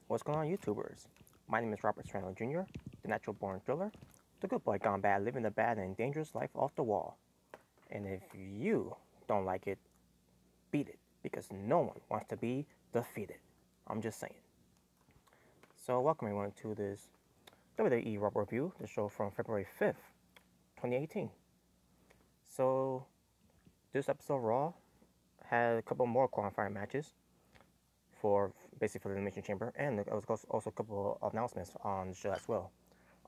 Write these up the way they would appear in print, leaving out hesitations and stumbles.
What's going on, YouTubers? My name is Robert Serrano Jr., the natural born thriller, the good boy gone bad, living the bad and dangerous life off the wall. And if you don't like it, beat it, because no one wants to be defeated. I'm just saying. So, welcome everyone to this WWE RAW review, the show from February 5th, 2018. So, this episode of Raw had a couple more qualifying matches for basically for the Elimination Chamber, and there was also a couple of announcements on the show as well.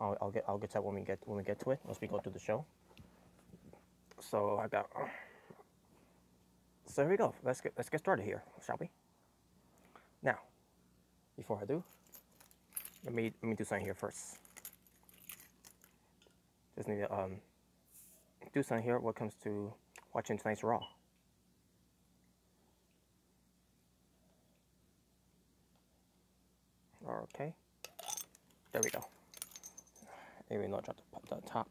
I'll get to that when we get to it, once we go through the show. So so here we go. Let's get started here, shall we? Now, before I do, let me do something here first. Just need to do something here when it comes to watching tonight's Raw. Okay, there we go. Maybe not drop the top.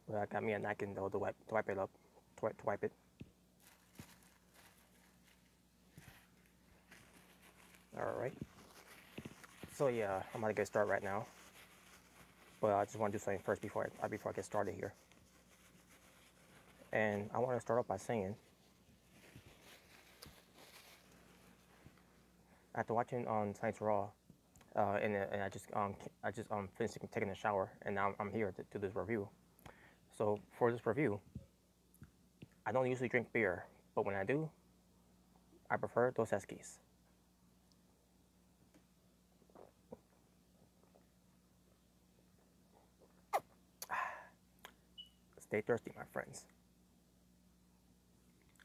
But I got me a napkin though to wipe it up, to wipe it. All right. So yeah, I'm gonna get started right now. But I just want to do something first before I get started here. And I want to start off by saying, after watching on tonight's Raw, and I just finished taking a shower, and now I'm here to do this review. So for this review, I don't usually drink beer, but when I do, I prefer Dos Equis. Stay thirsty, my friends.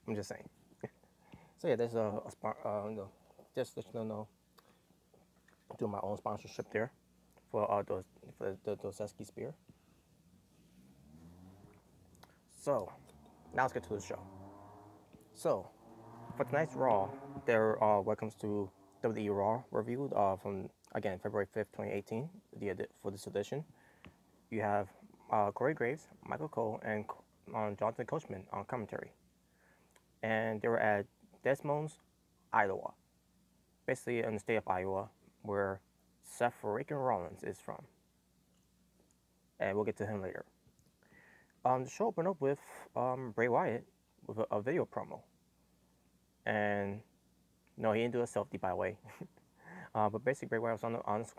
I'm just saying. So yeah, there's just let you know, do my own sponsorship there for the Dos Equis beer. So now let's get to the show. So for tonight's Raw, there welcomes to WWE RAW review from again February 5th, 2018. For this edition, you have Corey Graves, Michael Cole, and Jonathan Coachman on commentary, and they were at Des Moines, Iowa, basically in the state of Iowa, where Seth freaking Rollins is from, and we'll get to him later. The show opened up with Bray Wyatt with a video promo, and no, he didn't do a selfie, by the way. But basically, Bray Wyatt was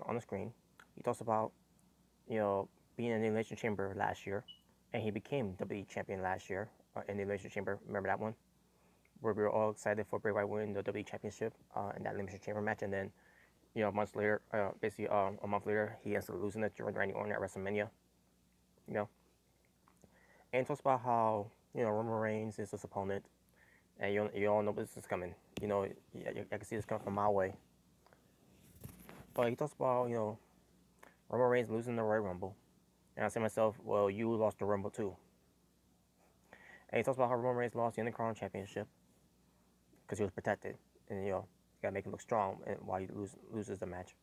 on the screen. He talks about, being in the Elimination Chamber last year, and he became WWE champion last year in the Elimination Chamber. Remember that one? Where we were all excited for Bray Wyatt winning the WWE Championship in that Elimination Chamber match, and then, months later, a month later, he ends up losing it to Randy Orton at WrestleMania. And he talks about how, Roman Reigns is his opponent, and you all know this is coming. I can see this coming from my way. But he talks about, Roman Reigns losing the Royal Rumble. And I say to myself, well, you lost the Rumble too. And he talks about how Roman Reigns lost the Intercontinental Championship because he was protected. And, you got to make him look strong while he loses the match,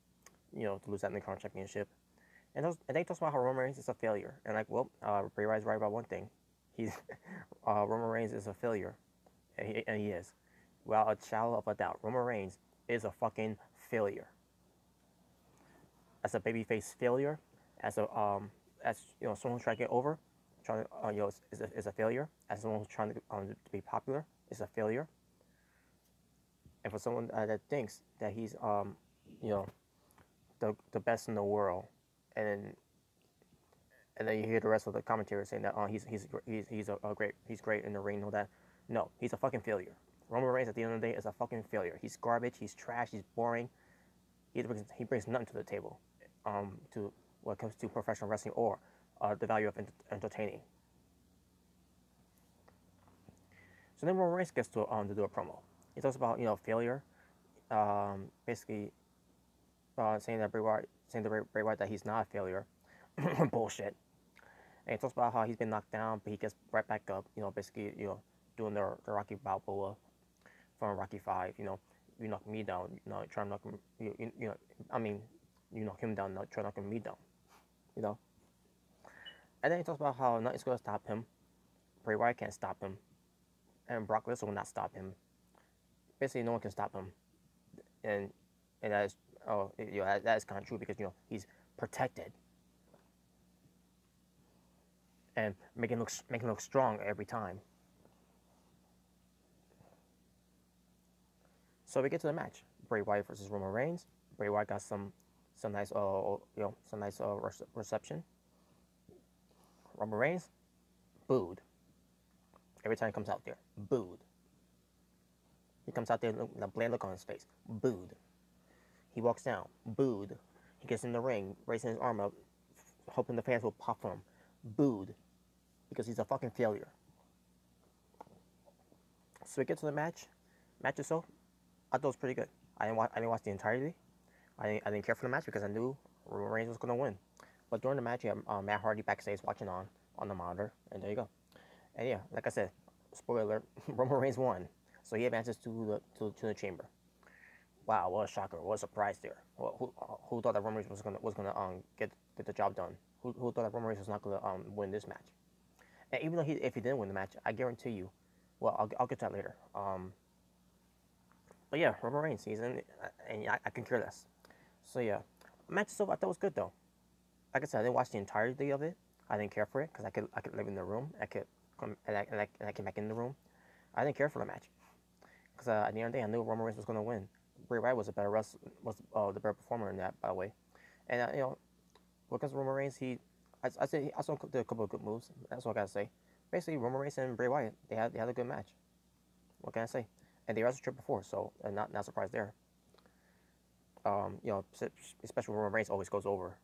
to lose that Intercontinental Championship. And then he talks about how Roman Reigns is a failure. And Bray Wyatt's right about one thing. Roman Reigns is a failure. And he is. Without a shadow of a doubt, Roman Reigns is a fucking failure. As a babyface failure, as someone who's trying to get over, is a failure. As someone who's trying to be popular, is a failure. And for someone that thinks that he's the best in the world, and then you hear the rest of the commentary saying that he's great in the ring and all that. No, he's a fucking failure. Roman Reigns at the end of the day is a fucking failure. He's garbage. He's trash. He's boring. He brings nothing to the table, to when it comes to professional wrestling or the value of entertaining. So then Roman Reigns gets to do a promo. He talks about failure, basically saying to Bray Wyatt that he's not a failure. Bullshit. And he talks about how he's been knocked down, but he gets right back up. Basically doing the Rocky Balboa from Rocky 5. You knock me down. Try to knock him. You knock him down. Try knocking me down. And then he talks about how nothing's going to stop him. Bray Wyatt can't stop him. And Brock Lesnar will not stop him. basically no one can stop him, and that is that is kind of true because he's protected and making look strong every time. So we get to the match: Bray Wyatt versus Roman Reigns. Bray Wyatt got some nice some nice reception. Roman Reigns booed every time he comes out there. Booed. He comes out there with a bland look on his face. Booed. He walks down. Booed. He gets in the ring, raising his arm up, hoping the fans will pop for him. Booed. Because he's a fucking failure. So we get to the match. Match itself, I thought it was pretty good. I didn't watch the entirety. I didn't care for the match because I knew Roman Reigns was going to win. But during the match, you have Matt Hardy backstage watching on the monitor. And there you go. And yeah, like I said, spoiler alert, Roman Reigns won. So he advances to the chamber. Wow, what a shocker! What a surprise there. Well, who thought that Roman Reigns was gonna get the job done? Who thought that Roman Reigns was not gonna win this match? And even though if he didn't win the match, I guarantee you, well, I'll get to that later. But yeah, Roman Reigns, he's in, and I can care less. So yeah, match itself I thought was good though. Like I said, I didn't watch the entirety of it. I didn't care for it because I could live in the room. I could come and I came back in the room. I didn't care for the match because at the end of the day, I knew Roman Reigns was gonna win. Bray Wyatt was a better the better performer in that, by the way. And when it comes to Roman Reigns, I saw did a couple of good moves. That's all I gotta say. Basically, Roman Reigns and Bray Wyatt, they had a good match. What can I say? And they wrestled trip before, so not surprised there. Especially when Roman Reigns always goes over.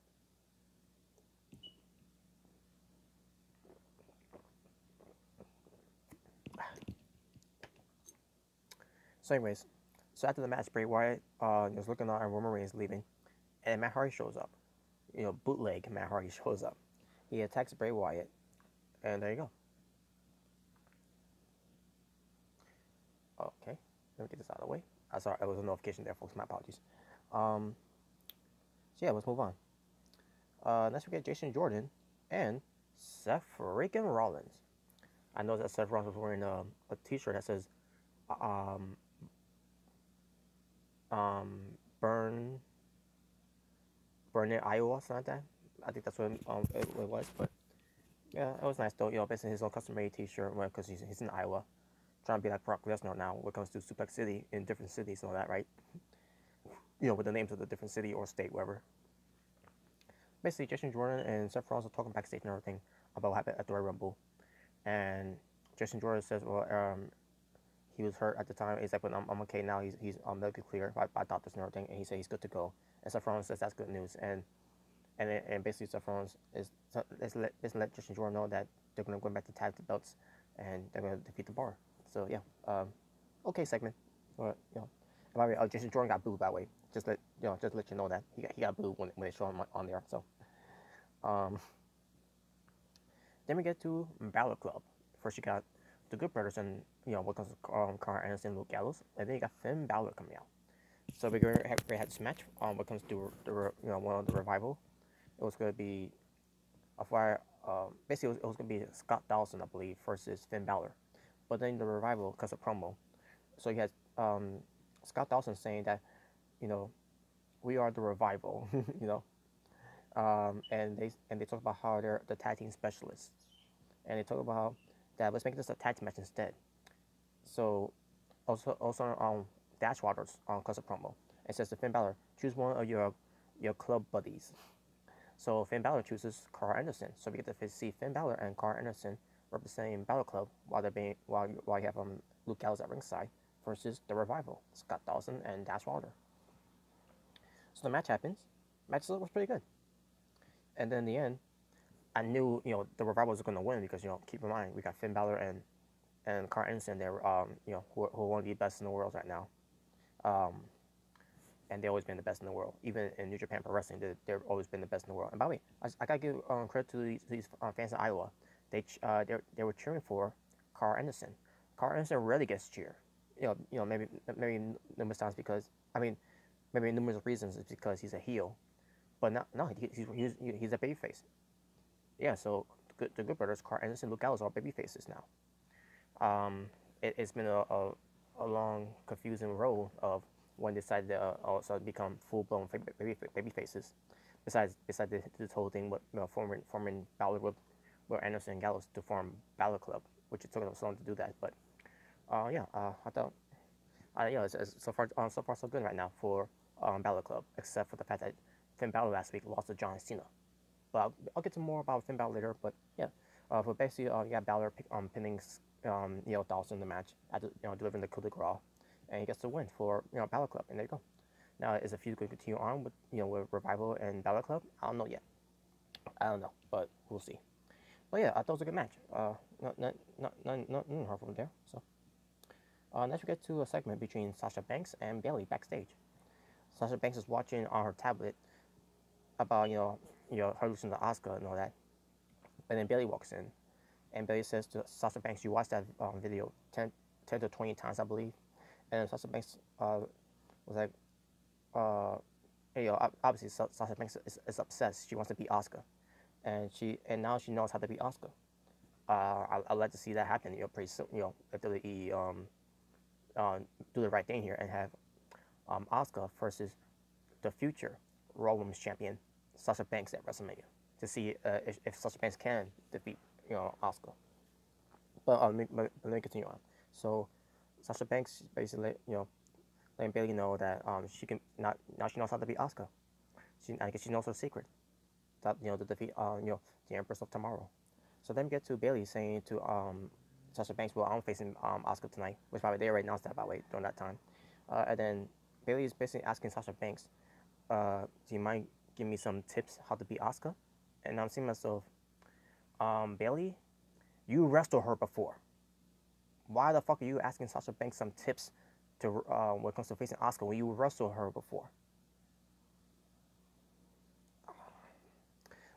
So anyways, so after the match, Bray Wyatt was looking on and Roman Reigns leaving, and Matt Hardy shows up. Bootleg Matt Hardy shows up. He attacks Bray Wyatt, and there you go. Okay, let me get this out of the way. Sorry, there was a notification there, folks. My apologies. So yeah, let's move on. Next we get Jason Jordan and Seth freaking Rollins. I know that Seth Rollins was wearing a T-shirt that says burn it, Iowa, something like that. I think that's what it was. But yeah, it was nice though. Basically his own custom-made T-shirt, because he's in Iowa, trying to be like Brock Lesnar now when it comes to Suplex City in different cities and all that, right? With the names of the different city or state, wherever. Basically, Jason Jordan and Seth Rollins are talking backstage and everything about what happened at the Royal Rumble, and Jason Jordan says, well, he was hurt at the time. He's like, but I'm okay now. He's medically clear by doctors and everything, and he said he's good to go. And Seth Rollins says that's good news, and basically Seth Rollins is let Jason Jordan know that they're gonna go back to tag the belts, and they're gonna defeat the Bar. So yeah, okay segment, but and by the way, Jason Jordan got booed, by the way. Just let you know that he got booed when they show him on there. So, then we get to Balor Club. First you got the Good Brothers and what comes to Carl Anderson, Luke Gallows, and then you got Finn Balor coming out. So we had this match. What comes to one of the Revival, it was going to be a fire. Basically it was going to be Scott Dawson, I believe, versus Finn Balor. But then the Revival, because of promo, so you had Scott Dawson saying that we are the Revival, and they talk about how they're the tag team specialists, and they talk about that let's make this a tag team match instead. So also on Dash Waters on Club promo, it says to Finn Balor, choose one of your club buddies. So Finn Balor chooses Carl Anderson. So we get to see Finn Balor and Carl Anderson representing Balor Club while you have Luke Gallows at ringside versus the Revival, Scott Dawson and Dash Wilder. So the match happens. Match was pretty good. And then in the end, I knew the Revival was going to win because keep in mind we got Finn Balor and Carl Anderson there, who are one of the best in the world right now. And they've always been the best in the world. Even in New Japan Pro Wrestling, they've always been the best in the world. And by the way, I gotta give credit to these fans in Iowa. They were cheering for Carl Anderson. Carl Anderson rarely gets cheered. Maybe numerous times because maybe numerous reasons it's because he's a heel, but no, he's a babyface. Yeah, so the Good Brothers, Carl Anderson, Luke Gallows are baby faces now. It's been a a long, confusing road of when they decided to also become full-blown baby faces. Besides this whole thing with forming Balor with Anderson and Gallows to form Balor Club, which it took them so long to do that. But yeah, I thought it's so far so good right now for Balor Club, except for the fact that Finn Balor last week lost to John Cena. But I'll get to more about Finn Balor later. But yeah, but basically, Balor pinning Dawson in the match after delivering the coup de grace, and he gets the win for Balor Club, and there you go. Now, is the feud going to continue on with with Revival and Balor Club? I don't know yet. I don't know, but we'll see. But yeah, I thought it was a good match. Nothing hard from there. So next we get to a segment between Sasha Banks and Bayley backstage. Sasha Banks is watching on her tablet about her losing to Asuka and all that, and then Bayley walks in, and Bayley says to Sasha Banks, "You watched that video 10 to 20 times, I believe," and Sasha Banks was like, obviously Sasha Banks is obsessed. She wants to beat Asuka, and now she knows how to beat Asuka. I'd like to see that happen. Pretty soon. If WWE do the right thing here and have Asuka versus the future Raw Women's Champion Sasha Banks at WrestleMania to see if Sasha Banks can defeat Asuka. But let me continue on. So Sasha Banks basically letting Bayley know that she can now she knows how to beat Asuka. I guess she knows her secret. That to defeat the Empress of Tomorrow. So then we get to Bayley saying to Sasha Banks, "Well, I'm facing Asuka tonight," which by the way they already announced that by the way during that time. And then Bayley is basically asking Sasha Banks, "Do you mind giving me some tips how to beat Asuka?" And I'm seeing myself, Bayley, you wrestled her before. Why the fuck are you asking Sasha Banks some tips to when it comes to facing Asuka when you wrestled her before?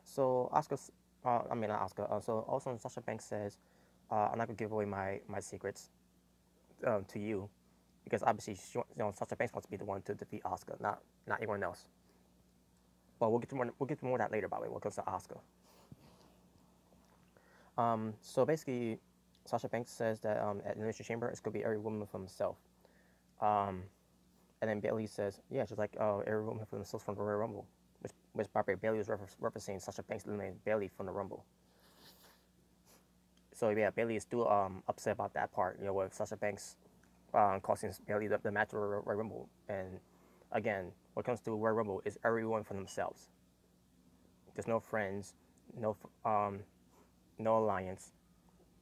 So Asuka, I mean not Asuka. So also Sasha Banks says, "I'm not gonna give away my secrets to you, because obviously Sasha Banks wants to be the one to defeat Asuka, not anyone else." But we'll get to more of that later, by the way, when it comes to Asuka. So basically, Sasha Banks says that at Elimination Chamber, it's gonna be every woman for himself. And then Bayley says, "Yeah, just like every woman for themselves from the Royal Rumble," which by the way, Bayley was referencing Sasha Banks eliminating Bayley from the Rumble. So yeah, Bayley is still upset about that part, with Sasha Banks costing Bayley the match for Royal Rumble. And again, when it comes to Royal Rumble, is everyone for themselves. There's no friends, no alliance.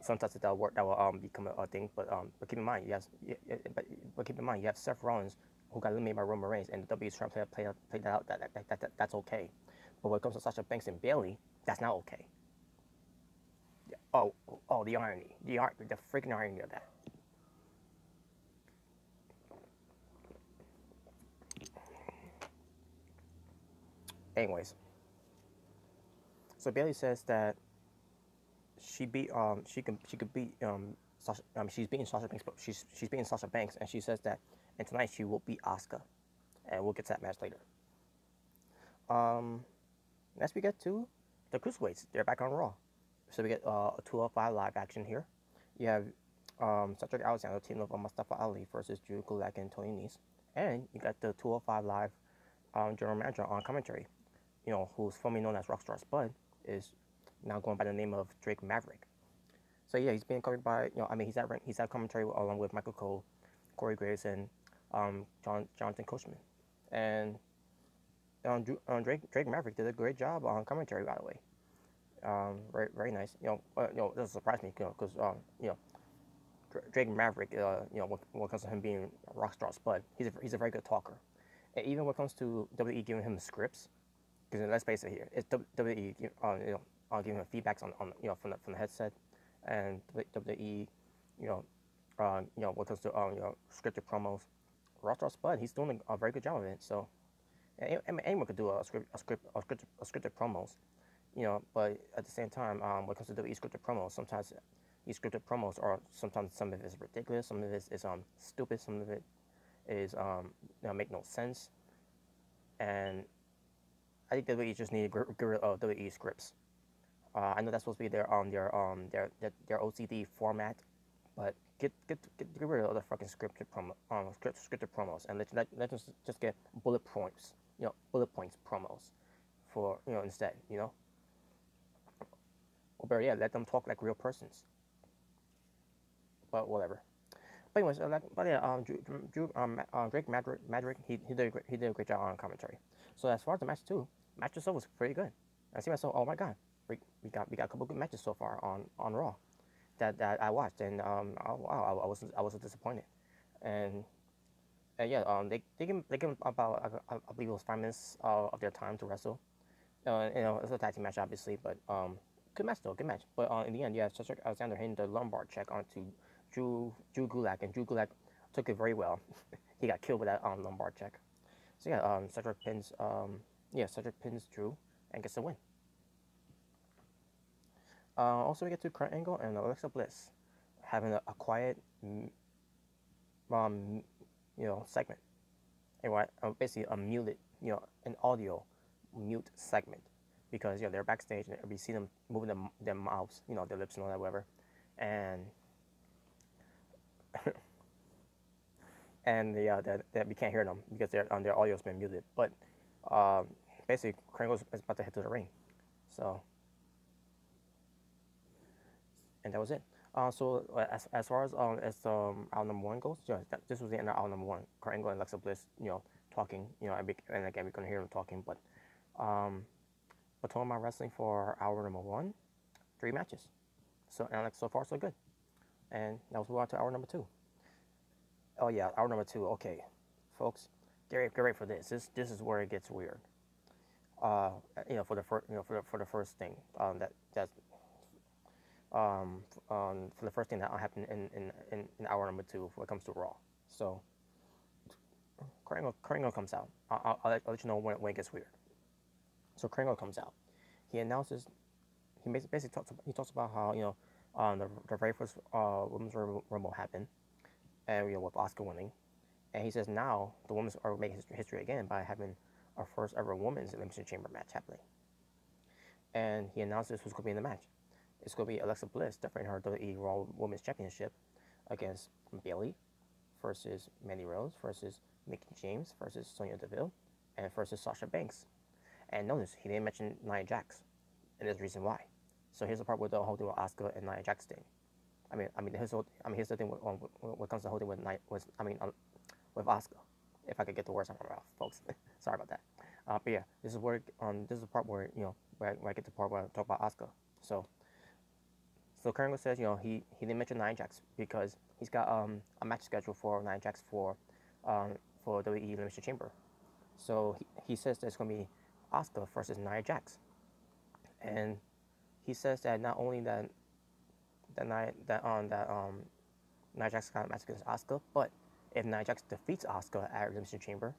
Sometimes that will become a thing, but keep in mind, but keep in mind, you have Seth Rollins who got eliminated by Roman Reigns, and the WWE is trying to play that out. That's okay. But when it comes to Sasha Banks and Bayley, that's not okay. Oh, the irony, the freaking irony of that. Anyways, so Bayley says that she could beat Sasha. She's beating Sasha Banks, but she's beating Sasha Banks, and she says that, and tonight she will beat Asuka, and we'll get to that match later. Next we get to the Cruiserweights. They're back on Raw, so we get a 205 live action here. You have Cedric Alexander teaming up on Mustafa Ali versus Drew Gulak and Tony Nese, and you got the 205 live general manager on commentary, who's formerly known as Rockstar Spud, is now going by the name of Drake Maverick. So yeah, he's being covered by he's at commentary along with Michael Cole, Corey Graves, and Jonathan Coachman, and Drake Maverick did a great job on commentary, by the way. Very very nice. It doesn't surprise me because Drake Maverick, when it comes to him being Rockstar Spud, he's a very good talker, and even when it comes to WWE giving him scripts, because let's face it here, it's WWE giving him feedbacks on from the headset, and WWE when it comes to scripted promos, Rockstar Spud, he's doing a very good job of it. So anyone could do a scripted promos, but at the same time, when it comes to WWE scripted promos, sometimes these scripted promos are sometimes some of it is ridiculous, some of it is stupid, some of it is make no sense, and I think WWE just need to get rid of WWE scripts. I know that's supposed to be their OCD format, but get rid of the fucking scripted promos, and let us just get bullet points, bullet points promos, for instead, or better yet, let them talk like real persons. But whatever. But anyways, but yeah, Drake Madrick, he did a great job on commentary. So as far as the match too, match itself was pretty good. I see myself, oh my god, we got a couple good matches so far on Raw that I watched, and wow, I wasn't disappointed, and yeah, they give about I believe it was 5 minutes of their time to wrestle. It's a tag team match obviously, but good match though, good match. But in the end, yeah, Cedric Alexander hitting the lumbar check onto Drew Gulak, and Drew Gulak took it very well. He got killed with that lumbar check. So yeah, Cedric pins Drew and gets the win. Also, we get to Kurt Angle and Alexa Bliss having a quiet, segment. Anyway, basically a muted, an audio mute segment, because they're backstage and we see them moving their mouths, their lips and all that, whatever, and and that we can't hear them because their audio's been muted. But basically, Kurt Angle is about to head to the ring, so. And that was it. So as far as our number one goes, this was the end of our number one. Kurt Angle and Alexa Bliss, talking, and again we couldn't hear them talking, but talking about wrestling for hour number one, 3 matches. So and so far so good. And now let's move on to hour number 2. Oh yeah, hour number 2. Okay, folks, get ready for this. This is where it gets weird. For the first thing for the first thing that happened in hour number 2 when it comes to Raw. So, Kurt Angle comes out. I'll let you know when it gets weird. So Kurt Angle comes out. He announces, he basically talks about how the very first Women's Rumble happened, and with Asuka winning, and he says now the women's are making history again by having our first ever women's Elimination Chamber match happening. And he announces who's going to be in the match. It's going to be Alexa Bliss defending her WWE RAW Women's Championship against Bayley versus Mandy Rose versus Mickie James versus Sonya Deville and versus Sasha Banks. And notice he didn't mention Nia Jax, and there's a reason why. So here's the part where the whole thing with Asuka and Nia Jax thing. Here's the thing when it comes to the whole thing with Asuka. If I could get the words out of my mouth, folks. Sorry about that. But yeah, this is the part where where I get to the part where I talk about Asuka. So Kurt Angle says, he didn't mention Nia Jax because he's got a match scheduled for Nia Jax for WWE Elimination Chamber. So he says that it's going to be Asuka versus Nia Jax, and he says that not only that Nia Jax got a match against Asuka, but if Nia Jax defeats Asuka at Elimination Chamber,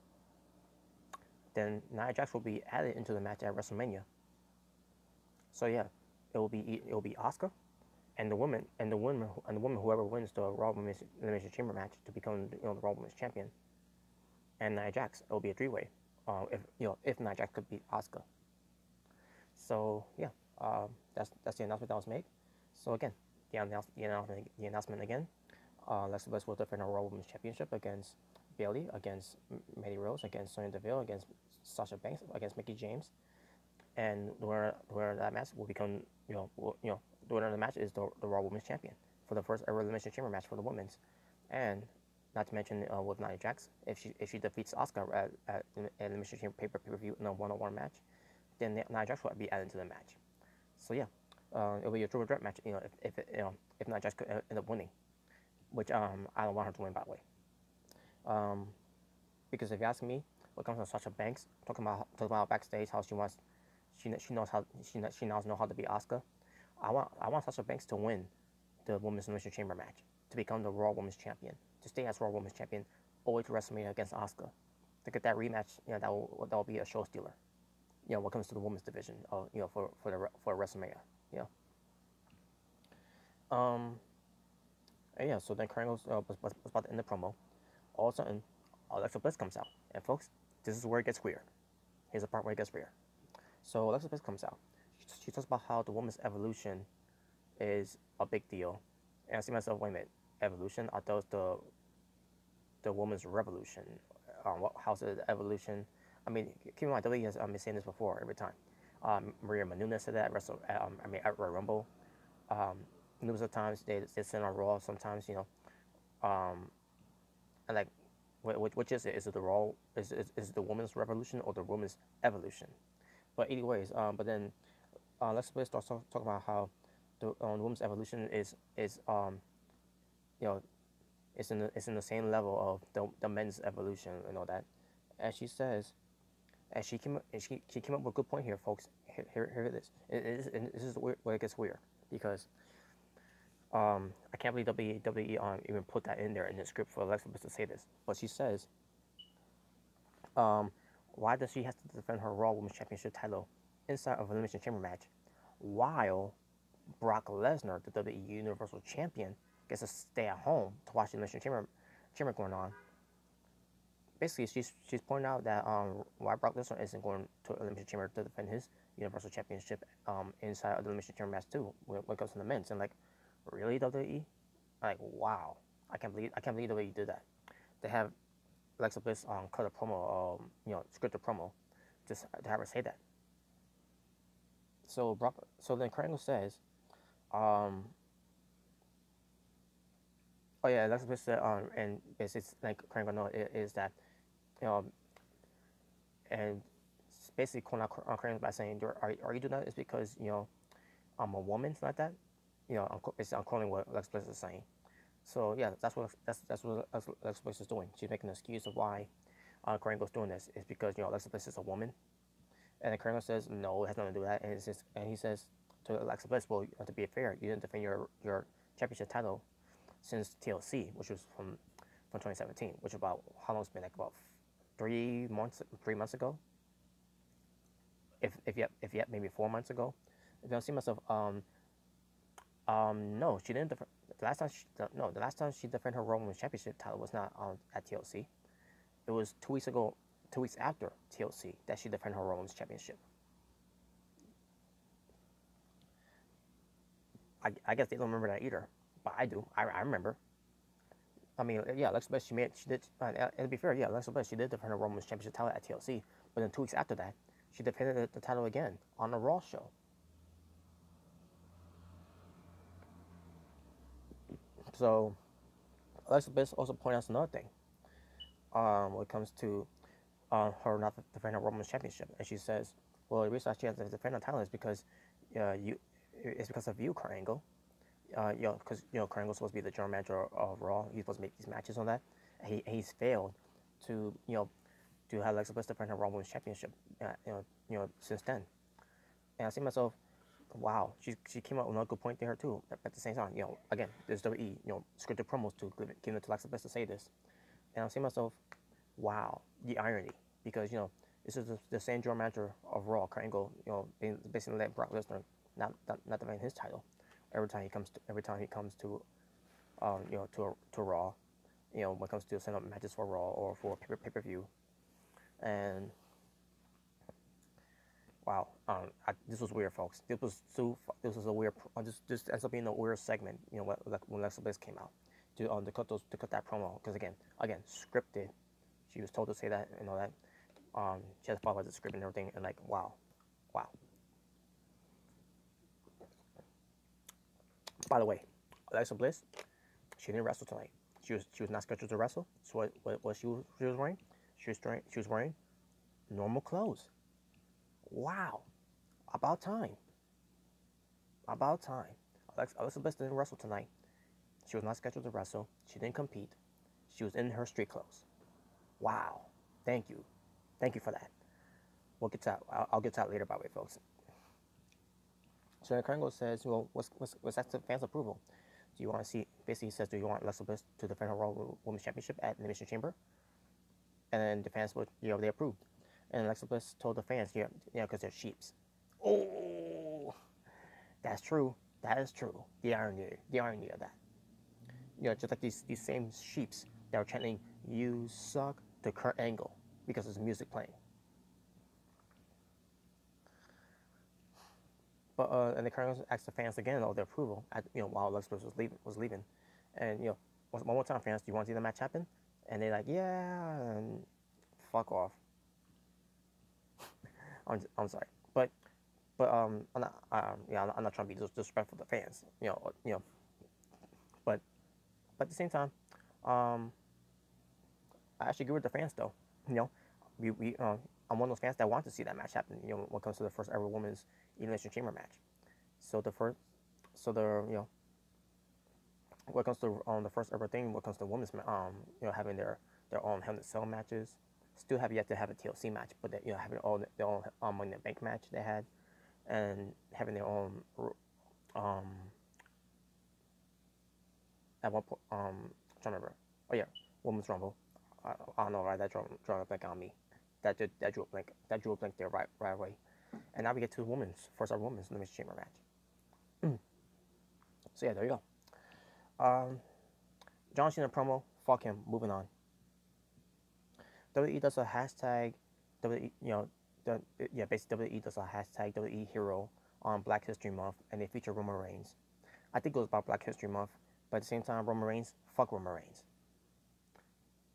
then Nia Jax will be added into the match at WrestleMania. So yeah, it will be Asuka and the woman whoever wins the Raw Women's Elimination Chamber match to become the Raw Women's Champion, and Nia Jax. It will be a 3-way. If Nia Jax could beat Asuka. So yeah, that's the announcement that was made. So again, the announcement again. Alexa Bliss will defend her Raw Women's Championship against Bayley, against Mandy Rose, against Sonya Deville, against Sasha Banks, against Mickie James, and the winner of that match will become the winner of the match is the Raw Women's Champion for the first ever Elimination Chamber match for the women's, and not to mention with Nia Jax, if she defeats Asuka at Elimination Chamber pay-per-view in a 1-on-1 match, then Nia Jax will be added to the match. So yeah, it'll be a triple threat match. If Nia Jax could end up winning, which I don't want her to win, by the way. Because if you ask me, what comes from Sasha Banks talking about backstage how she knows how to beat Asuka. I want Sasha Banks to win the Women's Elimination Chamber match to become the Raw Women's Champion, to stay as Raw Women's Champion all the way to WrestleMania against Asuka. To get that rematch, that will be a show stealer. What comes to the women's division, for WrestleMania. And yeah, so then Kurt Angle was about to end the promo. All of a sudden, Alexa Bliss comes out. And folks, this is where it gets weird. Here's the part where it gets weird. So Alexa Bliss comes out. She talks about how the women's evolution is a big deal. And I see myself, wait a minute. evolution. I thought it was the women's revolution. How's it evolution? I mean, keep in mind, WWE has been saying this before every time. Maria Menounos said that. At Royal Rumble. Numerous of times they send on Raw. Sometimes and like, which is it? Is it the Raw? Is it the women's revolution or the women's evolution? But anyways, but then let's start talk about how the women's evolution is you know it's in the same level of the men's evolution and all that. As she says, as she came up with a good point here, folks. Here it is. This is where it gets weird because I can't believe WWE even put that in there in the script for Alexa Bliss to say this. But she says, why does she have to defend her Raw Women's Championship title inside of an Elimination Chamber match while Brock Lesnar, the WWE Universal Champion, gets to stay at home to watch the Elimination Chamber going on? Basically, she's pointing out that why Brock Lesnar isn't going to Elimination Chamber to defend his Universal Championship inside of the Elimination Chamber match too when it comes to the men's. And like, really, WWE? Like, wow, I can't believe WWE did that. They have Alexa Bliss cut a promo, scripted promo, just to have her say that. So then Kurt Angle says, oh yeah, Alexa Bliss said, and it's like Kurt Angle is that, and basically calling out Kurt Angle by saying, are you doing that? It's because I'm a woman, like that. I'm quoting what Alexa Bliss is saying. So yeah, that's what Alexa Bliss is doing. She's making an excuse of why Kurt Angle's doing this. It's because Alexa Bliss is a woman, and then Kurt Angle says no, it has nothing to do with that. And he says to Alexa Bliss, well, to be fair, you didn't defend your championship title since TLC, which was from 2017, which is about how long it's been, like about 3 months ago. If yet maybe 4 months ago. If I see myself, no, she didn't. The last time she defended her Raw Women's Championship title was not at TLC. It was 2 weeks ago, 2 weeks after TLC, that she defended her Raw Women's Championship. I guess they don't remember that either, but I do. I remember. I mean, yeah, Alexa Bliss, she did. And to be fair, yeah, Alexa Bliss, she did defend her Raw Women's Championship title at TLC, but then 2 weeks after that, she defended the title again on the Raw show. So, Alexa Bliss also pointed out another thing when it comes to her not defending her Women's Championship, and she says, "Well, the reason she has to defend the title is because it's because of you, Kurt Angle. Because Kurt Angle's supposed to be the general manager of Raw. He's supposed to make these matches on that. And he's failed to to have Alexa Bliss defend her Raw Women's Championship. Since then, and I see myself." Wow, she came up with a good point there too. At the same time, again, there's WWE, scripted promos to give it to Alexa Bliss to say this, and I'm saying to myself, wow, the irony, because this is the same general manager of Raw, Kurt Angle, basically let Brock Lesnar not defend his title every time he comes to to Raw, when it comes to setting up matches for Raw or for pay-per-view, and. Wow, this was weird, folks. This was a weird. This ends up being a weird segment. When Alexa Bliss came out to cut that promo, because again scripted. She was told to say that and all that. She had to follow the script and everything, and like wow. By the way, Alexa Bliss, she didn't wrestle tonight. She was not scheduled to wrestle. So what she was wearing? She was wearing normal clothes. Wow. About time. Alexa Bliss didn't wrestle tonight. She was not scheduled to wrestle. She didn't compete. She was in her street clothes. Wow. Thank you. Thank you for that. We'll get to that. I'll get to that later, by the way, folks. So Kurt Angle says, well, what's that to fans' approval? Do you want to see, basically he says, do you want Alexa Bliss to defend her Raw Women's Championship at the Elimination Chamber? And then the fans would, they approved. And Alexa Bliss told the fans, because they're sheeps. Oh, that's true. That is true. The irony of that. Just like these same sheeps that are chanting, "You suck" to Kurt Angle because there's music playing. But and the Kurt Angle asked the fans again of their approval while Alexa Bliss was leaving, and one more time, fans, do you want to see the match happen? And they're like, yeah, and fuck off. I'm sorry, I'm not yeah, I'm not trying to be disrespectful to fans, but at the same time, um, I actually agree with the fans though. You know, we I'm one of those fans that want to see that match happen. When it comes to the first ever women's elimination chamber match. So the first, so the when it comes to the first ever thing, when it comes to women's, having their own Hell in a Cell matches, still have yet to have a TLC match, but having all their own Money in the Bank match they had, and having their own um at one point I'm trying to remember. Oh yeah, Women's Rumble. I don't know, right? That drawing a blank on me. That drew a blank. That drew a blank there right away. And now we get to the women's first ever women's elimination chamber match. So yeah, there you go. John Cena promo. Fuck him. Moving on. WWE does a hashtag. Basically WWE does a hashtag WWE Hero on Black History Month, and they feature Roman Reigns. I think it was about Black History Month, but at the same time, Roman Reigns. Fuck Roman Reigns.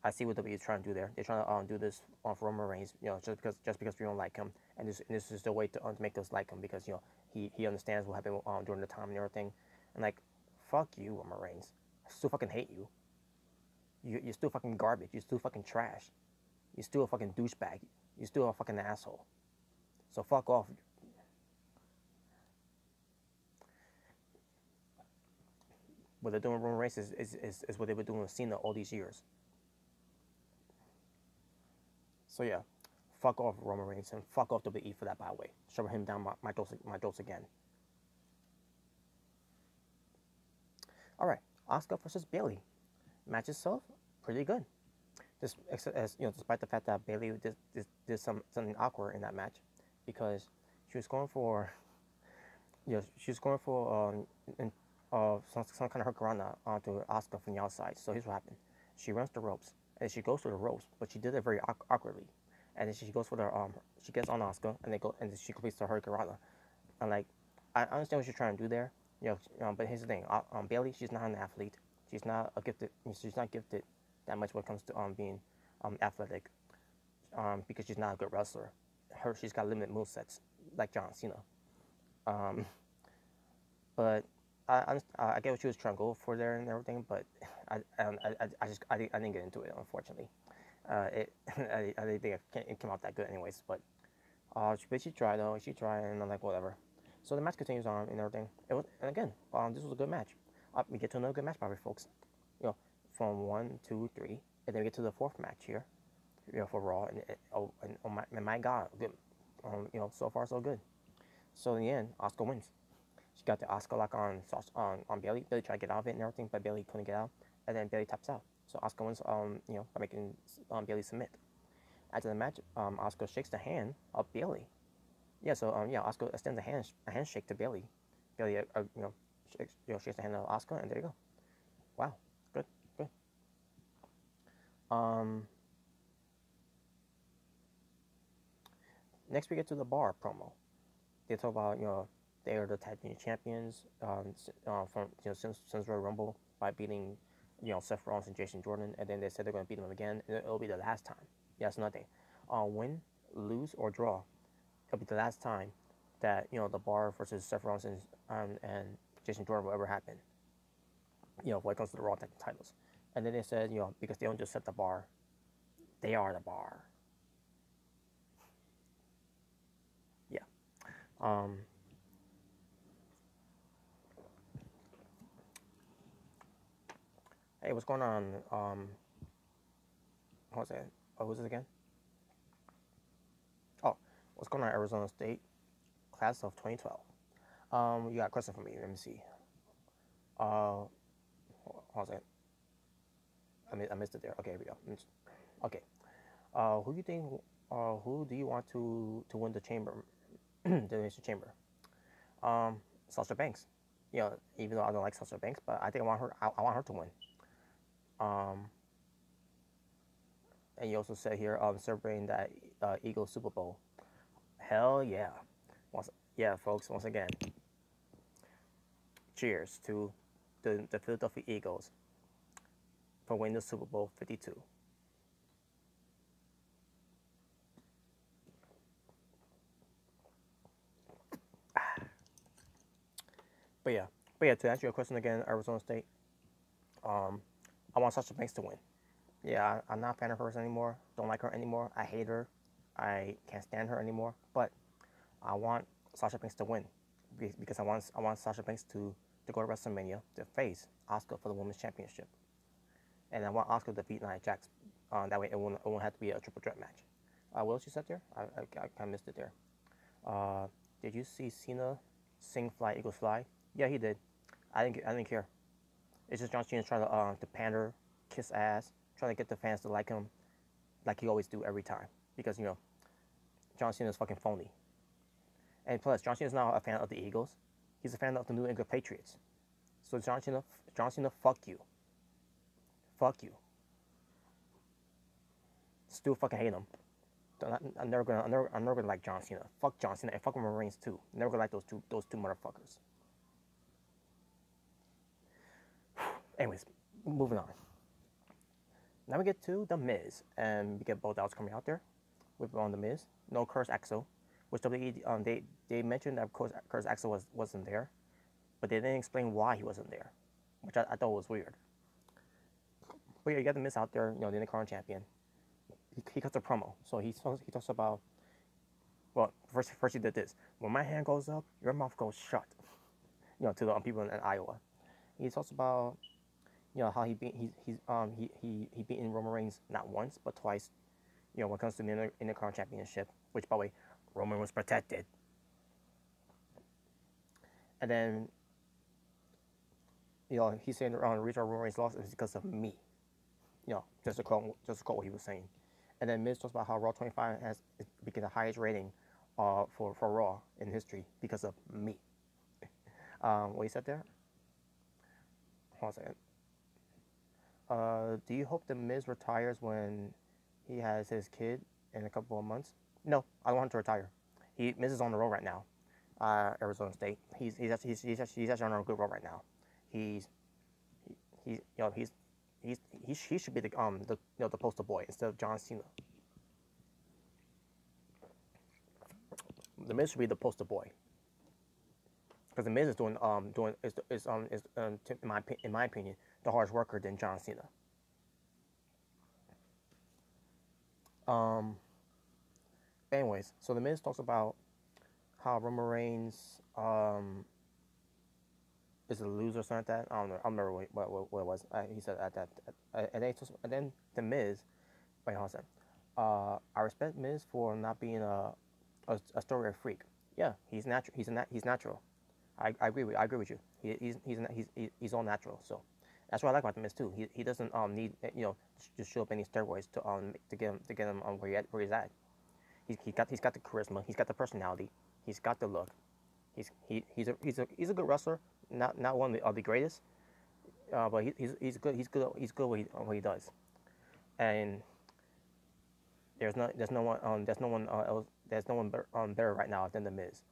I see what WWE is trying to do there. They're trying to do this for Roman Reigns, just because we don't like him, and this is the way to make us like him because he understands what happened during the time and everything, and like, fuck you, Roman Reigns. I still fucking hate you. You're still fucking garbage. You're still fucking trash. You're still a fucking douchebag. You're still a fucking asshole. So fuck off. What they're doing with Roman Reigns is what they were doing with Cena all these years. So yeah, fuck off Roman Reigns and fuck off WWE for that, by the way. Shove him down my throats again. All right, Asuka versus Bayley. Match itself, pretty good. Despite the fact that Bayley did something awkward in that match, because she was going for, some kind of hurricanrana onto Asuka from the outside. So here's what happened: she runs the ropes, and she goes for the ropes, but she did it very awkwardly. And then she goes for the she gets on Asuka, and she completes the hurricanrana. And like, I understand what she's trying to do there, but here's the thing: Bayley, she's not an athlete. She's not gifted. She's not gifted that much when it comes to being athletic, because she's not a good wrestler. She's got limited movesets like John Cena. But I get what she was trying to go for there and everything, but I didn't get into it, unfortunately. I didn't think it came out that good anyways, but she tried though. She tried, and I'm like, whatever. So the match continues on and everything. And again, this was a good match. We get to another good match, probably, folks. From 1, 2, 3, and then we get to the fourth match here. For Raw, and my God, good. So far so good. So in the end, Asuka wins. She got the Asuka lock on Bayley. Bayley tried to get out of it and everything, but Bayley couldn't get out, and then Bayley taps out. So Asuka wins, by making Bayley submit. After the match, Asuka shakes the hand of Bayley. Yeah, so Asuka extends a handshake to Bayley. Bayley, shakes the hand of Asuka, and there you go. Wow, good. Next we get to the Bar promo. They talk about they are the tag team champions from since Royal Rumble by beating Seth Rollins and Jason Jordan, and then they said they're going to beat them again, and it'll be the last time. Yes, nothing. Win, lose, or draw, it'll be the last time that the Bar versus Seth Rollins and Jason Jordan will ever happen. When it comes to the Raw tag titles, and then they said because they don't just set the bar, they are the bar. Yeah. Hey, what's going on? What's that? Oh, who's this again? Oh, what's going on, Arizona State, class of 2012? You got a question for me? Let me see. What's that? I missed it there. Okay, here we go. Okay. Who do you think? Who do you want to win the chamber, the elimination chamber? Sasha Banks. Even though I don't like Sasha Banks, but I think I want her. I want her to win. And you also said here, celebrating that Eagles Super Bowl. Hell yeah. Folks, once again, cheers to the Philadelphia Eagles for winning the Super Bowl 52. But yeah, to answer your question again, Arizona State, I want Sasha Banks to win. Yeah, I'm not a fan of hers anymore. Don't like her anymore. I hate her. I can't stand her anymore. But I want Sasha Banks to win because I want Sasha Banks to go to WrestleMania to face Asuka for the Women's Championship, and I want Asuka to beat Nia Jax. That way, it won't have to be a triple threat match. What else you said there? I kind of missed it there. Uh, did you see Cena sing "Fly Eagles Fly"? Yeah, he did. I didn't care. It's just John Cena trying to pander, kiss ass, trying to get the fans to like him, like he always do every time. Because John Cena is fucking phony. And plus, John Cena is not a fan of the Eagles. He's a fan of the New England Patriots. So John Cena, fuck you, fuck you. Still fucking hate him. I'm never gonna like John Cena. Fuck John Cena and fuck Roman Reigns too. Never gonna like those two motherfuckers. Anyways, moving on. Now we get to The Miz, and we get both outs coming out there with on The Miz. No Curse Axel, which they mentioned that Curse Axel wasn't there, but they didn't explain why he wasn't there, which I thought was weird. But yeah, you got The Miz out there, the Intercontinental Champion. He cuts a promo, so he talks about. Well, first he did this. When my hand goes up, your mouth goes shut. To the people in Iowa. He talks about how he beaten Roman Reigns not once but twice. When it comes to the Intercontinental Championship, which by the way, Roman was protected. And then he's saying the reason Roman Reigns lost is because of me. Just to quote what he was saying. And then Miz talks about how Raw 25 has become the highest rating for Raw in history because of me. What he said there? Hold on a second. Do you hope the Miz retires when he has his kid in a couple of months? No, I don't want him to retire. Miz is on the road right now. Arizona State. He's actually on a good road right now. He should be the poster boy instead of John Cena. The Miz should be the poster boy because the Miz is in my opinion the hardest worker than John Cena. Anyways, so the Miz talks about how Roman Reigns is a loser or something like that. I don't know. I don't remember what it was. He said at that, and then the Miz. Wait, hold on. I respect Miz for not being a story freak. Yeah, he's natural. He's natural. I agree with you. He's all natural. So that's what I like about the Miz too. He doesn't need to show up any steroids to get him where he's at. He's got the charisma. He's got the personality. He's got the look. He's a good wrestler. Not one of the greatest. But he's good. He's good what he does. And there's no one better right now than the Miz.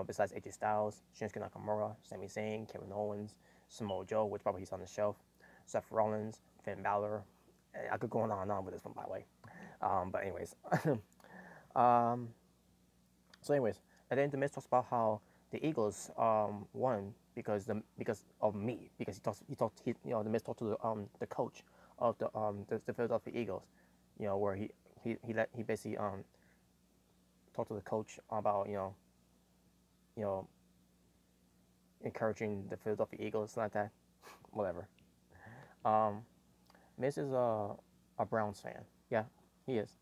Besides AJ Styles, Shinsuke Nakamura, Sami Zayn, Kevin Owens, Samoa Joe, which probably he's on the shelf, Seth Rollins, Finn Balor. I could go on and on with this one, by the way. But anyways, and then the Miz talks about how the Eagles won because of me, because the Miz talked to the coach of the Philadelphia Eagles, where he basically talked to the coach about encouraging the Philadelphia Eagles, like that. Whatever. Miz is a Browns fan. Yeah, he is.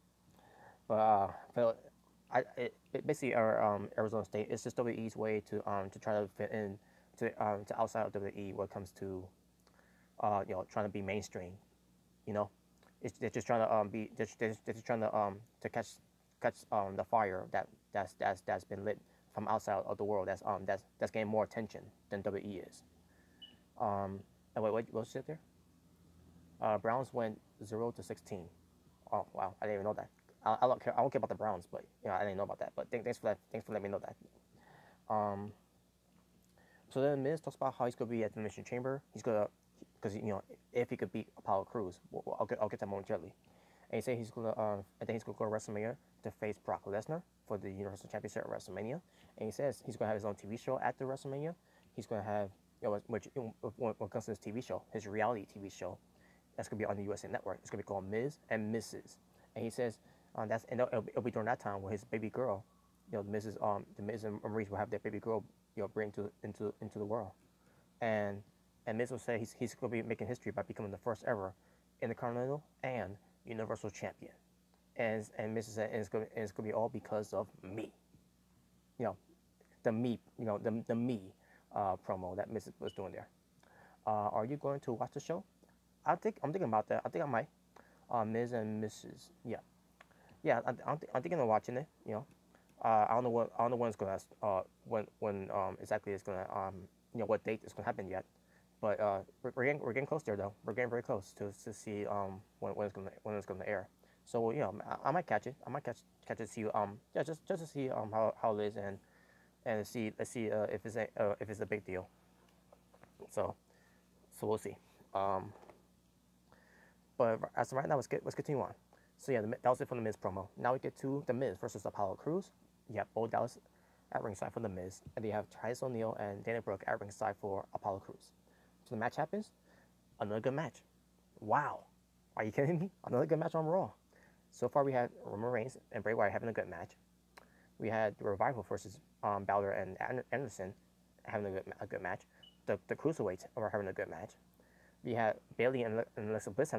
But basically Arizona State. It's just WWE's way to try to fit in to outside of WWE when it comes to trying to be mainstream. They're just trying to they're just trying to catch the fire that's been lit from outside of the world that's getting more attention than WWE is. And what was it there? Browns went 0-16. Oh wow, I didn't even know that. I don't care about the Browns, but I didn't know about that. But thanks for that. Thanks for letting me know that. So then Miz talks about how he's gonna be at the Elimination Chamber. because if he could beat Apollo Crews, I'll get that momentarily. And he said he's gonna, I think he's gonna go to WrestleMania to face Brock Lesnar for the Universal Championship at WrestleMania. And he says he's gonna have his own TV show after WrestleMania. He's gonna have, which when it comes to his TV show, his reality TV show, that's gonna be on the USA Network. It's gonna be called Ms. and Mrs. And he says it'll be during that time where his baby girl, the Miz and Maurice will have their baby girl, bring into the world. And Miz will say he's gonna be making history by becoming the first ever Intercontinental and Universal Champion. And Miz said it's gonna be all because of me. The me, the me promo that Miz was doing there. Are you going to watch the show? I'm thinking about that. I think I might. Ms. and Mrs. Yeah. I'm thinking of watching it. I don't know when it's gonna when exactly it's gonna what date it's gonna happen yet. But we're getting close there though. We're getting very close to see when it's gonna air. So I might catch it. I might catch it to see just to see how it is and see if it's a big deal. So we'll see. But as of right now, let's continue on. So yeah, that was it for the Miz promo. Now we get to the Miz versus Apollo Crews. You have Bo Dallas at ringside for the Miz, and they have Titus O'Neil and Dana Brooke at ringside for Apollo Crews. So the match happens. Another good match. Wow, are you kidding me? Another good match on Raw. So far we had Roman Reigns and Bray Wyatt having a good match. We had the Revival versus Balor and Anderson having a good match. The Cruiserweights were having a good match. We had Bayley and Alexa Bliss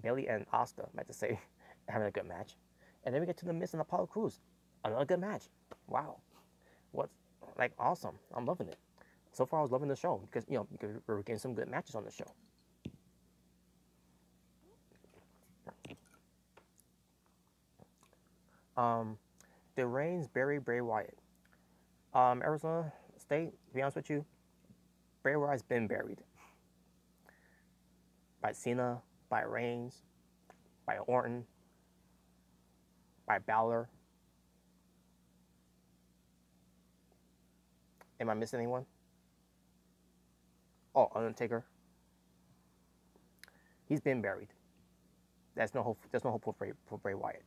Bayley and Asuka, I meant to say, having a good match. And then we get to the Miz and Apollo Crews. Another good match. Wow. Awesome. I'm loving it. So far I was loving the show because we're getting some good matches on the show. The Reigns bury Bray Wyatt. Arizona State, to be honest with you, Bray Wyatt's been buried. By Cena, by Reigns, by Orton, by Balor. Am I missing anyone? Oh, Undertaker. He's been buried. There's no hope for Bray Wyatt.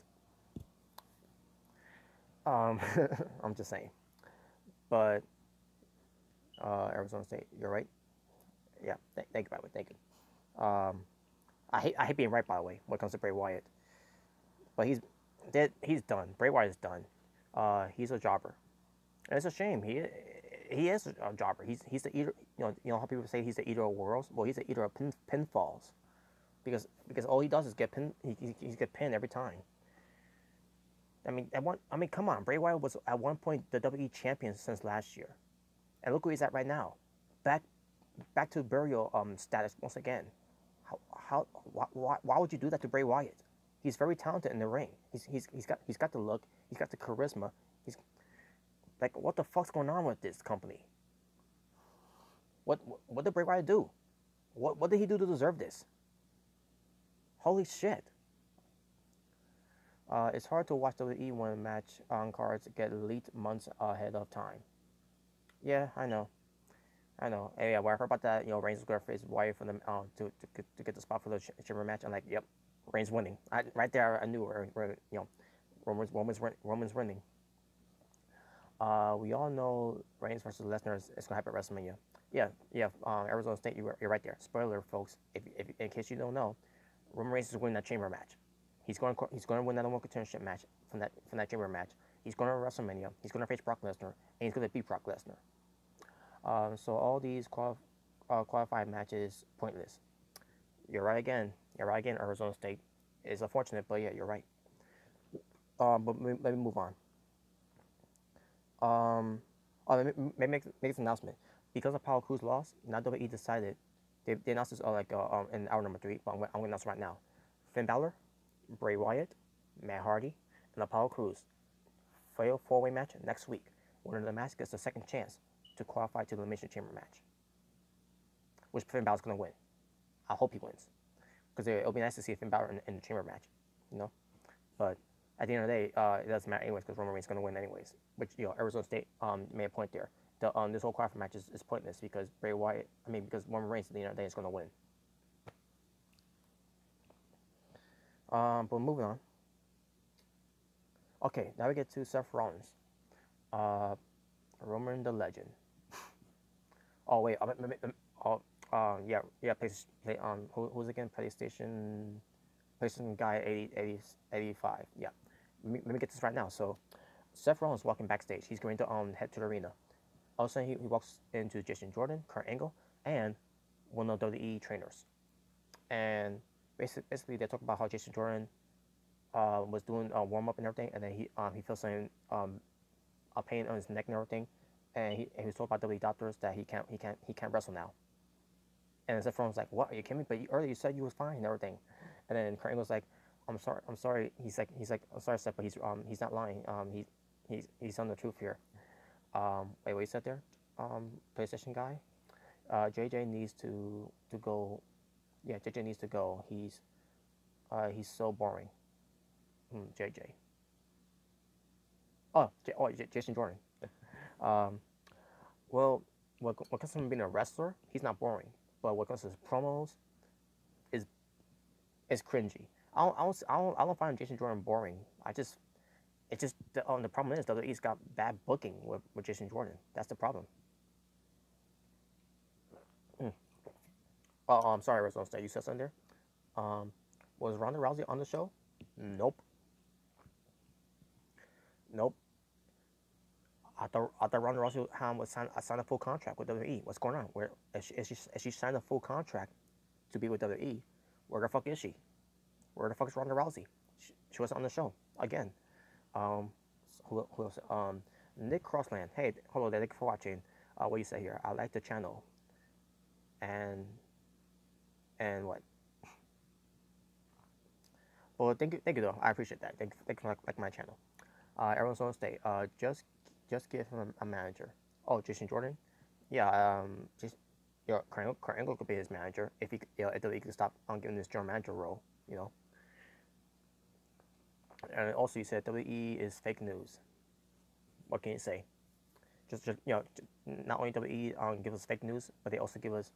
I'm just saying. But Arizona State, you're right. Yeah, thank you, by the way. Thank you. I hate being right, by the way, when it comes to Bray Wyatt. But he's done. Bray Wyatt is done. He's a jobber, and it's a shame. He is a jobber. He's the eater. You know how people say he's the eater of worlds. Well, he's the eater of pinfalls, because all he does is get pinned. He's get pinned every time. I mean, come on. Bray Wyatt was at one point the WWE champion since last year, and look where he's at right now, back to burial status once again. Why would you do that to Bray Wyatt? He's very talented in the ring. He's got the look. He's got the charisma. He's like, what the fuck's going on with this company? What did Bray Wyatt do? What did he do to deserve this? Holy shit. It's hard to watch WWE when match on cards get leaked months ahead of time. Yeah, I know. Hey, yeah, when I heard about that, Reigns was going to face Wyatt for them to get the spot for the chamber match. I'm like, yep, Reigns winning. Right there, I knew Roman's winning. We all know Reigns versus Lesnar is going to happen at WrestleMania. Yeah. Arizona State, you're right there. Spoiler, folks. If in case you don't know, Roman Reigns is winning that chamber match. He's going to win that number one contendership match from that chamber match. He's going to WrestleMania. He's going to face Brock Lesnar, and he's going to beat Brock Lesnar. So all these qualified matches pointless. You're right again. Arizona State. It's unfortunate, but yeah, you're right. But let me move on. Let me make this announcement. Because Apollo Crews lost, now WWE decided they announced this in hour number 3. But I'm going to announce it right now. Finn Balor, Bray Wyatt, Matt Hardy, and Apollo Crews. Fatal 4-way match next week. Winner of the match gets a second chance to qualify to the Elimination Chamber match, which Finn Balor's going to win. I hope he wins, because it'll be nice to see Finn Balor in the Chamber match, But at the end of the day, it doesn't matter anyways, because Roman Reigns is going to win anyways. Which Arizona State made a point there. this whole qualifier match is pointless because because Roman Reigns at the end of the day is going to win. But moving on. Okay, now we get to Seth Rollins, Roman the Legend. Oh wait, yeah, who's again? PlayStation guy 85. Yeah, let me get this right now. So, Seth Rollins walking backstage. He's going to head to the arena. All of a sudden, he walks into Jason Jordan, Kurt Angle, and one of the WWE trainers. And basically, they talk about how Jason Jordan was doing a warm up and everything, and then he feels some a pain on his neck and everything, and he was told by WWE doctors that he can't wrestle now. And Seth Rollins was like, "What? Are you kidding me? But earlier you said you was fine and everything." And then Kurt Angle's like, I'm sorry. He's like, I'm sorry, Seth, but he's not lying. He's telling the truth here. Wait, what you said there? PlayStation guy. JJ needs to go. Yeah, JJ needs to go. He's so boring. JJ. Jason Jordan. Well, what comes from being a wrestler, he's not boring. But what comes to his promos, is cringy. I don't find Jason Jordan boring. The problem is WWE's got bad booking with Jason Jordan. That's the problem. Oh, I'm sorry, Arizona State. You said something there. Was Ronda Rousey on the show? Nope. Nope. I thought Ronda Rousey was signed a full contract with WWE. What's going on? Where is she signed a full contract to be with WWE? Where the fuck is she? Where the fuck is Ronda Rousey? She wasn't on the show again. Who else? Nick Crossland. Hey, hello there. Thank you for watching. What do you say here? I like the channel. And what? Well, thank you though. I appreciate that. Thank you for like my channel. Arizona State. Just give him a manager. Oh, Jason Jordan. Yeah. Kurt Angle could be his manager if he could stop giving this general manager role. You know. And also, you said WWE is fake news. What can you say? Just not only WWE give us fake news, but they also give us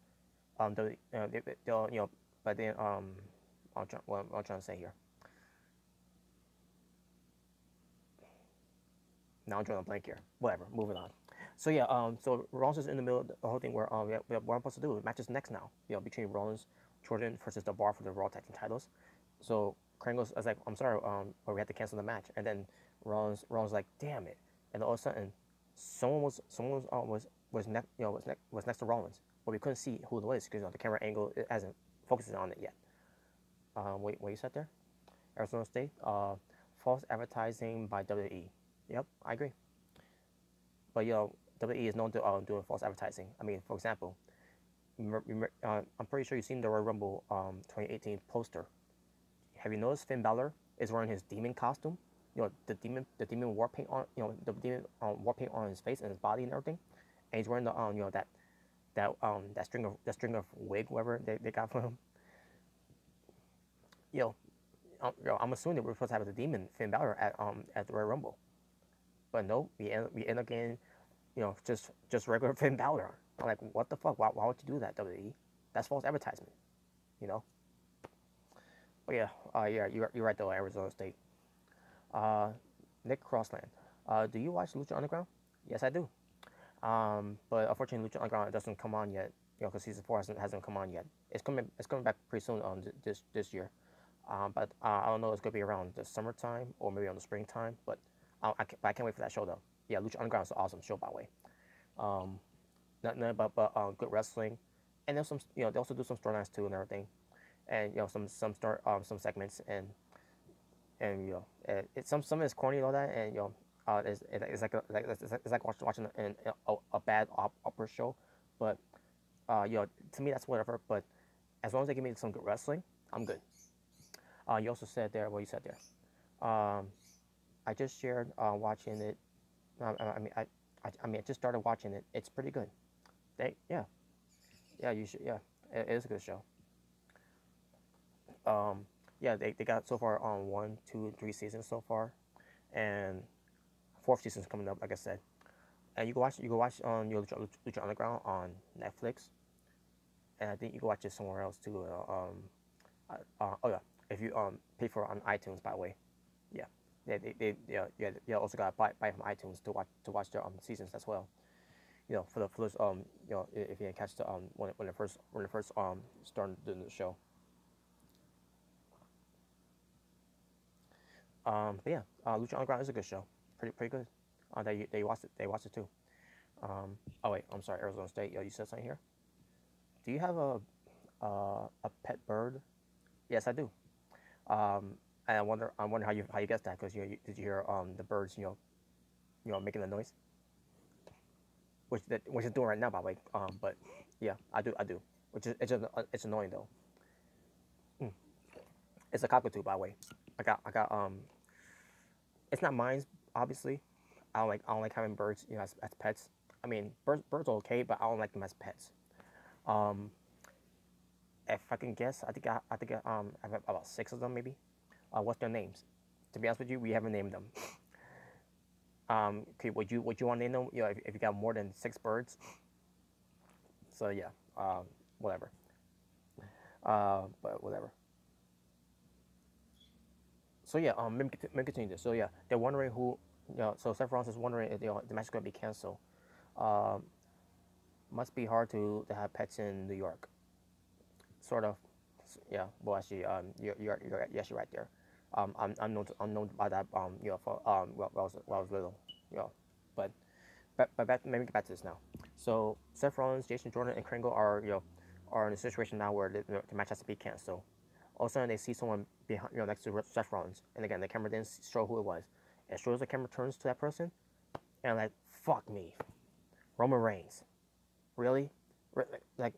but then what I'm trying to say here. Now I'm drawing a blank here. Whatever. Moving on. So yeah. So Rollins is in the middle of the whole thing where we have what I'm supposed to do. Matches next now. Between Rollins, Jordan versus the Bar for the Raw Tag Team titles. So Kringle's was like, I'm sorry, but we had to cancel the match. And then Rollins like, damn it. And all of a sudden, someone was next to Rollins, but we couldn't see who it was because the camera angle hasn't focused on it yet. What you said there? Arizona State. False advertising by WWE. Yep, I agree. But WWE is known to doing false advertising. I mean, for example, I'm pretty sure you've seen the Royal Rumble 2018 poster. Have you noticed Finn Balor is wearing his demon costume? The demon war paint on, the demon war paint on his face and his body and everything, and he's wearing the that string of wig, whatever they got from him. I'm assuming that we're supposed to have the demon Finn Balor at the Royal Rumble, but no, we end up getting just regular Finn Balor. I'm like, what the fuck? Why would you do that, WWE? That's false advertisement, But you're right though, Arizona State. Nick Crossland. Do you watch Lucha Underground? Yes, I do. But unfortunately, Lucha Underground doesn't come on yet. Because season 4 hasn't come on yet. It's coming back pretty soon this year. But I don't know. It's gonna be around the summertime or maybe on the springtime. But I can't wait for that show though. Yeah, Lucha Underground is an awesome show, by the way. Nothing but good wrestling, and there's some they also do some storylines too and everything, and some segments and some of it's corny and all that, and it's like watching a bad opera show, but to me that's whatever. But as long as they give me some good wrestling, I'm good. You also said there what you said there. I just shared watching it. I just started watching it. It's pretty good. You should. Yeah, it is a good show. They got so far on 1, 2, 3 seasons so far, and 4th season's coming up, like I said. and you can watch your Lucha Underground on Netflix, and I think you can watch it somewhere else too. Oh yeah, if you pay for it on iTunes, by the way. Yeah, yeah, also got to buy from iTunes to watch their seasons as well. For the first if you can catch the when it first started doing the show. But yeah, Lucha Underground is a good show. Pretty good. They watched it too. Oh wait, I'm sorry, Arizona State. Yo, you said something here. Do you have a pet bird? Yes, I do. And I wonder how you guessed that, because did you hear the birds making the noise, which is doing right now, by the way. But yeah, I do. Which is it's annoying though. Mm. It's a cockatoo, by the way. I got It's not mine, obviously. I don't like having birds, as pets. I mean, birds are okay, but I don't like them as pets. Um, if I can guess, I have about six of them maybe. What's their names? To be honest with you, we haven't named them. Okay, would you want to name them? If you got more than six birds. So yeah, whatever. But whatever. So yeah, let me continue this. So yeah, they're wondering who, so Seth Rollins is wondering if the match is going to be canceled. Um, must be hard to have pets in New York. Sort of. Yeah. Well, actually, you're actually right there. I'm known by that. For when I was little. You know, but back, let me get back to this now. So Seth Rollins, Jason Jordan, and Kringle are in a situation now where the match has to be canceled. All of a sudden, they see someone behind, next to Seth Rollins, and again, the camera didn't show who it was. As soon as the camera turns to that person, and I'm like, fuck me, Roman Reigns, really? Like,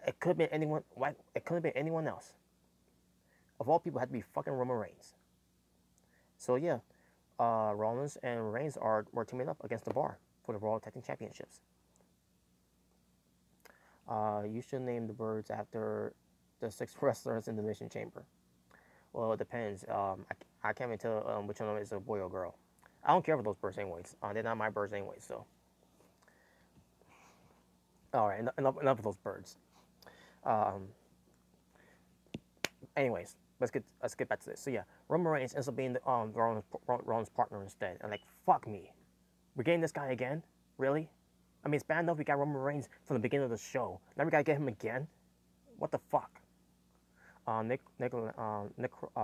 it could have been anyone. Why? It could have been anyone else. Of all people, it had to be fucking Roman Reigns. So yeah, Rollins and Reigns were teaming up against the Bar for the Raw Tag Team Championships. You should name the birds after the six wrestlers in the Mission Chamber. Well, it depends. I can't even tell which one is a boy or girl. I don't care for those birds anyways. They're not my birds anyways. So, all right, enough of those birds. Um, anyways, let's get back to this. So yeah, Roman Reigns ends up being the Rollins partner instead. And like, fuck me, we're getting this guy again? Really? I mean, it's bad enough we got Roman Reigns from the beginning of the show. Now we gotta get him again? What the fuck? Nick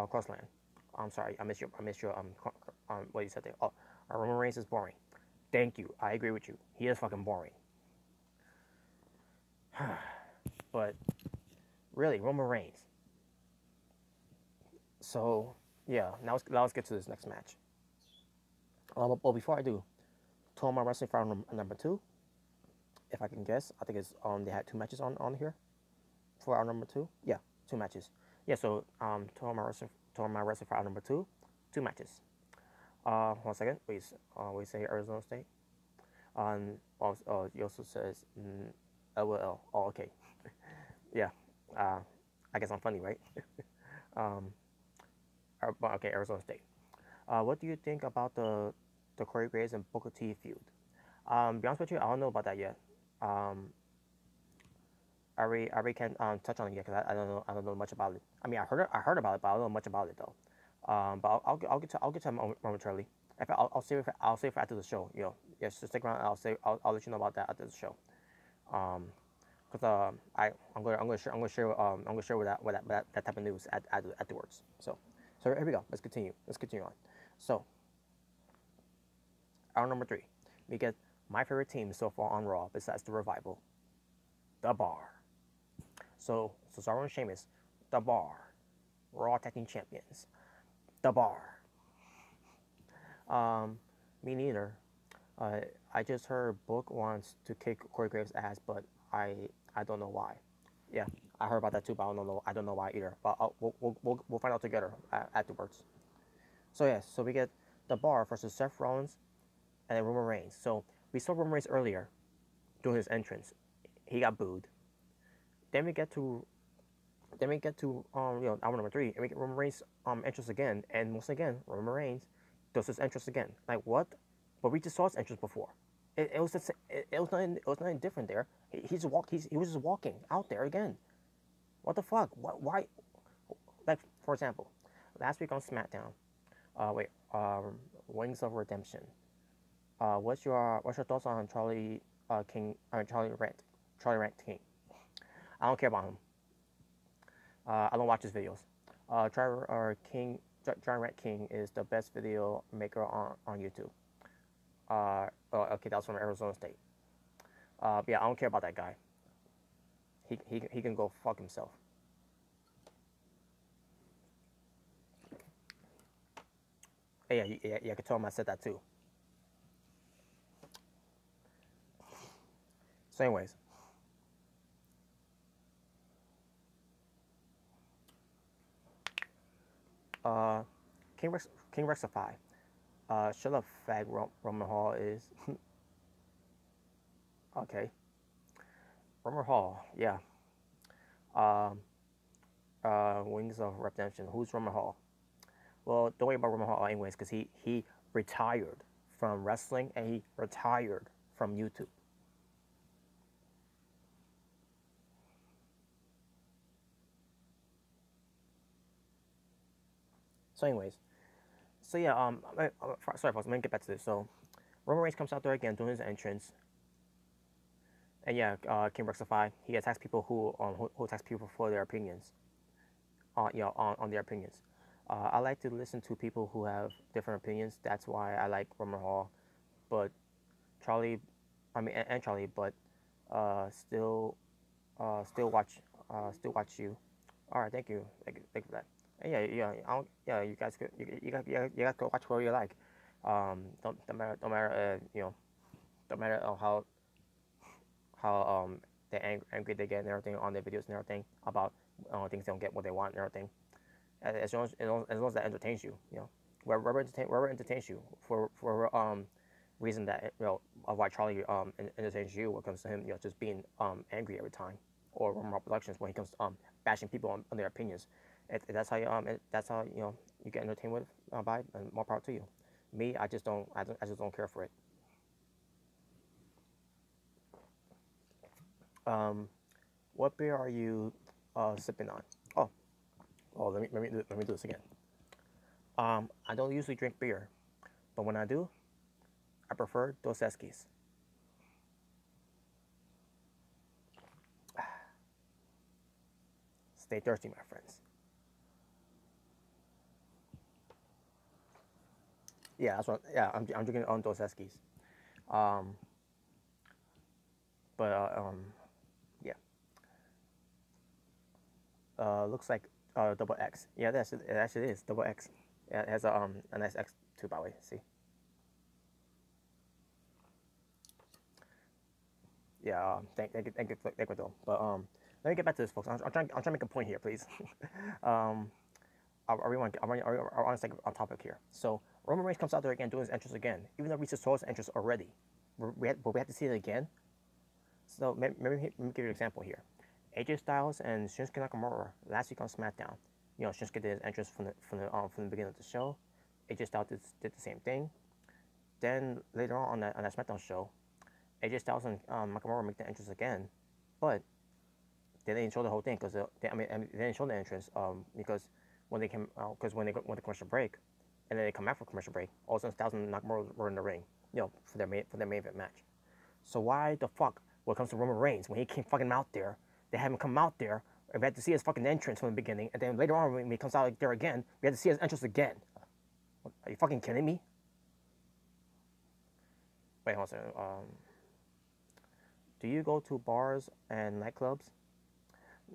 Crossland. I'm sorry, I missed your what you said there. Oh, Roman Reigns is boring. Thank you. I agree with you. He is fucking boring. But really, Roman Reigns. So yeah, now let's get to this next match. But before I do, my wrestling for number 2. If I can guess, I think it's they had 2 matches on here for our number 2. Yeah, 2 matches. Yeah, so my wrestling for our number 2, 2 matches. 1 second, please. We say Arizona State. He also says LOL. Oh, okay. Yeah. I guess I'm funny, right? Okay, Arizona State. What do you think about the Corey Graves and Booker T feud? To be honest with you, I don't know about that yet. I really can't touch on it yet because I don't know much about it. I mean, I heard about it, but I don't know much about it though. But I'll get to it momentarily. I'll save it for after the show. Yeah, so stick around. I'll let you know about that after the show. Because I'm gonna share with that type of news afterwards. So here we go. Let's continue on. So our number 3, we get my favorite team so far on Raw besides the Revival, the Bar. So Cesaro and Sheamus, the Bar, Raw Tag Team Champions, the Bar. Me neither. I just heard Book wants to kick Corey Graves' ass, but I don't know why. Yeah, I heard about that too, but I don't know why either. But we'll find out together afterwards. So yeah, so we get the Bar versus Seth Rollins and then Roman Reigns. So we saw Roman Reigns earlier doing his entrance. He got booed. Then we get to our number 3, and we get Roman Reigns entrance again, and once again Roman Reigns does his entrance again. Like what? But we just saw his entrance before. It was just, it was nothing different there. He was just walking out there again. What the fuck? Why? Like, for example, last week on SmackDown. Wait. Wings of Redemption. What's your thoughts on Charlie King? Charlie Rant King. I don't care about him. I don't watch his videos. Charlie Rant King is the best video maker on YouTube. Okay, that was from Arizona State. Yeah, I don't care about that guy. He can go fuck himself. Yeah, I could tell him I said that too. So, anyways, uh, King Rexify. Shut up, fag Roman Hall is. Okay. Roman Hall, yeah. Um, Wings of Redemption. Who's Roman Hall? Well, don't worry about Roman Hall anyways, because he retired from wrestling and he retired from YouTube. So, anyways, so yeah, sorry, folks, let me get back to this. So, Roman Reigns comes out there again doing his entrance, and yeah, King Rexify, he attacks people who attacks people for their opinions, on their opinions. I like to listen to people who have different opinions. That's why I like Roman Hall, but Charlie, and Charlie, but still, still watch you. All right, thank you for that. And you guys could, you guys go watch whatever you like. Don't matter, don't matter how they angry they get and everything on their videos and everything about things they don't get what they want and everything. As long as that entertains you, wherever entertains you for reason that of why Charlie entertains you when it comes to him, just being angry every time, or Raw Productions when he comes to bashing people on their opinions. If that's how that's how you get entertained with by, and more power to you. Me, I just don't care for it. Um, what beer are you sipping on? Oh, let me do this again. I don't usually drink beer, but when I do, I prefer Dos Equis. Stay thirsty, my friends. Yeah, that's what. Yeah, I'm drinking on Dos Equis. Um, but yeah, looks like double X. Yeah, it actually is double X. Yeah, it has a nice X too, by the way. See. Yeah, thank you, though. But let me get back to this, folks. I'm trying to make a point here, please. um, I want to stay on topic here. So Roman Reigns comes out there again, doing his entrance again, even though Reese told his entrance already. But we have to see it again. So maybe let me give you an example here. AJ Styles and Shinsuke Nakamura last week on SmackDown. Shinsuke did his entrance from the beginning of the show. AJ Styles did the same thing. Then later on that SmackDown show, AJ Styles and Nakamura make the entrance again, but they didn't show the whole thing because they didn't show the entrance because when they came because when they went to commercial break, and then they come back for commercial break, all of a sudden Styles and Nakamura were in the ring, for their main event match. So why the fuck, when it comes to Roman Reigns, when he came fucking out there, they had him come out there, and we had to see his fucking entrance from the beginning, and then later on when he comes out there again, we had to see his entrance again. Are you fucking kidding me? Wait, hold on a second. Do you go to bars and nightclubs?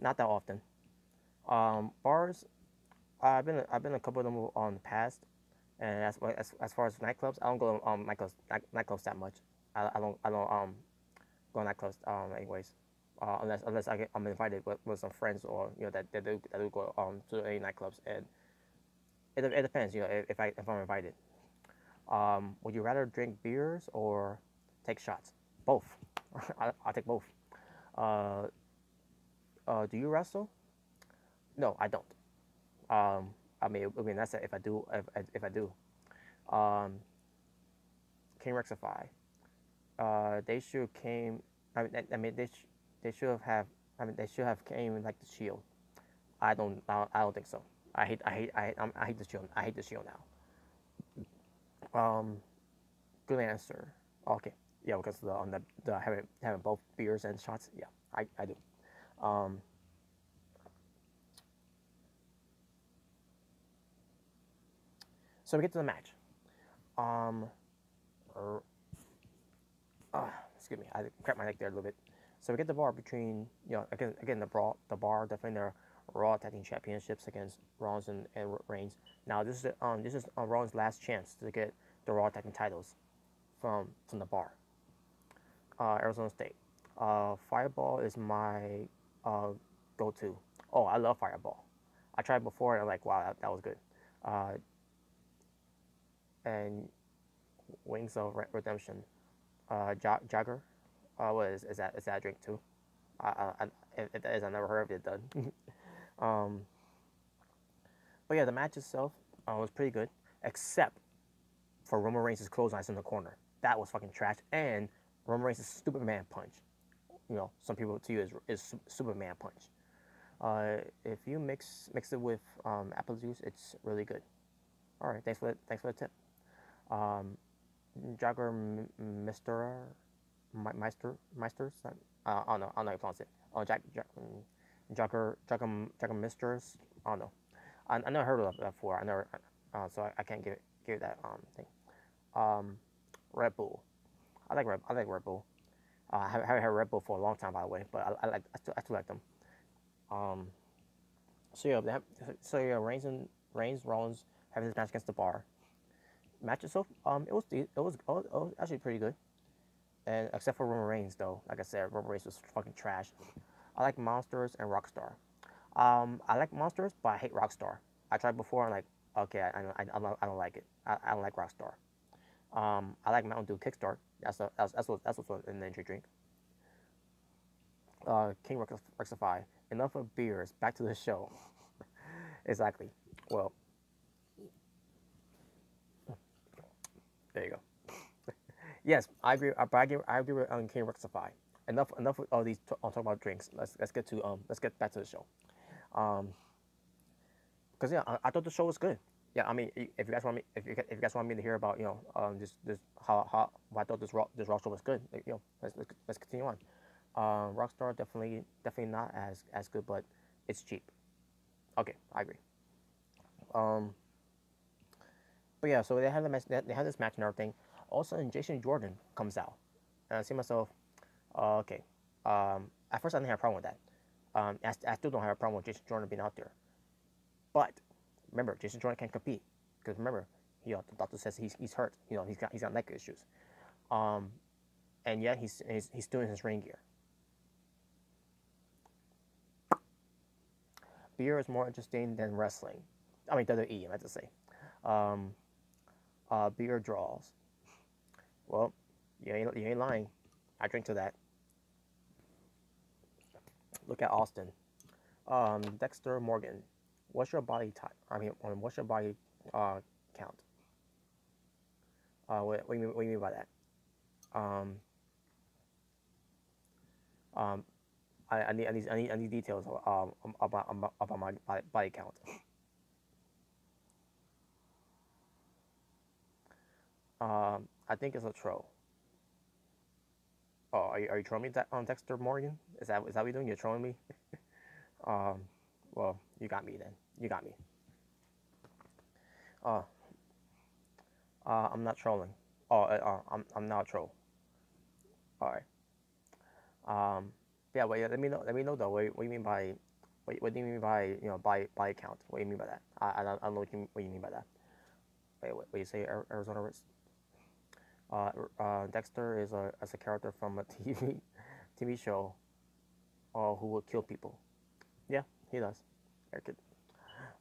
Not that often. Bars, I've been a couple of them on the past, and as far as nightclubs, I don't go to nightclubs that much. I don't go to nightclubs anyways, unless I'm invited with some friends, or that do go to any nightclubs, and it depends, if I'm invited. Would you rather drink beers or take shots? Both. I'll take both. Uh, do you wrestle? No, I don't. That's it if I do. If I do. Um, King Rexify. they should came. They should have. They should have came like the Shield. I don't think so. I hate the Shield. I hate the Shield now. Good answer. Okay. Yeah, because the having both beers and shots. Yeah, I do. Um, so we get to the match. Um, er, excuse me, I cracked my neck there a little bit. So we get the bar between, again the bar definitely their Raw Tag Team Championships against Rollins and Reigns. Now this is Rollins' last chance to get the Raw Tag Team titles from the bar. Arizona State. Fireball is my go-to. Oh, I love Fireball. I tried before and I'm like, wow, that was good. Uh, and Wings of Redemption. Jagger. What is that? Is that a drink too? If it is, I never heard of it done. um, but yeah, the match itself was pretty good, except for Roman Reigns' clothesline in the corner. That was fucking trash. And Roman Reigns' stupid man punch. Some people to you is Superman punch. If you mix it with apple juice, it's really good. All right, thanks for the tip. Um, Jagger Meisters. I don't know. I don't know how to pronounce it. Oh, Jagger Misters. I don't know. I never heard of that before. I never. So I can't give that thing. Um, Red Bull. I like Red Bull. I haven't had Red Bull for a long time, by the way, but I still like them. Um, so yeah, Reigns Rollins having this match against the Bar. Match itself, it was actually pretty good, and except for Roman Reigns though, like I said, Roman Reigns was fucking trash. I like Monsters and Rockstar. I like Monsters, but I hate Rockstar. I tried before and like, okay, I don't like it. I don't like Rockstar. I like Mountain Dew Kickstart. That's what's in the entry drink. King Rectify. Enough of beers. Back to the show. Exactly. Well, there you go. Yes, I agree. I agree with King Rectify. Enough of all these talk about drinks. Let's get back to the show. Um, because yeah, I thought the show was good. Yeah, I mean, if you guys want me, if you guys want me to hear about this how I thought this Raw show was good, let's continue on. Rockstar definitely not as good, but it's cheap. Okay, I agree. Um, but yeah, so they have the match. They have this match and everything. All of a sudden, Jason Jordan comes out, and I see myself, okay. At first, I didn't have a problem with that. I still don't have a problem with Jason Jordan being out there. But remember, Jason Jordan can't compete because remember, the doctor says he's hurt. He's got neck issues. Um, and yet he's still in his ring gear. Beer is more interesting than wrestling. I mean WWE, I meant to say. Um, beer draws. Well, you ain't lying. I drink to that. Look at Austin. Dexter Morgan. What's your body type? I mean, what's your body count? What do you mean by that? Um, um, I need details about my body count. I think it's a troll. Oh, are you trolling me, Dexter Morgan? Is that what you're doing? You're trolling me? um, well, you got me then. You got me. Uh, I'm not trolling. Oh, I'm not a troll. All right. Yeah, but yeah, let me know though. What do you mean by what do you mean by by count? What do you mean by that? I don't know what you mean by that. Wait, what you say? Arizona Ritz? Dexter is a character from a TV show, who will kill people. Yeah, he does. Very good.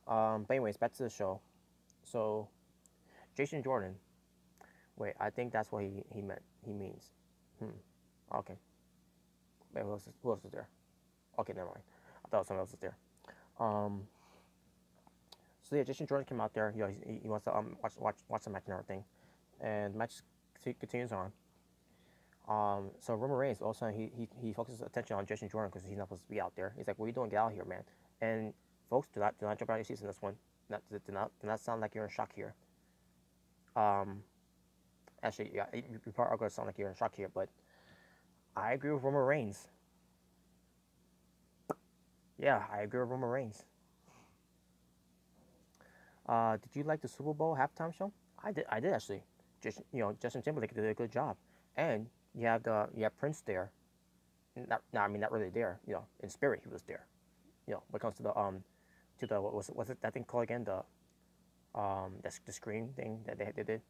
But anyways, back to the show. So, Jason Jordan. Wait, I think that's what he meant. He means. Okay. Wait, who else is there? Okay, never mind. I thought someone else was there. Um. So yeah, Jason Jordan came out there. He wants to watch the match and everything, and the match continues on. So Roman Reigns, all of a sudden, he focuses attention on Justin Jordan because he's not supposed to be out there. He's like, "What are you doing? Get out here, man!" And folks, do not jump out of your seats in this one. Do not sound like you're in shock here. Um, Actually, yeah, you probably are going to sound like you're in shock here, but I agree with Roman Reigns. Yeah, I agree with Roman Reigns. Did you like the Super Bowl halftime show? I did. I did actually. Just Justin Timberlake did a good job, and you have Prince there. Not, no, I mean not really there. In spirit he was there. When it comes to the what was it that thing called again? The screen thing that they did,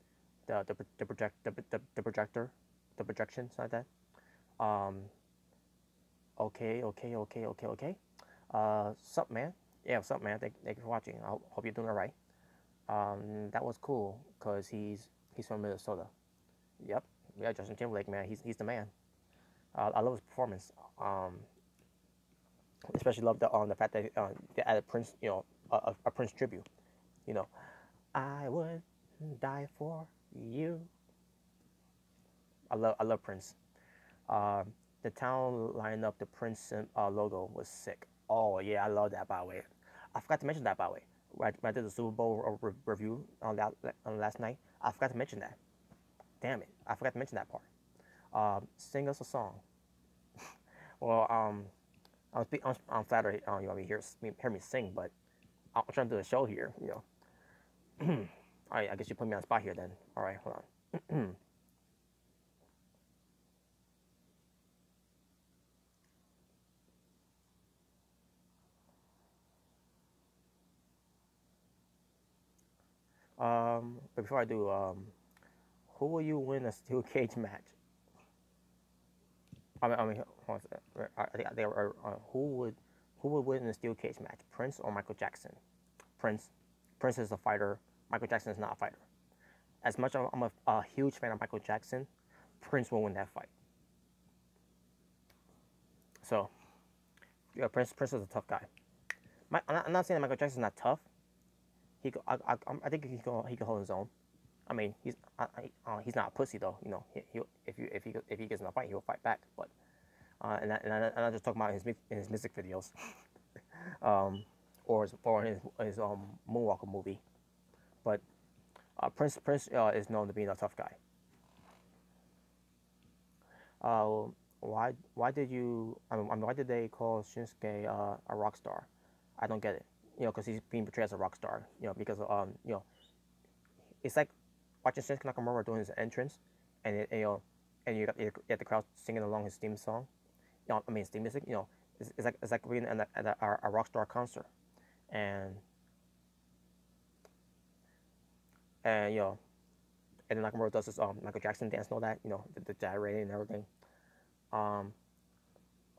the projector, the projection, something like that. Okay, okay, okay, okay, okay. Sup, man? Yeah, what's up, man? Thank you for watching. I hope you're doing all right. That was cool because he's from Minnesota. Yep. Yeah, Justin Timberlake, man. He's the man. I love his performance. Especially love the fact that they added Prince, a Prince tribute. You know, I would die for you. I love Prince. The town lined up the Prince logo was sick. Oh yeah, I love that, by the way. I forgot to mention that, by the way. When I did the Super Bowl review on last night, I forgot to mention that. Damn it, I forgot to mention that part. Sing us a song. Well, I'm flattered you want me hear me sing, but I'm trying to do a show here. All right, I guess you put me on the spot here then. All right, hold on. But before I do, who will you win a steel cage match? I mean, I think who would win in a steel cage match? Prince or Michael Jackson? Prince. Prince is a fighter. Michael Jackson is not a fighter. As much as I'm a huge fan of Michael Jackson, Prince will win that fight. So, yeah, Prince is a tough guy. I'm not saying that Michael Jackson's not tough. I think he can hold his own. I mean, he's not a pussy though. If he gets in a fight, he'll fight back. But and I'm just talking about his music videos, or his Moonwalker movie. But Prince is known to be a tough guy. Why did why did they call Shinsuke a rock star? I don't get it. Because he's being portrayed as a rock star. Because it's like watching Shinsuke Nakamura doing his entrance, and and you got the crowd singing along his theme song. I mean his theme music. It's like being at a rock star concert, and and and then Nakamura does this Michael Jackson dance and all that. The gyrating and everything. Um,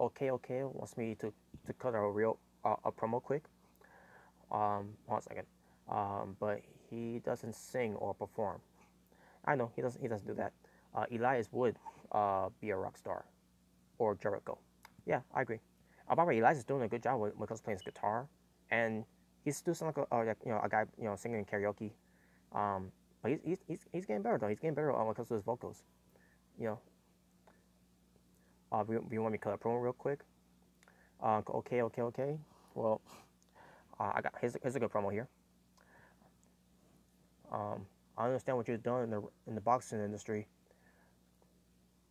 okay wants me to cut a promo quick. One second. But he doesn't sing or perform. I know he doesn't do that. Elias would be a rock star, or Jericho. Yeah, I agree. By the way, Elias is doing a good job when it comes to playing his guitar, and he's still sound like a guy singing in karaoke. But he's getting better though. He's getting better when it comes to his vocals. You know. Do you want me to cut a promo real quick? Okay. Well, here's a good promo here. I understand what you've done in the boxing industry,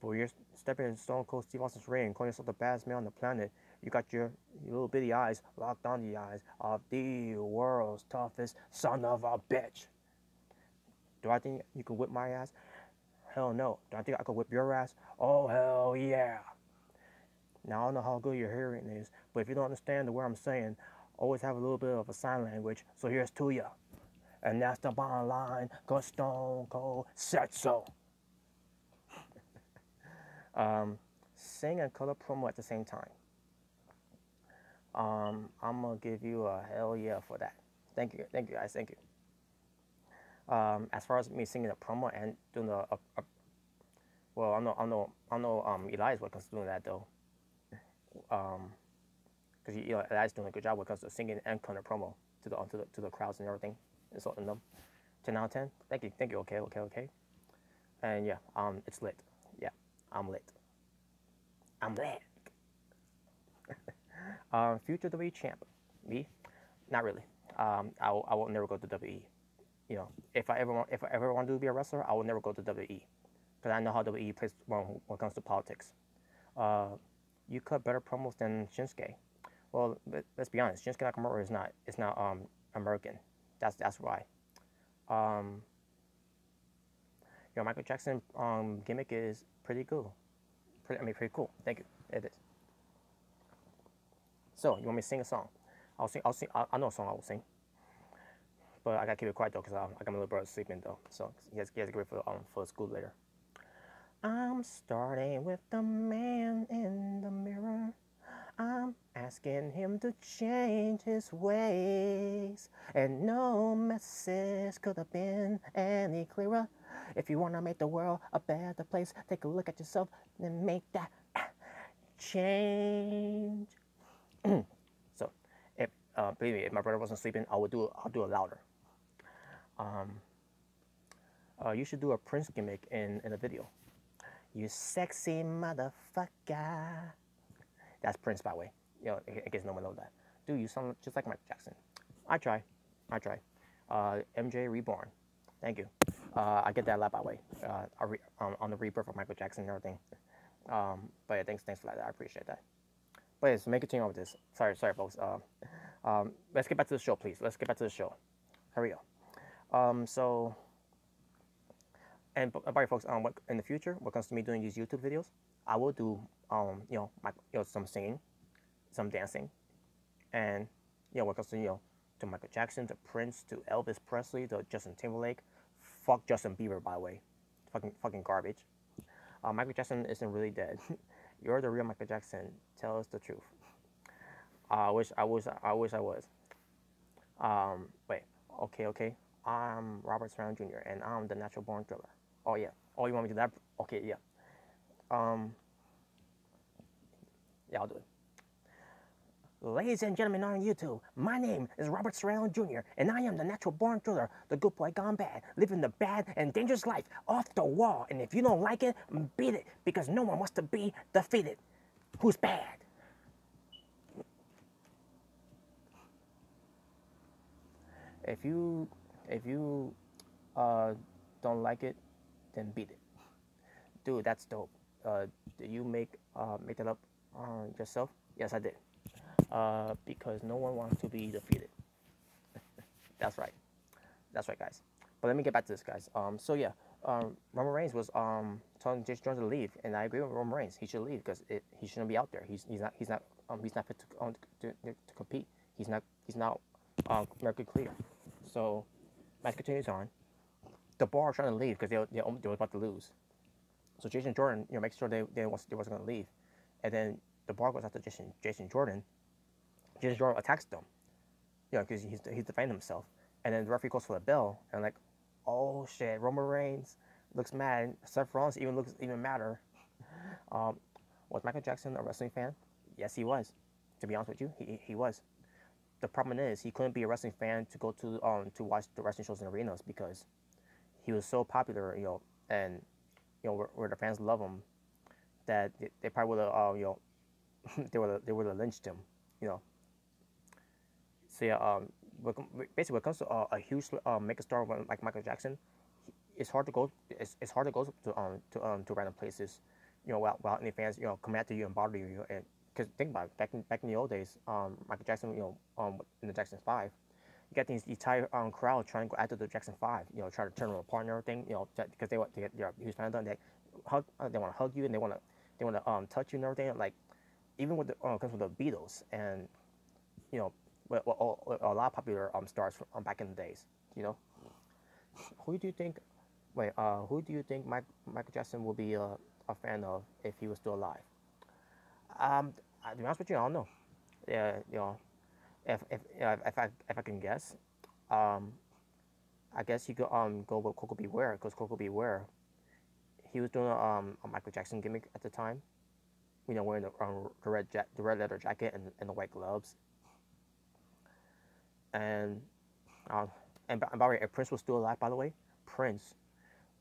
but you're stepping in Stone Cold Steve Austin's ring, calling yourself the baddest man on the planet. You got your little bitty eyes locked on the eyes of the world's toughest son of a bitch. Do I think you can whip my ass? Hell no. Do I think I could whip your ass? Oh, hell yeah. Now, I don't know how good your hearing is, but if you don't understand the word I'm saying, always have a little bit of a sign language, so here's to ya. And that's the bottom line, cause Stone Cold said so. Sing and color promo at the same time. I'm gonna give you a hell yeah for that. Thank you guys, thank you. As far as me singing a promo and doing well, I know Elias was doing that though. Because Elias doing a good job when it comes to singing and cutting a promo to the crowds and everything, insulting them. 10 out of 10. Thank you. Okay. And yeah, it's lit. Yeah. I'm lit. I'm lit. Future WWE champ, me? Not really. I will never go to WWE. You know, if I ever want to be a wrestler, I will never go to WWE because I know how WWE plays when it comes to politics. Uh, you cut better promos than Shinsuke. Well, let's be honest. Shinsuke Nakamura is not American. That's why. Um, Michael Jackson gimmick is pretty cool. Pretty cool. Thank you. It is. So you want me to sing a song? I'll sing. I'll sing. I know a song I will sing, but I gotta keep it quiet though because I got my little brother sleeping though. So he has to get ready for school later. I'm starting with the man in the mirror. I'm asking him to change his ways. And no message could have been any clearer. If you want to make the world a better place, take a look at yourself and make that change. So, if believe me, if my brother wasn't sleeping, I'll do it louder. You should do a Prince gimmick in a video. You sexy motherfucker. That's Prince, by the way. You know, in case no one knows that. Dude, you sound just like Michael Jackson. I try. MJ Reborn. Thank you. I get that a lot, by the way. On the rebirth of Michael Jackson and everything. But yeah, thanks for that. I appreciate that. But yes, make a continue with this. Sorry, folks. Let's get back to the show, please. Let's get back to the show. Here we go. So, and by the way, folks, in the future, when it comes to me doing these YouTube videos, I will do, some singing, some dancing, and when it comes to to Michael Jackson, to Prince, to Elvis Presley, to Justin Timberlake, fuck Justin Bieber, by the way, fucking garbage. Michael Jackson isn't really dead. You're the real Michael Jackson. Tell us the truth. I wish I was. Wait. Okay. I'm Robert Serrano Jr. and I'm the natural born thriller. Oh yeah. Oh, you want me to do that? Okay, yeah. Yeah, I'll do it. Ladies and gentlemen on YouTube, my name is Robert Serrano Jr., and I am the natural born thriller, the good boy gone bad, living the bad and dangerous life off the wall. And if you don't like it, beat it, because no one wants to be defeated. Who's bad? If you don't like it, then beat it. Dude, that's dope. Did you make that up yourself? Yes, I did. Because no one wants to be defeated. That's right, guys. But let me get back to this, guys. So yeah, Roman Reigns was telling Jason Jordan to leave, and I agree with Roman Reigns. He should leave because he shouldn't be out there. He's not fit to compete. He's not American clear. So match continues on. The Bar are trying to leave because they were about to lose. So Jason Jordan, makes sure they wasn't going to leave, and then the Bar goes after Jason Jordan. Jason Jordan attacks them, because he's defending himself, and then the referee goes for the bell, and like, oh shit, Roman Reigns looks mad. Seth Rollins looks even madder. Was Michael Jackson a wrestling fan? Yes, he was. To be honest with you, he was. The problem is he couldn't be a wrestling fan to go to watch the wrestling shows in arenas because he was so popular, and where the fans love him, that they probably would have they would have lynched him, So yeah, basically when it comes to a huge megastar like Michael Jackson, it's hard to go. It's hard to go to random places, while any fans come after you and bother you. And because think about it, back in the old days, Michael Jackson, in the Jackson 5, you got these entire crowd trying to go after the Jackson 5, trying to turn them apart and everything, because they're huge fans of them. They want to hug you and they want to touch you and everything. Like even with comes with the Beatles and a lot of popular stars from back in the days. Who do you think? Wait, who do you think Michael Jackson will be a fan of if he was still alive? To be honest with you, I don't know. Yeah, if I can guess, I guess you could go with Coco Beware, because Coco Beware, he was doing a Michael Jackson gimmick at the time. Wearing the red leather jacket and the white gloves. And by the way, if Prince was still alive, by the way, Prince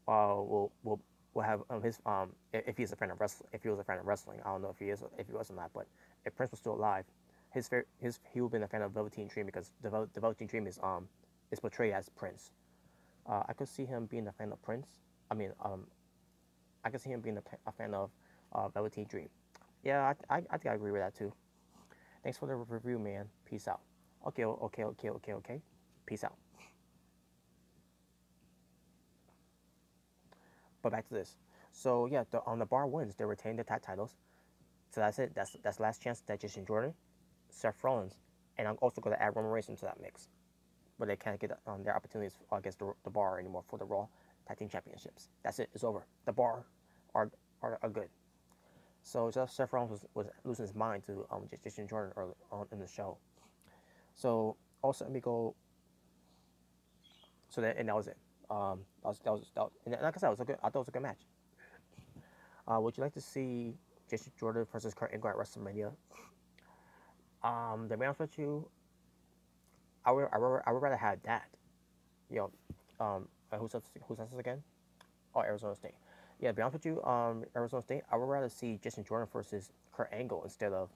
will will have his if he's a fan of wrestling. If he was a fan of wrestling, I don't know if he was or not. But if Prince was still alive, he would have been a fan of Velveteen Dream because the Velveteen Dream is portrayed as Prince. I could see him being a fan of Prince. I mean, I could see him being a fan of Velveteen Dream. Yeah, I think I agree with that too. Thanks for the review, man. Peace out. Okay. Peace out. But back to this. So yeah, on the bar wins, they retain the tag titles. So that's it. That's last chance that Jason Jordan, Seth Rollins, and I'm also going to add Roman Reigns into that mix. But they can't get their opportunities against the bar anymore for the Raw Tag Team Championships. That's it. It's over. The bar are good. So Seth Rollins was losing his mind to Jason Jordan early on in the show. So also let me go. So that was it. And like I said, it was a good. I thought it was a good match. Would you like to see Jason Jordan versus Kurt Angle at WrestleMania? To be honest with you, I would rather have that. You know, who says this again? Oh, Arizona State. Yeah, to be honest with you, Arizona State, I would rather see Jason Jordan versus Kurt Angle instead of,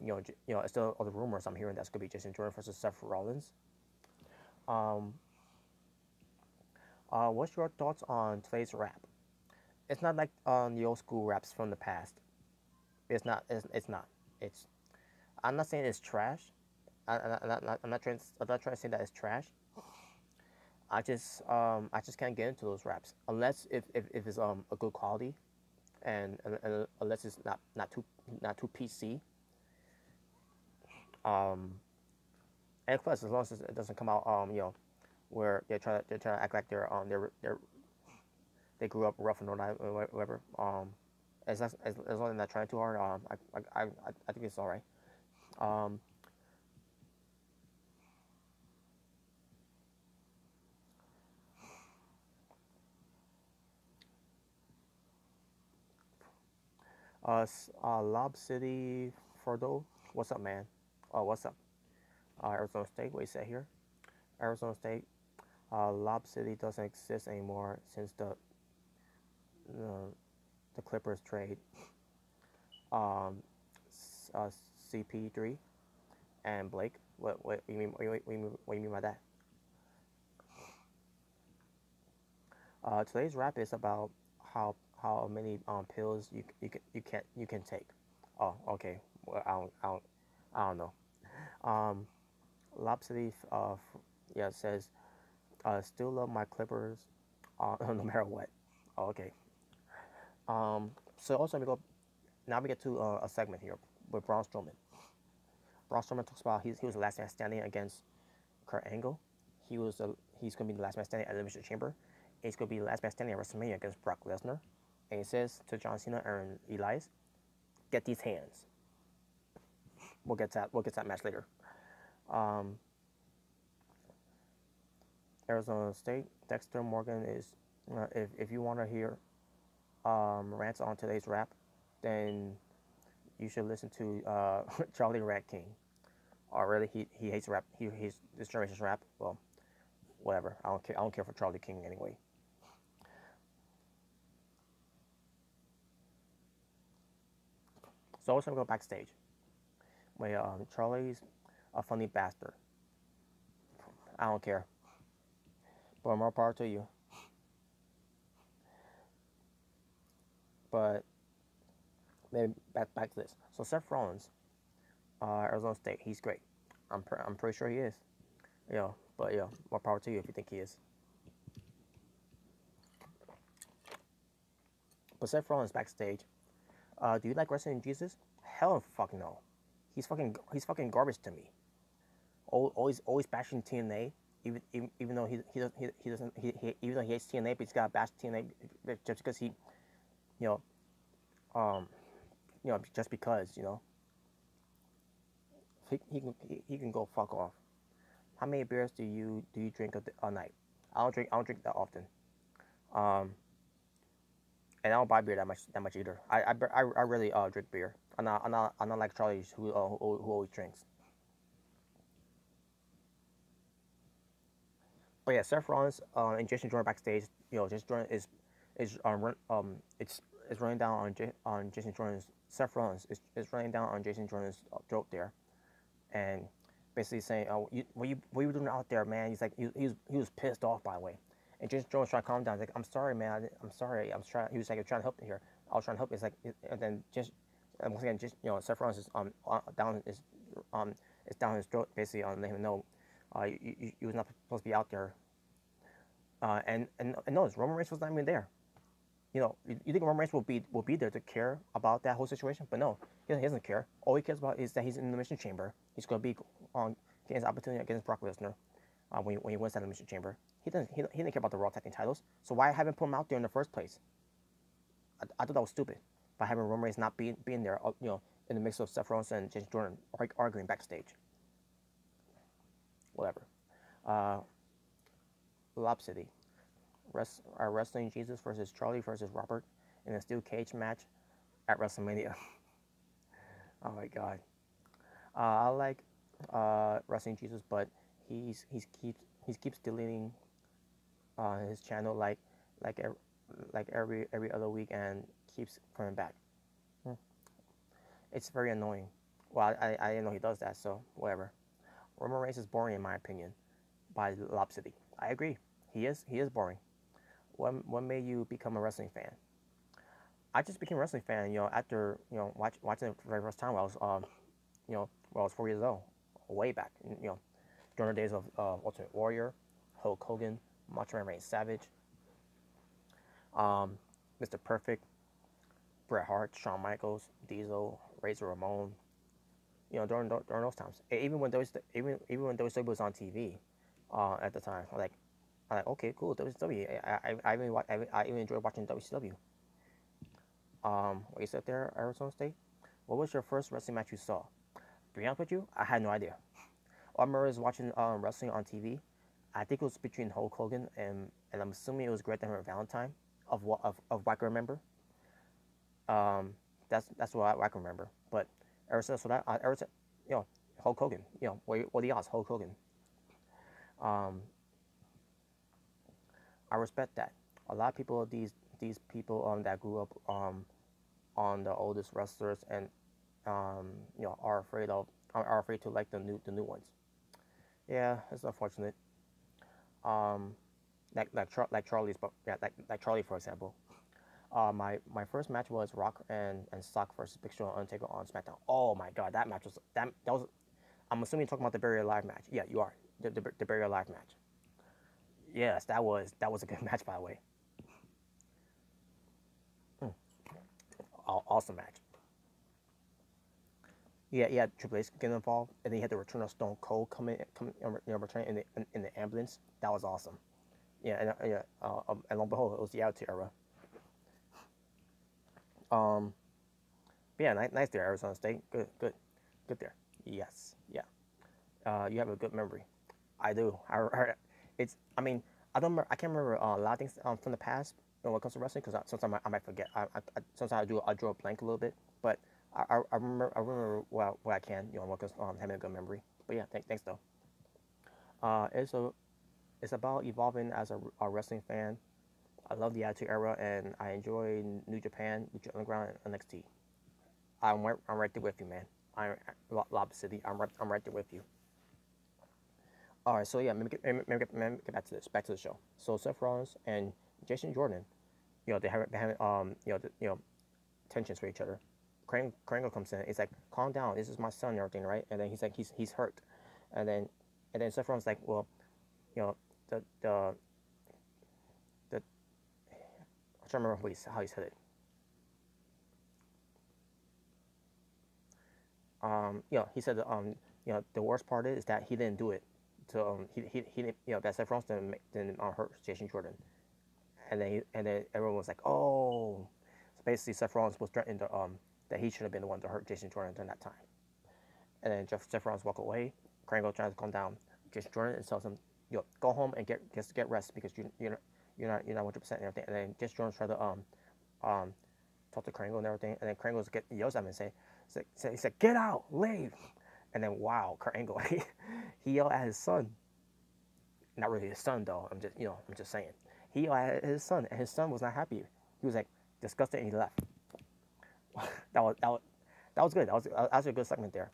instead of all the rumors I'm hearing that's gonna be Jason Jordan versus Seth Rollins. What's your thoughts on today's rap? It's not like the old school raps from the past. It's not. It's not. It's. I'm not saying it's trash. I'm not trying to say that it's trash. I just can't get into those raps unless if it's a good quality, and unless it's not too PC. And plus, as long as it doesn't come out where they're trying to act like they grew up rough and whatever. As long as they're not trying too hard, I think it's all right. Lob City Fordo, what's up, man? Oh, what's up? Arizona State, what you say here? Arizona State, Lob City doesn't exist anymore since the Clippers trade CP3 and Blake. What you mean? What you mean by that? Today's rap is about how many pills you can take. Oh, okay. Well, I don't know. Lopsity yeah says still love my Clippers no matter what. Oh, okay. So also we go now we get to a segment here with Braun Strowman. Braun Strowman talks about he was the last man standing against Kurt Angle. He's gonna be the last man standing at Elimination Chamber. And he's gonna be the last man standing at WrestleMania against Brock Lesnar. And he says to John Cena and Elias, "Get these hands." We'll get to that match later. Arizona State, Dexter Morgan is. If you want to hear rants on today's rap, then you should listen to Charlie Rat King. Oh, really? He hates rap. He hates this generation's rap. Well, whatever. I don't care for Charlie King anyway. So also go backstage. Where Charlie's a funny bastard. I don't care. But more power to you. But maybe back to this. So Seth Rollins, Arizona State, he's great. I'm pretty sure he is. But more power to you if you think he is. But Seth Rollins backstage. Do you like wrestling Jesus? Hell fucking no. He's fucking garbage to me. Always bashing TNA, even though he doesn't even though he hates TNA, but he's got to bash TNA just because he, just because he can go fuck off. How many beers do you drink a night? I don't drink that often. And I don't buy beer that much either. I really drink beer. I'm not like Charlie who always drinks. But yeah, Seth Rollins and Jason Jordan backstage. Jason Jordan is is it's running down on Jason Jordan's Seth Rollins is running down on Jason Jordan's throat there, and basically saying, "Oh, what you doing out there, man?" He's like, he was pissed off, by the way. And Jason Jordan was trying to calm down. He's like, "I'm sorry, man. I'm sorry. I'm trying." He was like, "I'm trying to help here. I was trying to help." It's like, and then just and once again, just Seth Rollins is down is down his throat, basically letting him know, you was not supposed to be out there. And notice Roman Reigns was not even there. You think Roman Reigns will be there to care about that whole situation, but no, he doesn't care. All he cares about is that he's in the Elimination Chamber. He's going to be on getting his opportunity against Brock Lesnar when he wins that Elimination Chamber. He didn't care about the Raw Tag Team titles. So why haven't put him out there in the first place? I thought that was stupid by having Roman Reigns not being there. In the mix of Seth Rollins and Jason Jordan arguing backstage. Whatever. Lob City. Wrestling Jesus versus Charlie versus Robert in a steel cage match at WrestleMania. Oh my God. I like Wrestling Jesus, but he keeps deleting his channel like every other week and keeps coming back. It's very annoying. Well, I didn't know he does that, so whatever. Roman Reigns is boring in my opinion by Lob City. I agree. He is boring. What made you become a wrestling fan? I just became a wrestling fan, after watching it for the very first time when I was when I was 4 years old, way back, during the days of Ultimate Warrior, Hulk Hogan, Macho Man Randy Savage, Mr. Perfect, Bret Hart, Shawn Michaels, Diesel, Razor Ramon. During those times, even when WWE was on TV, at the time, I'm like, okay, cool, WCW. I even enjoyed watching WCW. What you said there, Arizona State? What was your first wrestling match you saw? To be honest with you, I had no idea. All I remember is watching wrestling on TV. I think it was between Hulk Hogan and I'm assuming it was Great Dynamite Valentine of what I can remember. That's what I can remember. But ever since that, Hulk Hogan. What are the odds? Hulk Hogan. I respect that. A lot of people, these people that grew up on the oldest wrestlers and are afraid to like the new ones. Yeah, it's unfortunate. Like Charlie's, but yeah, like Charlie, for example. My first match was Rock and Sock versus Big Show and Undertaker on SmackDown. Oh my God, that match that was. I'm assuming you're talking about the Buried Alive match. Yeah, you are. The Buried Alive match. Yes, that was a good match, by the way. Awesome match. Yeah, Triple H getting involved, and then you had the return of Stone Cold returning in the ambulance. That was awesome. Yeah, and lo and behold, it was the Attitude Era. But yeah, nice there, Arizona State. Good there. Yes, yeah. You have a good memory. I do. It's. I mean, I can't remember a lot of things from the past when it comes to wrestling because sometimes I might forget. Sometimes I draw a blank a little bit, but I remember what I can. When it comes to having a good memory. But yeah, thanks though. It's about evolving as a wrestling fan. I love the Attitude Era, and I enjoy New Japan, Lucha Underground, and NXT. I'm right there with you, man. Lob City. I'm right there with you. All right, so yeah, let me get back to the show. So Seth Rollins and Jason Jordan, they have tensions for each other. Krangle comes in. It's like, calm down. This is my son and everything, right? And then he's like, he's hurt, and then Seth Rollins like, well, the I'm trying to remember how he said it. He said the worst part is that he didn't do it. So he didn't, that Seth Rollins didn't hurt Jason Jordan, and then everyone was like, oh, so basically Seth Rollins was threatening that he should have been the one to hurt Jason Jordan during that time, and then Seth Rollins walk away. Krangle tries to calm down Jason Jordan and tells him, go home and get rest because you're not 100% and everything. And then Jason Jordan tried to talk to Krangle and everything, and then Krangle yells at him and he said, get out, leave. And then wow, Krangle, he yelled at his son. Not really his son though. I'm just saying. he had his son, and his son was not happy. He was like disgusted, and he left. That was good. That was actually a good segment there.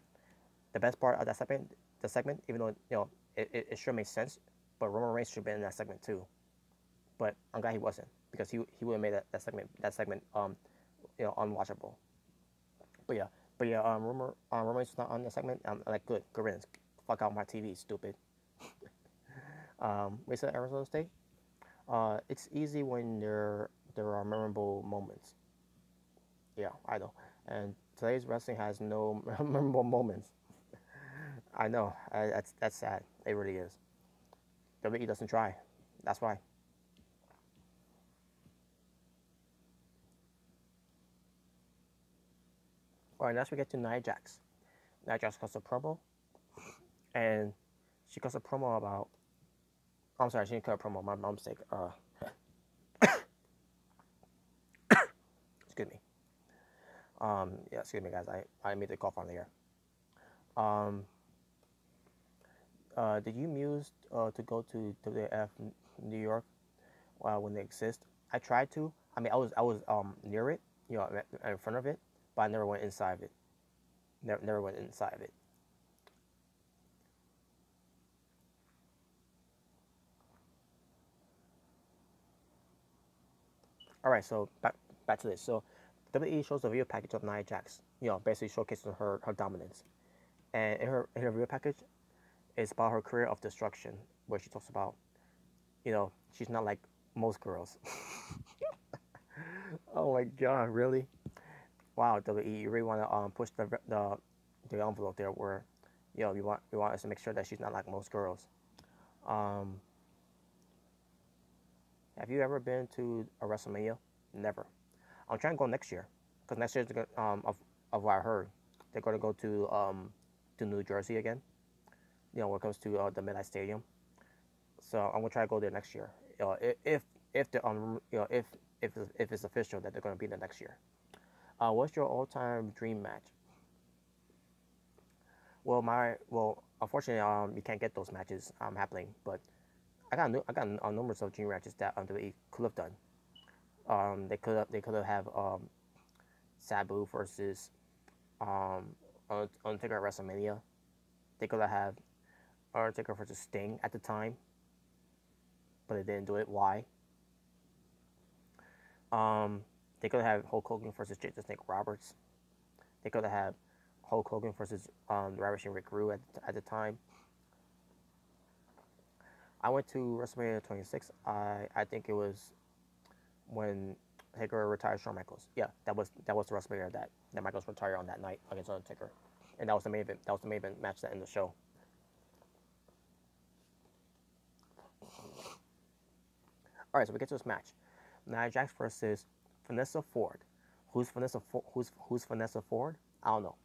The best part of that segment, the segment, even though it sure made sense, but Roman Reigns should have been in that segment too. But I'm glad he wasn't, because he would have made that segment unwatchable. But yeah, Roman Reigns was not on the segment. I'm like, good riddance. Fuck out my TV, stupid. Race at Arizona State. It's easy when there are memorable moments. Yeah, I know. And today's wrestling has no memorable moments. I know. That's sad. It really is. WWE doesn't try. That's why. All right, next we get to Nia Jax. Nia Jax cuts a promo, and she cuts a promo about. I'm sorry, she didn't cut a promo. My mistake. Excuse me. Yeah, excuse me, guys. I made the cough on the air. Did you muse to go to WWF New York when they exist? I tried to. I mean, I was near it, in front of it, but I never went inside of it. Never went inside of it. All right, so back to this. So WWE shows a video package of Nia Jax, basically showcasing her dominance. And in her video package, it's about her career of destruction, where she talks about, she's not like most girls. Oh my God, really? Wow, WWE, you really want to push the envelope there, where, you want us to make sure that she's not like most girls. Um, have you ever been to a WrestleMania? Never. I'm trying to go next year, because next year of what I heard, they're going to go to New Jersey again. When it comes to the MetLife Stadium. So I'm gonna try to go there next year. If the if it's official that they're gonna be there next year. What's your all-time dream match? Well, unfortunately, you can't get those matches happening. But I got numbers of dream matches that WWE could have done. They could have Sabu versus Undertaker at WrestleMania. They could have Undertaker versus Sting at the time, but they didn't do it. Why? They could have Hulk Hogan versus Jake the Snake Roberts. They could have Hulk Hogan versus Ravishing Rick Rude at the time. I went to WrestleMania 26. I think it was when Taker retired Shawn Michaels. Yeah, that was the WrestleMania that Michaels retired on that night against Undertaker, and that was the main event. That was the main event match that ended the show. All right, so we get to this match: Nia Jax versus Vanessa Ford. Who's Vanessa Ford? I don't know.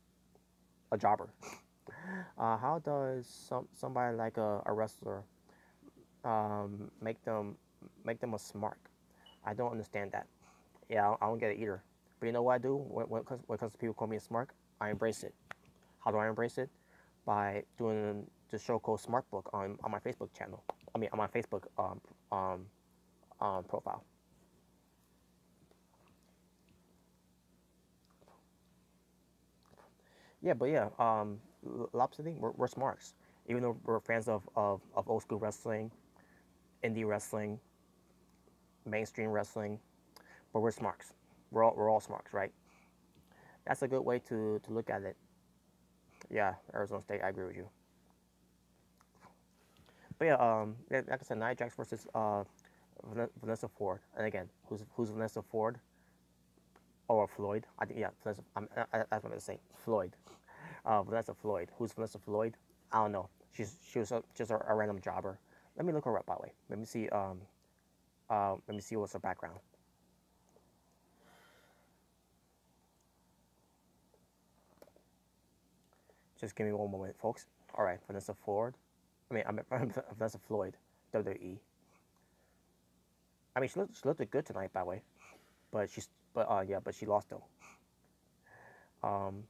A jobber. How does somebody like a wrestler make them a smart? I don't understand that. Yeah, I don't get it either. But you know what I do when it comes to people call me a smart? I embrace it. How do I embrace it? By doing the show called Smart Book on my Facebook channel. I mean, on my Facebook profile. Yeah, but yeah, Lopsity, we're smarks. Even though we're fans of old school wrestling, indie wrestling, mainstream wrestling, but we're smarks. We're all smarks, right? That's a good way to look at it. Yeah, Arizona State, I agree with you. But yeah, like I said, Nia Jax versus Vanessa Ford. And again, who's Vanessa Ford? Or Floyd? I think, yeah, Vanessa, that's what I'm gonna say. Floyd. Vanessa Floyd. Who's Vanessa Floyd? I don't know. She was just a random jobber. Let me look her up, by the way. Let me see. Let me see what's her background. Just give me one moment, folks. All right, Vanessa Ford. I'm Vanessa Floyd, WWE. I mean, she looked good tonight, by the way. But she lost though. Um,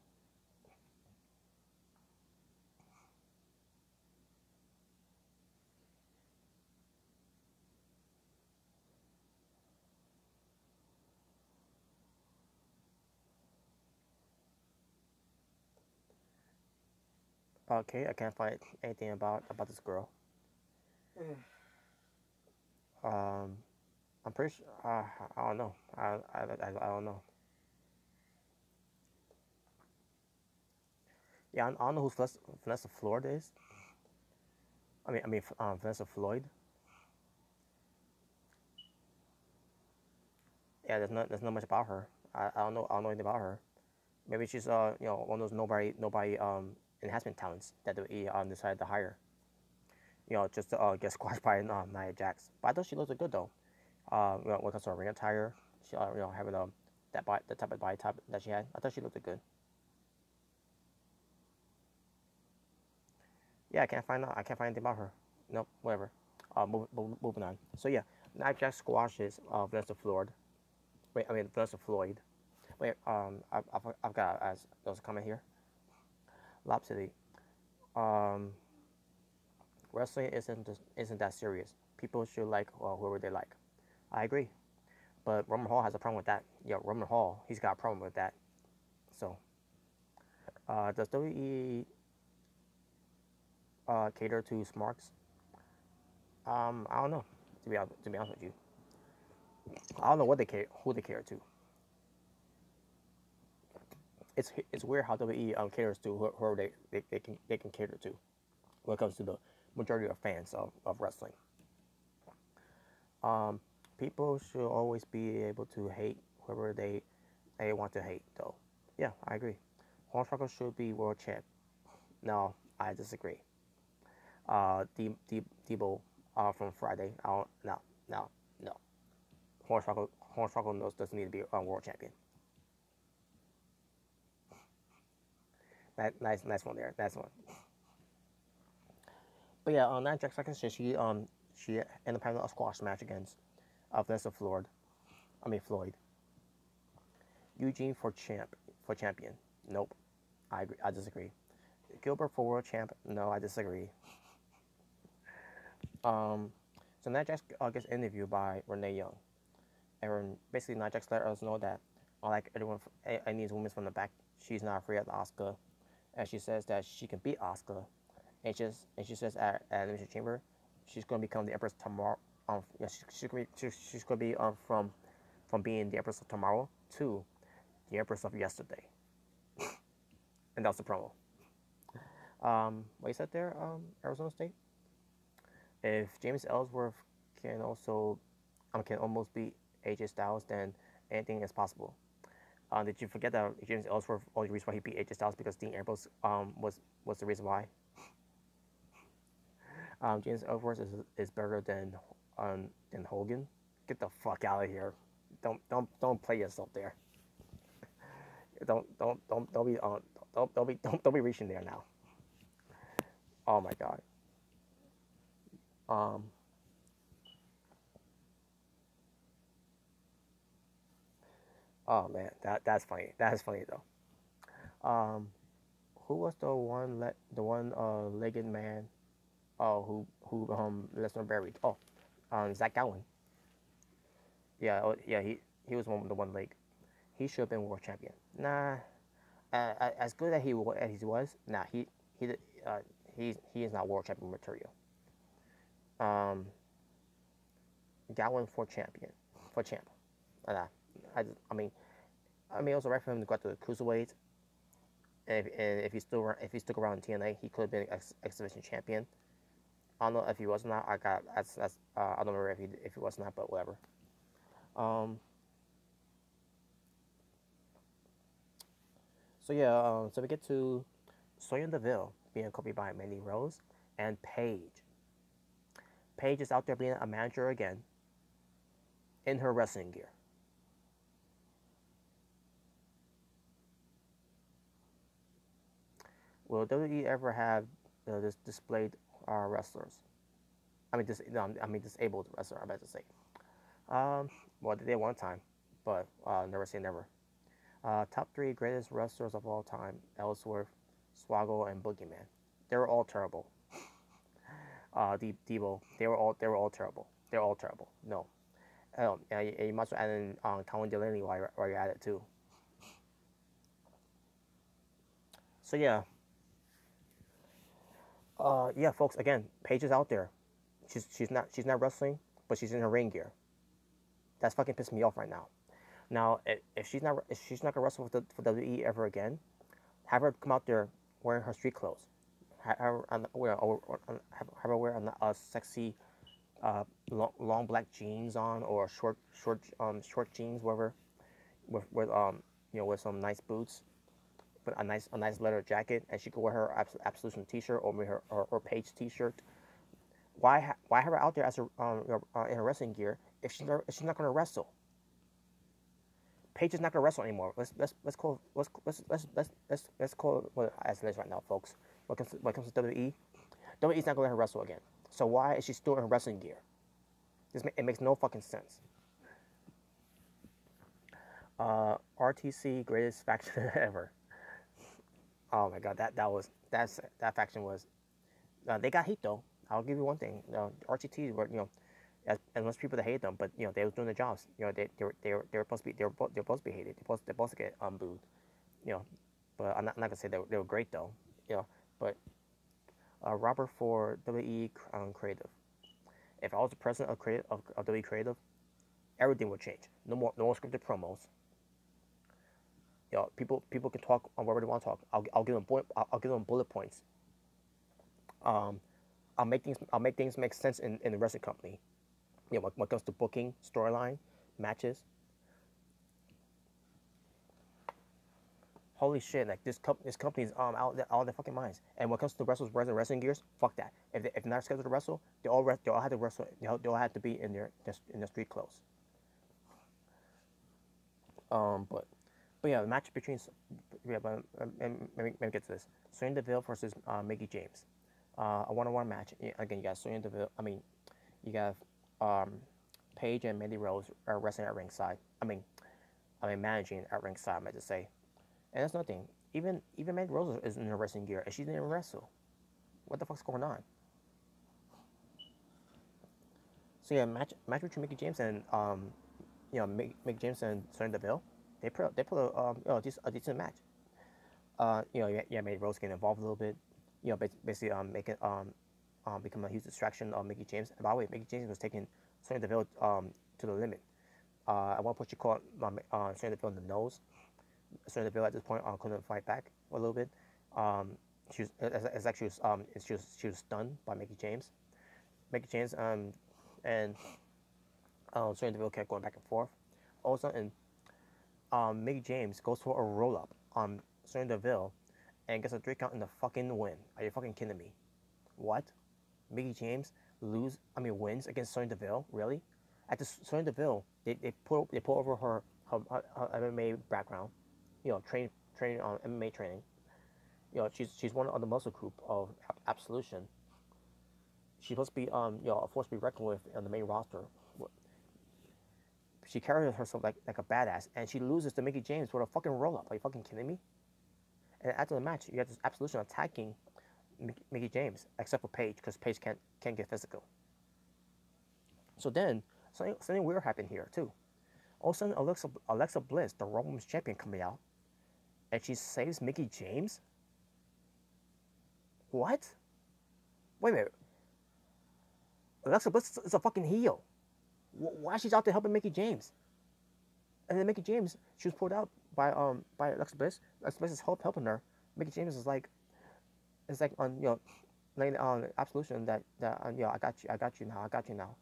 Okay, I can't find anything about this girl. Um, I'm pretty sure. I don't know. I don't know. Yeah, I don't know who Vanessa Floyd is. Vanessa Floyd. Yeah, there's not much about her. I don't know anything about her. Maybe she's one of those nobody enhancement talents that they decided to hire. Just to get squashed by Nia Jax. But I thought she looked good though. When it comes to her ring attire, she having the type of body type that she had. I thought she looked good. Yeah, I can't find anything about her. Nope, whatever. Moving on. So yeah, Nia Jax squashes Vanessa Floyd. Vanessa Floyd. Wait, I've got as there's a comment here. Lob City. Um, Wrestling isn't that serious. People should like whoever they like. I agree, but Roman Hall has a problem with that. Yeah, Roman Hall, he's got a problem with that. So, does WWE cater to smarks? I don't know. To be honest with you, I don't know who they cater to. It's weird how WWE caters to whoever they can cater to when it comes to the majority of fans of wrestling. Um, People should always be able to hate whoever they want to hate, though. Yeah, I agree. Hornswoggle should be world champ. No, I disagree. Debo from Friday. I don't, no, no, no. Hornswoggle knows doesn't need to be a world champion. Nice one there. Nice one. But yeah, on that Jack second, she ended up having a squash match against Vanessa Floyd. Floyd. Eugene for champion. Nope. I agree. I disagree. Gilbert for world champ. No, I disagree. Um, so Nia Jax gets interviewed by Renee Young. And basically, Nia Jax let us know that, like everyone, any women from the back, she's not afraid of Asuka, and she says that she can beat Asuka, and she says at Elimination Chamber, she's going to become the Empress tomorrow. Yeah, she's going to be from being the Empress of tomorrow to the Empress of yesterday, and that was the promo. What you said there, Arizona State. If James Ellsworth can also can almost beat AJ Styles, then anything is possible. Did you forget that James Ellsworth only reason why he beat AJ Styles because Dean Ambrose was the reason why? James Ellsworth is better than Hogan. Get the fuck out of here! Don't play yourself there. Don't be don't be reaching there now. Oh my god. Um, oh man, that's funny. That's funny though. Who was the one legged man? Oh, who Lesnar buried? Oh, Zach Gowen. Yeah, yeah. He was the one leg. He should have been world champion. Nah, as good as he was, nah. He uh, he is not world champion material. Um, Gowen for champ. Nah, I I mean it was alright for him to go to the cruiserweight. And if he stuck around in TNA, he could have been X Division champion. I don't know if he was not. I don't remember if he was not, but whatever. Um, so yeah, so we get to Sonya Deville being copied by Mandy Rose and Paige. Paige is out there being a manager again in her wrestling gear. Will WWE ever have this displayed wrestlers? Disabled wrestler. I'm about to say. Um, well, they did one time, but never say never. Top three greatest wrestlers of all time: Ellsworth, Swaggle, and Boogeyman. They were all terrible. Debo, they were all terrible. They're all terrible. No, you must add in Colin Delaney while you're at it too. So yeah, Yeah, folks. Again, Paige is out there. She's not wrestling, but she's in her ring gear. That's fucking pissing me off right now. Now, if she's not gonna wrestle for WWE ever again, have her come out there wearing her street clothes. Have her have her wear a sexy long black jeans on, or short jeans, whatever, with some nice boots, but a nice leather jacket, and she could wear her Absolution T-shirt, or her Page T-shirt. Why have her out there as in her wrestling gear if she's not gonna wrestle? Paige is not gonna wrestle anymore. Let's call it what as it is right now, folks. When it comes to WWE, WWE's not gonna let her wrestle again. So why is she still in her wrestling gear? It makes no fucking sense. RTC greatest faction ever. Oh my god, that faction was. They got heat though. I'll give you one thing. RTT were and most people that hate them, but they were doing their jobs. They were supposed to be they're supposed to be hated. They're supposed to get booed. You know, but I'm not gonna say they were great though. But Robert for WE Creative. If I was the president of WE Creative, everything would change. No more scripted promos. People can talk on whatever they want to talk. I'll give them bullet points. I'll make things make sense in the wrestling company. When it comes to booking, storyline, matches. Holy shit! Like this company's out their fucking minds. And when it comes to wrestlers wearing wrestling gears, fuck that. If they're not scheduled to wrestle, they all have to wrestle. They all have to be in their street clothes. But yeah, the match between but let me get to this. Sonya Deville versus Mickie James. A one-on-one match. Again, you got Sonya Deville. You got Paige and Mandy Rose are wrestling at ringside. Managing at ringside, I might just say. And that's nothing. Even Mandy Rose is in her wrestling gear, and she didn't even wrestle. What the fuck's going on? So yeah, match between Mickie James and Mickie James and Sonya Deville. They put a decent match. Mandy Rose getting involved a little bit. Basically making become a huge distraction of Mickie James. And by the way, Mickie James was taking Sonya Deville to the limit. At one point, she caught Sonya Deville in the nose. Sonya Deville at this point couldn't fight back a little bit. She was stunned by Mickie James. Mickie James and Sonya Deville kept going back and forth. All of a sudden, Mickie James goes for a roll up on Sonya Deville and gets a 3 count in the fucking win. Are you fucking kidding me? What? Mickie James wins against Sonya Deville? Really? At the Sonya Deville, they put over her MMA background, training on MMA training. She's one of the muscle group of Absolution. She's supposed to be a force to be reckoned with on the main roster. She carries herself like a badass, and she loses to Mickie James with a fucking roll up. Are you fucking kidding me? And after the match, you have this Absolution attacking Mickie James, except for Paige, because Paige can't get physical. So then something weird happened here too. All of a sudden, Alexa Bliss, the Raw Women's Champion, coming out, and she saves Mickie James. What? Wait a minute. Alexa Bliss is a fucking heel. Why she's out there helping Mickie James? And then Mickie James, she was pulled out by Alexa Bliss. Alexa Bliss is helping her. Mickie James is like on laying on Absolution that I got you now.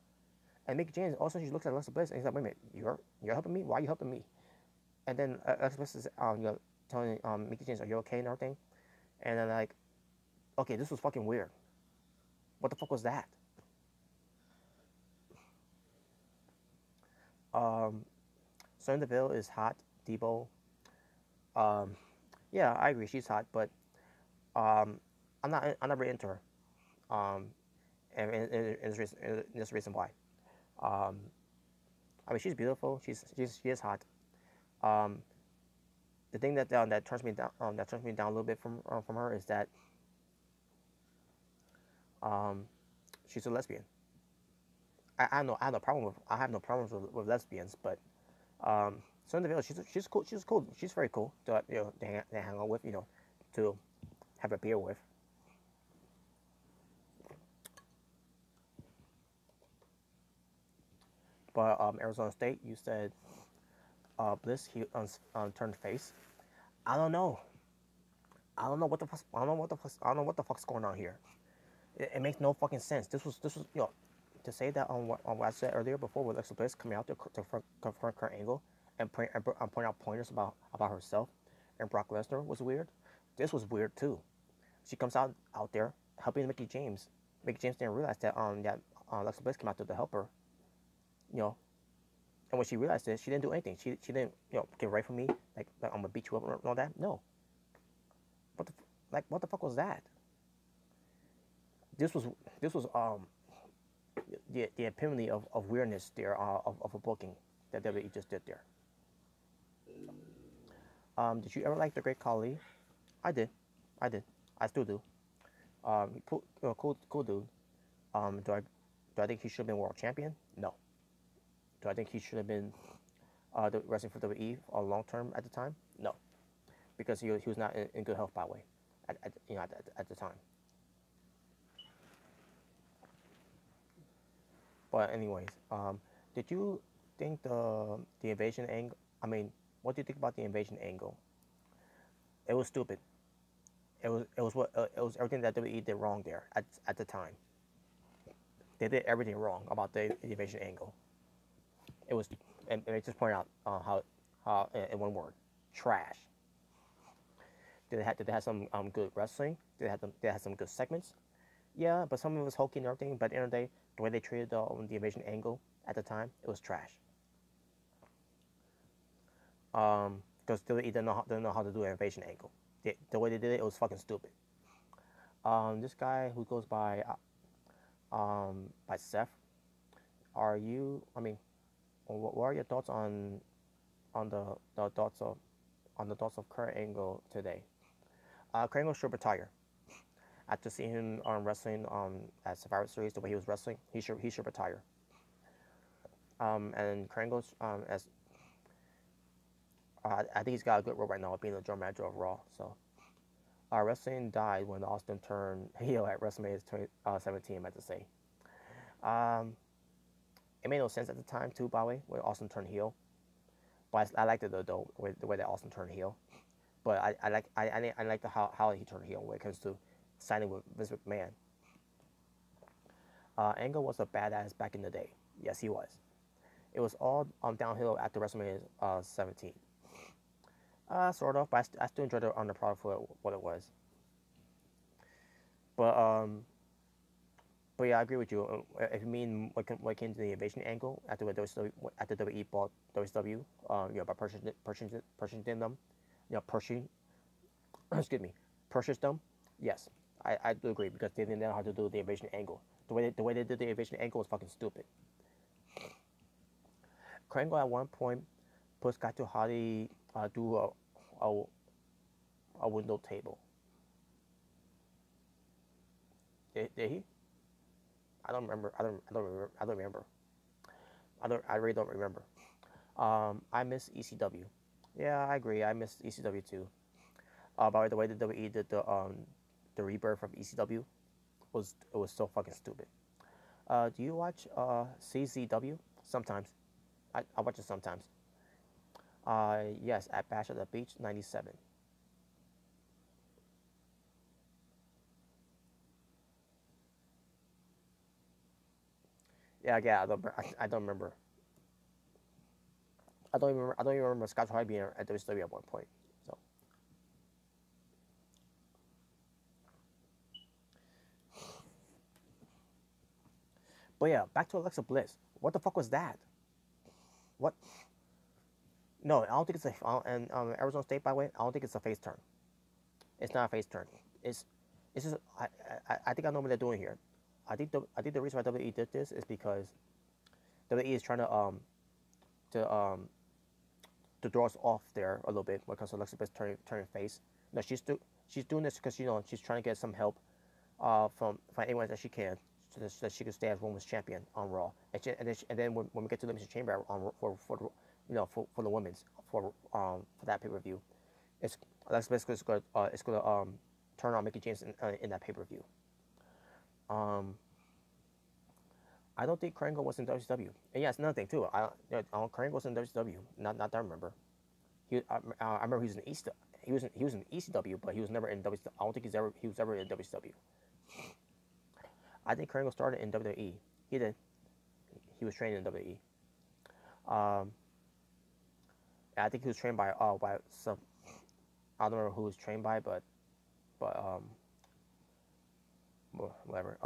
And Mickie James also, she looks at Alexa Bliss and he's like, wait a minute, you're helping me? Why are you helping me? And then Alexa Bliss is telling Mickie James, are you okay and everything? And then like, okay, this was fucking weird. What the fuck was that? Sonya Deville is hot. Debo. Yeah, I agree. She's hot, but I'm not really into her. And this reason why. She's beautiful. She is hot. The thing that turns me down a little bit from her is that she's a lesbian. I have no problems with lesbians, but Sonya Deville, she's cool. She's cool. She's very cool to hang out with, to have a beer with. But Arizona State, you said Bliss he turned face. I don't know. I don't know what the fuck. I don't know what the fuck. I don't know what the fuck's going on here. It makes no fucking sense. This was to say that on what I said earlier before with Alexa Bliss coming out to confront Kurt Angle and point out pointers about herself and Brock Lesnar was weird. This was weird too. She comes out there helping Mickey James. Mickey James didn't realize that Alexa Bliss came out there to help her. You know, and when she realized this, she didn't do anything. She didn't get away from me like I'm gonna beat you up and all that. No. What the fuck was that? This was the epitome of weirdness there of a booking that WWE just did there. Did you ever like the Great Khali? I did. I still do. Cool dude. Do I think he should have been world champion? No. Do I think he should have been wrestling for WWE long term at the time? No, because he was not in good health by the way, at the time. But anyways, did you think the invasion angle? I mean, what do you think about the invasion angle? It was stupid. It was everything that WWE did wrong there at the time. They did everything wrong about the invasion angle. It was, and they just point out how in one word, trash. Did they have some good wrestling? Did they have some good segments? Yeah, but some of it was hokey and everything. But at the end of the day, the way they treated the invasion angle at the time, it was trash. Because WWE didn't know how to do an invasion angle. The way they did it, it was fucking stupid. This guy who goes by Seth, are you? I mean, what are your thoughts on the thoughts of Kurt Angle today? Kurt Angle should retire. After seeing him wrestling at Survivor Series, the way he was wrestling, he should retire. And Kurt Angle, I think he's got a good role right now, being the general manager of Raw. So, wrestling died when Austin turned heel at WrestleMania 2017. I meant to say. It made no sense at the time too, by the way, when Austin turned heel. But I liked it though, the way that Austin turned heel. But I like how he turned heel when it comes to signing with Vince McMahon. Angle was a badass back in the day. Yes, he was. It was all downhill after WrestleMania 17. Sort of, but I still enjoyed the product for what it was. But yeah, I agree with you. If you mean what came to the invasion angle after WWE bought WCW, by purchasing them, excuse me, purchased them. Yes, I do agree because they didn't know how to do the invasion angle. The way they did the invasion angle was fucking stupid. Kurt Angle at one point pushed Gato Hari do a window table. Did he? I don't remember. I really don't remember. I miss ECW. Yeah, I agree. I miss ECW too. By the way, the WWE did the rebirth of ECW was so fucking stupid. Do you watch CZW? Sometimes. I watch it sometimes. Yes, at Bash at the Beach '97. Yeah. I don't remember. I don't even remember Scott High being at WCW at one point. So. But yeah, back to Alexa Bliss. What the fuck was that? What? No, I don't think it's and Arizona State, by the way, I don't think it's a face turn. It's not a face turn. It's just I think I know what they're doing here. I think the reason why WWE did this is because WWE is trying to to draw us off there a little bit when it comes to Alexa Bliss turning face. No, she's doing this because she's trying to get some help from anyone that she can so that she can stay as women's champion on Raw. And then when we get to the Elimination Chamber for the women's for that pay per view, it's Alexa Bliss is going to turn on Mickey James in that pay per view. I don't think Kurt Angle was in WCW. And yeah, it's another thing too. Kurt Angle was in WCW. Not that I remember. I remember he was in East. He was in ECW, but he was never in WCW. I don't think he was ever in WCW. I think Kurt Angle started in WWE. He did. He was trained in WWE. Um, I think he was trained by some. I don't remember who he was trained by, but whatever.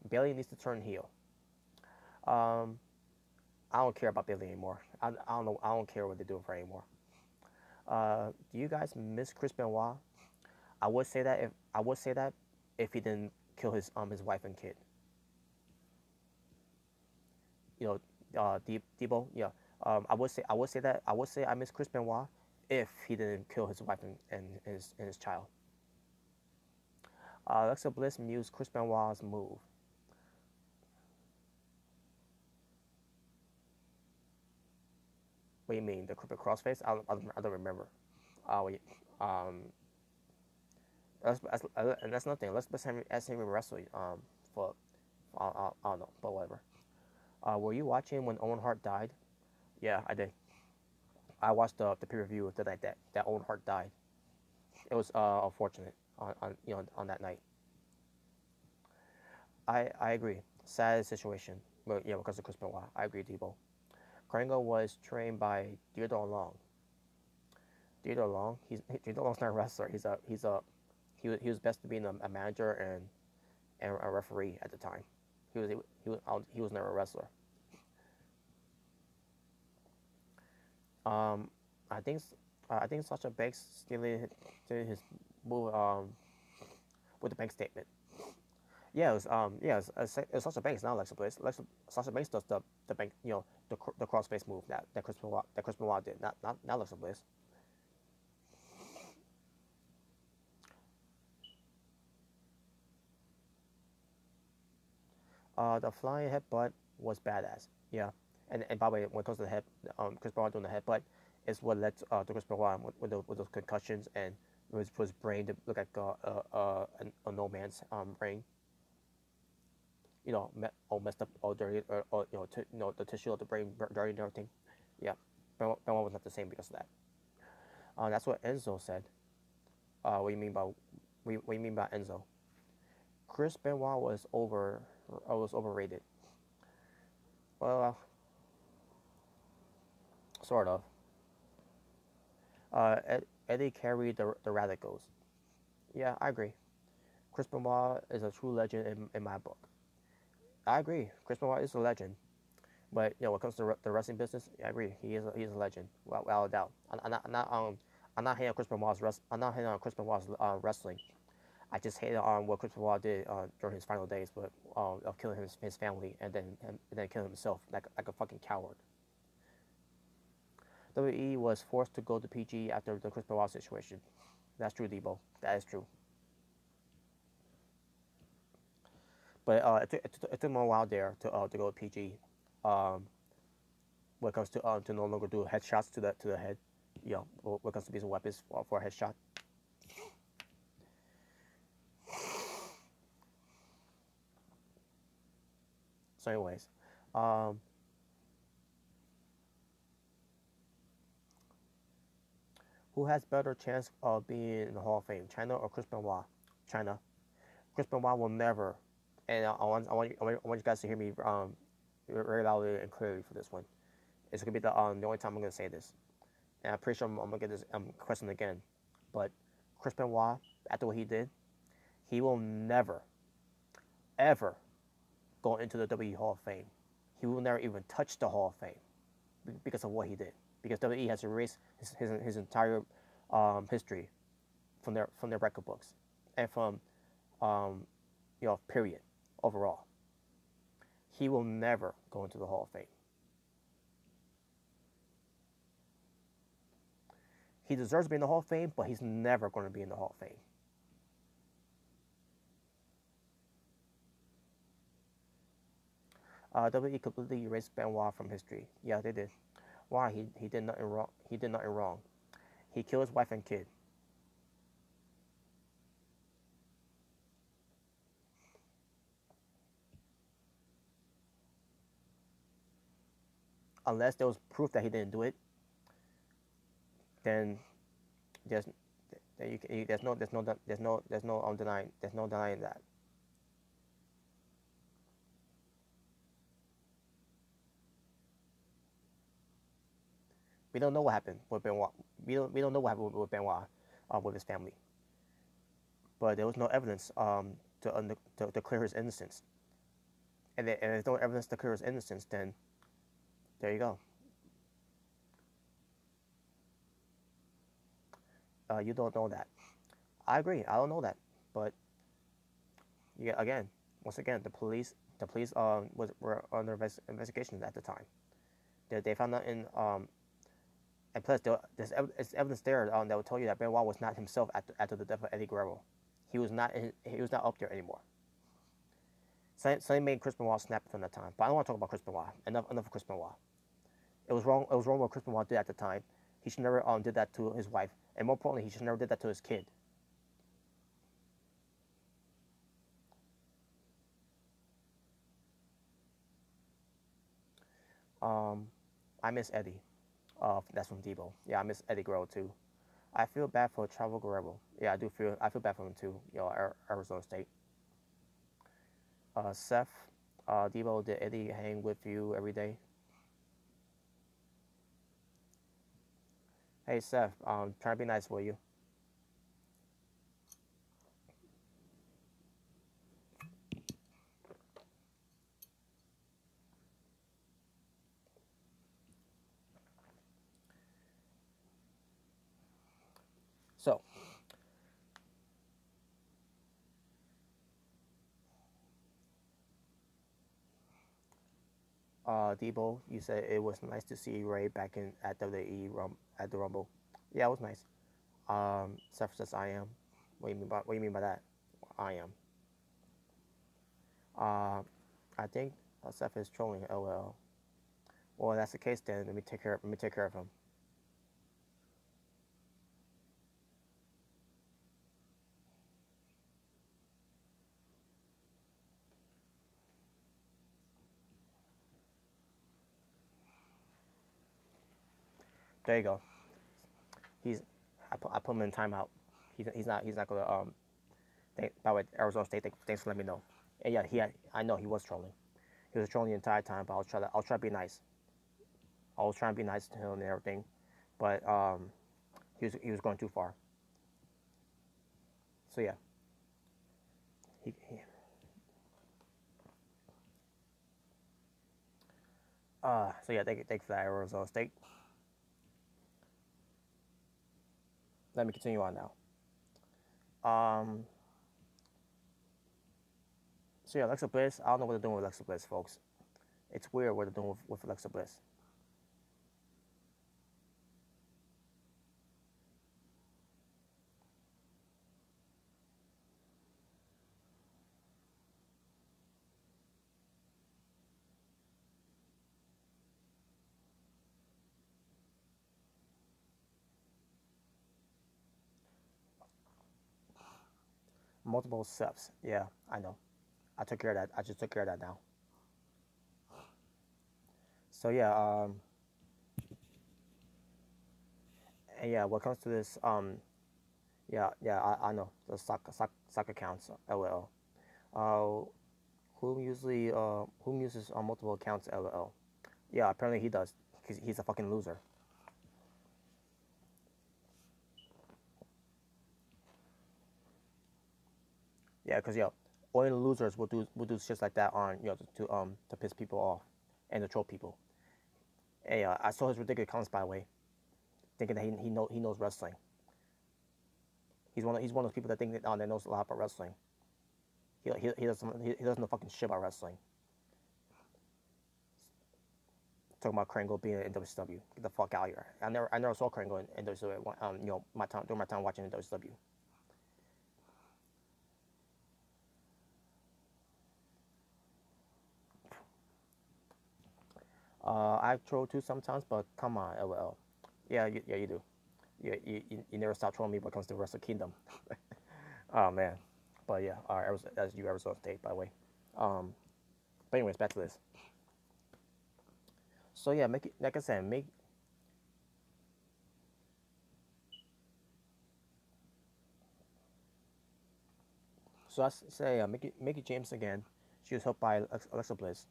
Bailey needs to turn heel. Um, I don't care about Bailey anymore. I don't know. I don't care what they're doing for her anymore. Do you guys miss Chris Benoit? I would say that if he didn't kill his wife and kid. You know, Debo. Yeah. I would say that I would say I miss Chris Benoit if he didn't kill his wife and his child. Alexa Bliss mused Chris Benoit's move. What do you mean? The crossface? I don't remember. Wait. And that's nothing. Let's have him wrestle. For I don't know, but whatever. Were you watching when Owen Hart died? Yeah, I did. I watched the pay per view the night that Owen Hart died. It was unfortunate on that night. I agree. Sad situation. But yeah, because of Chris Benoit. I agree, Debo. Krango was trained by Theodore Long. Theodore Long. Theodore Long's not a wrestler. He was best to being a manager and a referee at the time. He was never a wrestler. I think I think Sasha Banks stealing his move with the bank statement. It was Sasha Banks, not Alexa Bliss. Sasha Banks does the bank, the crossface move that Chris Benoit did, not Alexa Bliss. The flying headbutt was badass. Yeah, and by the way, when it comes to the head, Chris Benoit doing the headbutt is what led to Chris Benoit with those concussions and his brain to look like a no man's brain. All messed up, all dirty, or the tissue of the brain dirty and everything. Yeah, Benoit was not the same because of that. That's what Enzo said. What do you mean by Enzo? Chris Benoit was overrated. Well, sort of. Eddie carried the Radicals. Yeah, I agree. Chris Benoit is a true legend in my book. I agree. Chris Benoit is a legend. But when it comes to the wrestling business, I agree. He's a legend, without a doubt. I'm not hating on Chris Benoit's wrestling. I just hated on what Chris Benoit did during his final days, but of killing his family and then killing himself like a fucking coward. WWE was forced to go to PG after the Chris Benoit situation. That's true, Debo. That is true. But it took him a while there to go to PG. When it comes to no longer do headshots to the head, when it comes to using weapons for a headshot. So, anyways, who has better chance of being in the Hall of Fame, China or Chris Benoit? China. Chris Benoit will never. And I want you guys to hear me very loudly and clearly for this one. It's gonna be the only time I'm gonna say this, and I'm pretty sure I'm gonna get this question again. But Chris Benoit, after what he did, he will never, ever go into the WWE Hall of Fame. He will never even touch the Hall of Fame because of what he did. Because WWE has erased his entire history from their record books and from period overall. He will never go into the Hall of Fame. He deserves to be in the Hall of Fame, but he's never going to be in the Hall of Fame. WWE completely erased Benoit from history. Yeah, they did. Why? He did nothing wrong. He did nothing wrong. He killed his wife and kid. unless there was proof that he didn't do it, then there's there's no denying that. We don't know what happened with Benoit. We don't know what happened with Benoit, with his family. But there was no evidence to clear his innocence. And there's no evidence to clear his innocence, then there you go. You don't know that. I agree. I don't know that, but yeah, again, once again, the police were under investigation at the time. They found out in and plus there's evidence there that will tell you that Benoit was not himself after the death of Eddie Guerrero. He was not up there anymore. Something made Chris Benoit snap from that time. But I don't want to talk about Chris Benoit. Enough of Chris Benoit. It was wrong. It was wrong what Chris Benoit did at the time. He should never did that to his wife, and more importantly, he should never did that to his kid. I miss Eddie. That's from Debo. Yeah, I miss Eddie Guerrero too. I feel bad for Chavo Guerrero. Yeah, I do feel. I feel bad for him too. Arizona State. Seth, Debo, did Eddie hang with you every day? Hey Seth, try to be nice, will you? So, Debo, you said it was nice to see Ray back in at WWE at the Rumble. Yeah, it was nice. Seth says I am. What do you mean by that? I am. I think Seth is trolling. LOL. Well, if that's the case, then let me take care of him. There you go. He's I put him in timeout. He's not gonna by the way, Arizona State. Thanks for letting me know. And yeah, I know he was trolling. He was trolling the entire time, but I'll try to be nice. I was trying to be nice to him and everything, but he was going too far. So yeah, he so yeah, thank you for that, Arizona State. Let me continue on now. Um, so yeah, Alexa Bliss. I don't know what they're doing with Alexa Bliss, folks. It's weird what they're doing with Alexa Bliss. Multiple steps. Yeah, I know. I took care of that. I just took care of that now. So yeah, and yeah. What comes to this, yeah, I know the soccer accounts. LOL. Uh, who uses multiple accounts? LOL. Yeah, apparently he does. He's a fucking loser. Yeah, because only the losers will do shit like that on to piss people off and to troll people. Hey, I saw his ridiculous comments by the way, thinking that he knows wrestling. He's one of those people that think that knows a lot about wrestling. He doesn't know fucking shit about wrestling. Talking about Krangle being in WCW. Get the fuck out of here. I never saw Krangle in WCW. My time during my time watching in WCW. I troll too sometimes, but come on, LOL. Yeah, you do. You never stop trolling me when it comes to Wrestle Kingdom. Oh man, but yeah, all right, that's you Arizona State, by the way. But anyways, back to this. So yeah, make it like I said, make so I say make it James again. She was helped by Alexa Bliss,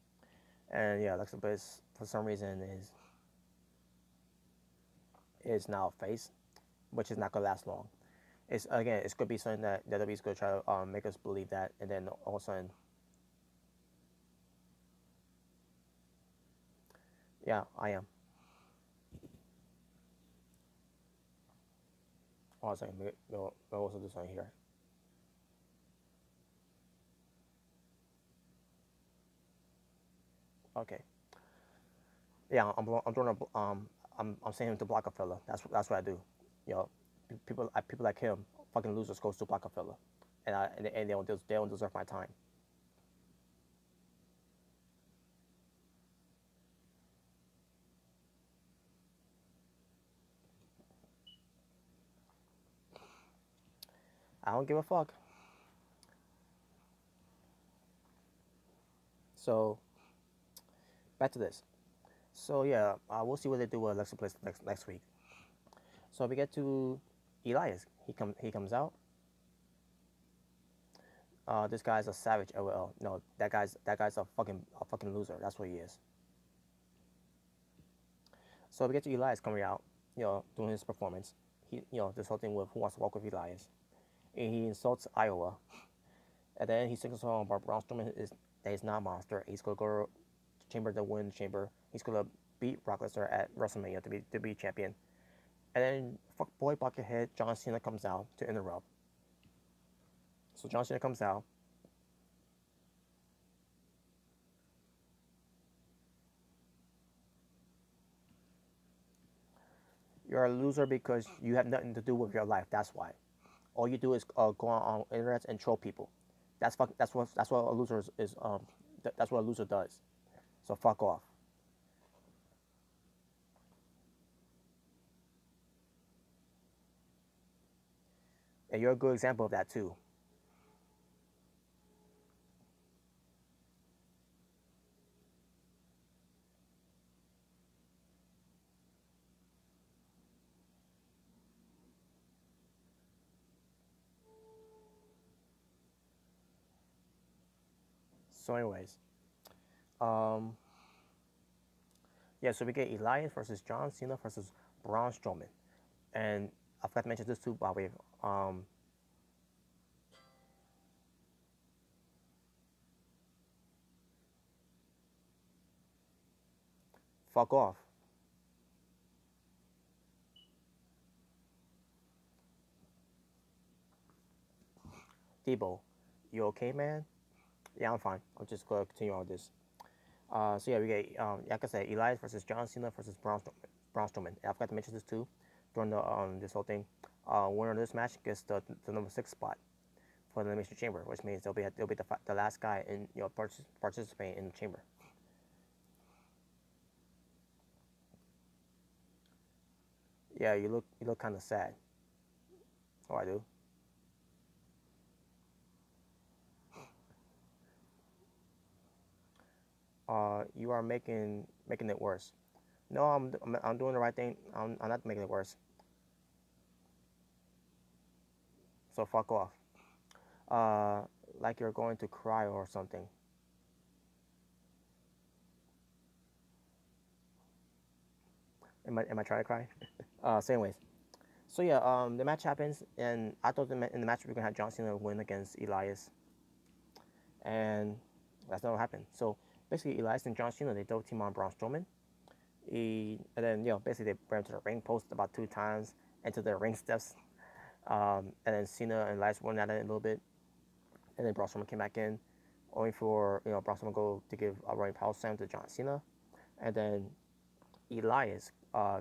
and yeah, Alexa Bliss for some reason is now a face, which is not gonna last long. It's again, it's gonna be something that WWE's gonna try to make us believe that, and then all of a sudden, yeah, I am. Hold on a second, we'll also do something here. Okay, yeah, I'm doing I'm saying him to block a fella. That's what I do. You know, people like him, fucking losers, goes to block a fella, and they don't deserve my time. I don't give a fuck. So back to this. So yeah, we'll see what they do with Alexa Bliss next week. So we get to Elias. He comes out. This guy's a savage. LOL. No, that guy's a fucking loser. That's what he is. So we get to Elias coming out. You know, doing his performance. This whole thing with Who Wants to Walk with Elias, and he insults Iowa, and then he sings a song about Braun Strowman is that he's not a monster. He's gonna go to Chamber to win the Chamber. He's gonna beat Brock Lesnar at WrestleMania to be champion. And then fuck boy buckethead John Cena comes out to interrupt. So John Cena comes out. You're a loser because you have nothing to do with your life. That's why. All you do is go on internet and troll people. That's what a loser is that's what a loser does. So fuck off. And you're a good example of that too. So anyways, um, yeah. So we get Elias versus John Cena versus Braun Strowman, and I forgot to mention this too, by the way. Fuck off, Debo. You okay, man? Yeah, I'm fine. I'm just gonna continue on with this. So yeah, we get like I said, Elias versus John Cena versus Braun Strowman. And I forgot to mention this too during the this whole thing. Winner of this match gets the number 6 spot for the Elimination Chamber, which means they'll be the last guy in participating in the chamber. Yeah, you look kind of sad. Oh, I do. You are making it worse. No, I'm doing the right thing. I'm not making it worse. So fuck off. Uh, like you're going to cry or something. Am I trying to cry? So anyways, so yeah, the match happens, and I thought in the match we are gonna have John Cena win against Elias, and that's not what happened. So basically, Elias and John Cena they double team on Braun Strowman. And then basically they ran to the ring post about 2 times into the ring steps, and then Cena and Elias went at it a little bit, and then Braun Strowman came back in, only for Braun Strowman go to give a running power slam to John Cena, and then Elias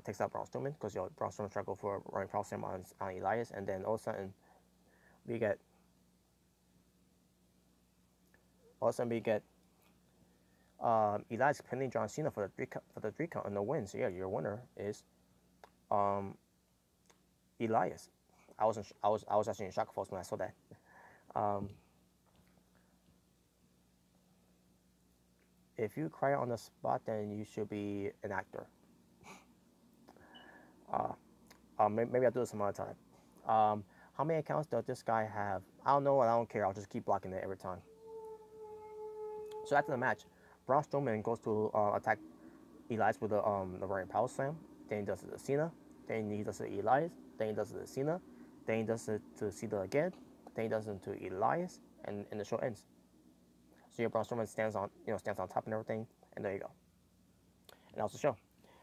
takes out Braun Strowman because Braun Strowman tried to go for a running power slam on Elias, and then all of a sudden we get we get Elias pinning John Cena for the 3 count and the win. So yeah, your winner is um, Elias. I was actually in shock first when I saw that. Um, if you cry on the spot, then you should be an actor. Maybe I'll do this some other time. How many accounts does this guy have? I don't know and I don't care. I'll just keep blocking it every time. So after the match, Braun Strowman goes to attack Elias with the Roaring Power Slam. Then he does it to Cena. Then he does it to Elias. Then he does it to Cena. Then he does it to Cena again. Then he does it to Elias, and the show ends. So your Braun Strowman stands on top and everything, and there you go. And that was the show.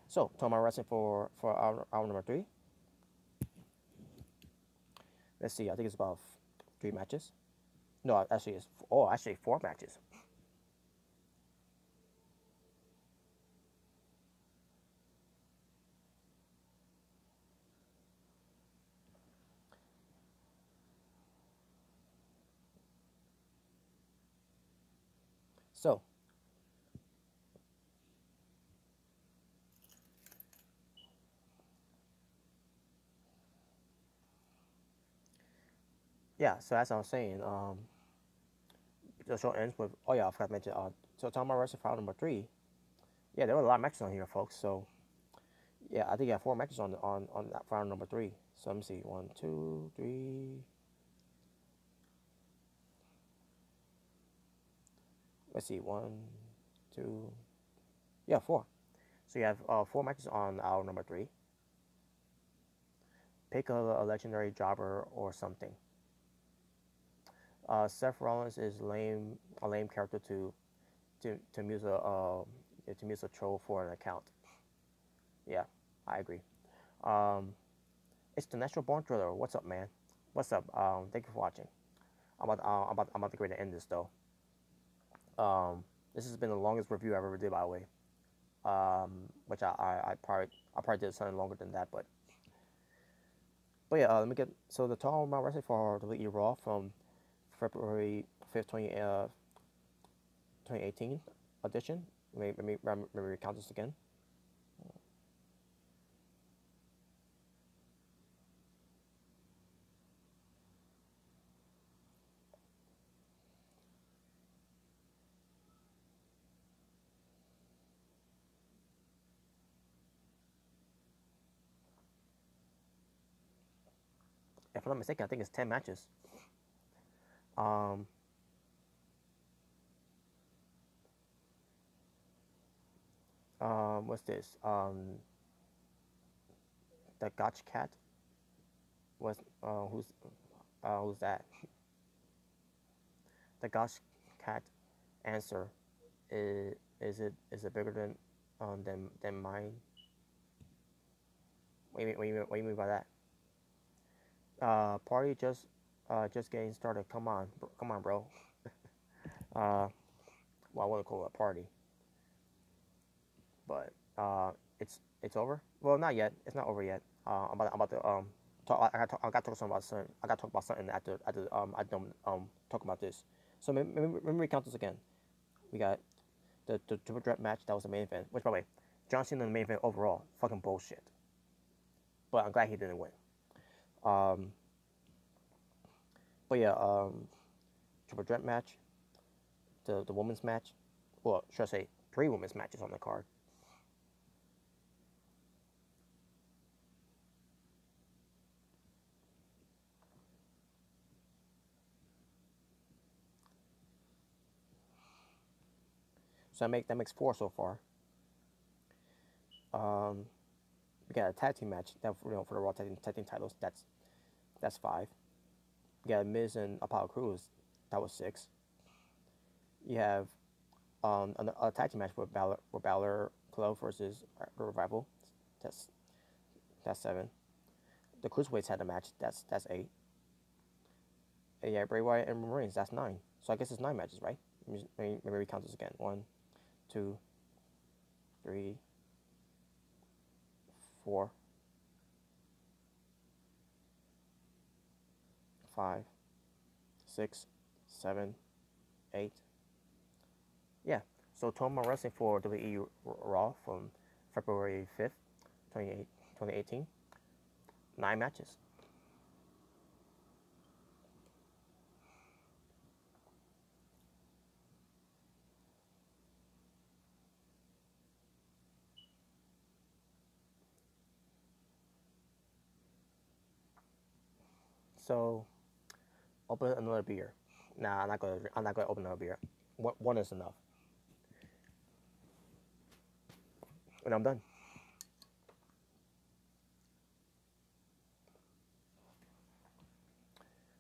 So talking about wrestling for hour number 3. Let's see. I think it's about 3 matches. No, actually it's 4 matches. So, yeah, so as I was saying, the show ends with, oh yeah, I forgot to mention, so talking about wrestling for hour number 3, yeah, there were a lot of matches on here, folks, so, yeah, I think I have 4 matches on that for hour number 3, so let me see, 1, 2, 3, let's see, 1, 2, yeah, 4. So you have 4 matches on hour number 3. Pick a legendary jobber or something. Seth Rollins is a lame character to use a troll for an account. Yeah, I agree. It's the Natural Born Thriller. What's up, man? What's up? Thank you for watching. I'm about to go to end this though. This has been the longest review I've ever did, by the way. Which I probably did something longer than that, but yeah. Let me get the Talk About Wrestling for WWE RAW from February 5th, 2018 edition. Let me recount this again. If I'm not mistaken, I think it's 10 matches. What's this? The Gotch Cat. Who's that? The Gotch Cat answer is it bigger than mine? What do you mean by that? Party just getting started. Come on, bro. Well, I want to call it a party, but it's over. Well, not yet. It's not over yet. I'm about to talk. I got to talk about something. I got to talk about something after I don't talk about this. So let me recount this again. We got the triple threat match. That was the main event. Which, by the way, John Cena in the main event overall, fucking bullshit. But I'm glad he didn't win. But yeah, triple threat match. The women's match. Well, should I say 3 women's matches on the card. So that makes 4 so far. We got a tag team match that for the Raw tag team titles. That's 5. You got Miz and Apollo Crews. That was 6. You have a tag team match with Balor Club versus the Revival. That's 7. The Cruiserweights had a match. That's 8. And yeah, Bray Wyatt and Reigns. That's 9. So I guess it's 9 matches, right? Let me recount this again. 1, 2, 3, 4, 5, 6, 7, 8. Yeah. So Talking About Wrestling for WWE RAW from February 5th, 2018. 9 matches. So open another beer. Nah, I'm not gonna. I'm not gonna open another beer. One is enough, and I'm done.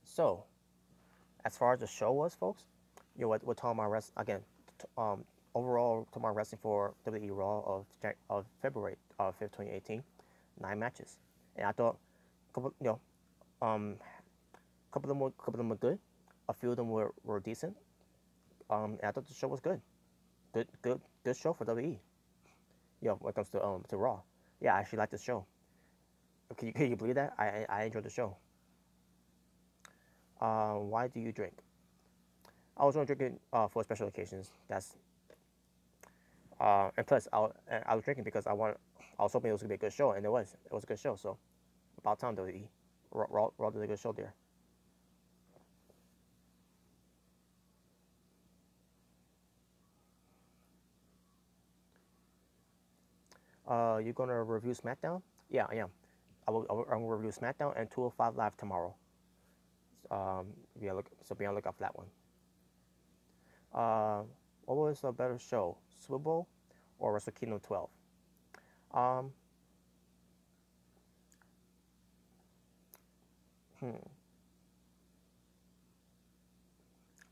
So as far as the show was, folks, you know what talking about rest again. Overall, talking about wrestling for WWE Raw of February 5th, 2018, 9 matches, and I thought, couple you know, couple of them were good, a few of them were decent. And I thought the show was good, good show for WWE. When it comes to Raw, yeah, I actually like the show. Can you believe that? I enjoyed the show. Why do you drink? I was only drinking for special occasions. And plus I was drinking because I was hoping it was gonna be a good show, and it was. It was a good show. So about time WWE Raw did a good show there. You gonna review SmackDown? Yeah, I am. I'm gonna review SmackDown and 205 Live tomorrow. Be on the lookout for that one. Uh, what was a better show, Super Bowl or Wrestle Kingdom 12? Um, hmm,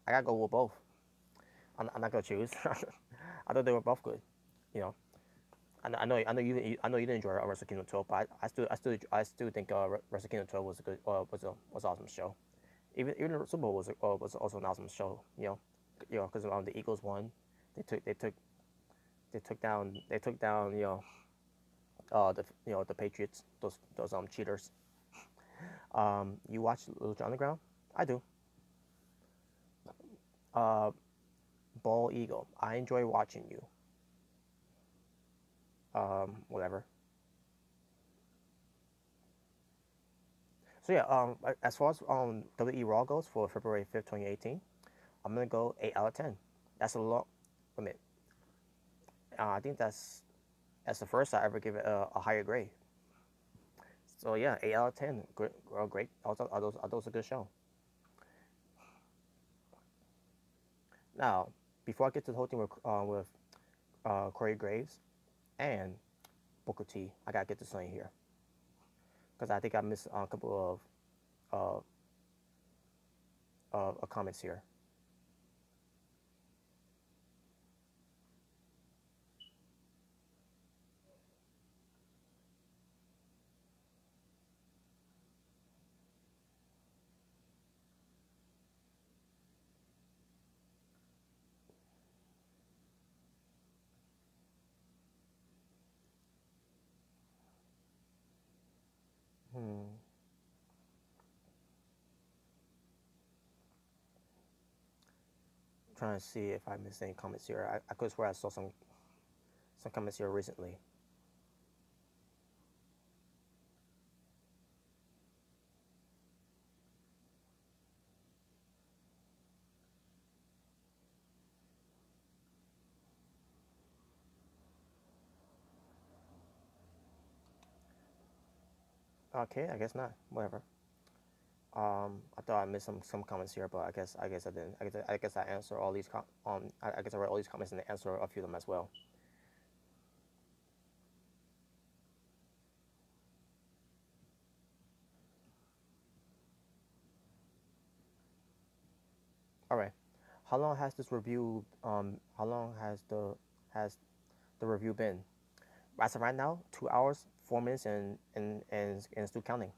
I gotta go with both. I'm not gonna choose. I thought they were both good. You know, I know you didn't enjoy Wrestle Kingdom 12, but I still think Wrestle Kingdom 12 was a good was an awesome show. Even the Super Bowl was also an awesome show. Because the Eagles won, they took they took they took down the Patriots, those cheaters. You watch Lucha Underground? I do. Uh, Ball Eagle. I enjoy watching you. Whatever. So yeah. As far as WWE Raw goes for February 5th, 2018, I'm gonna go 8 out of 10. That's a lot. I mean, I think that's the first I ever give it a higher grade. So yeah, 8 out of 10. Great, great. Are those a good show? Now, before I get to the whole thing with Corey Graves and Booker T, I gotta get to something here because I think I missed a couple of comments here. Hmm. I'm trying to see if I missed any comments here. I could swear I saw some comments here recently. Okay, I guess not. Whatever. I thought I missed some comments here, but I guess I didn't. I guess I answered all these I guess I read all these comments and answered a few of them as well. All right. How long has this review? How long has the review been? As of right now, 2 hours, 4 minutes, and still counting.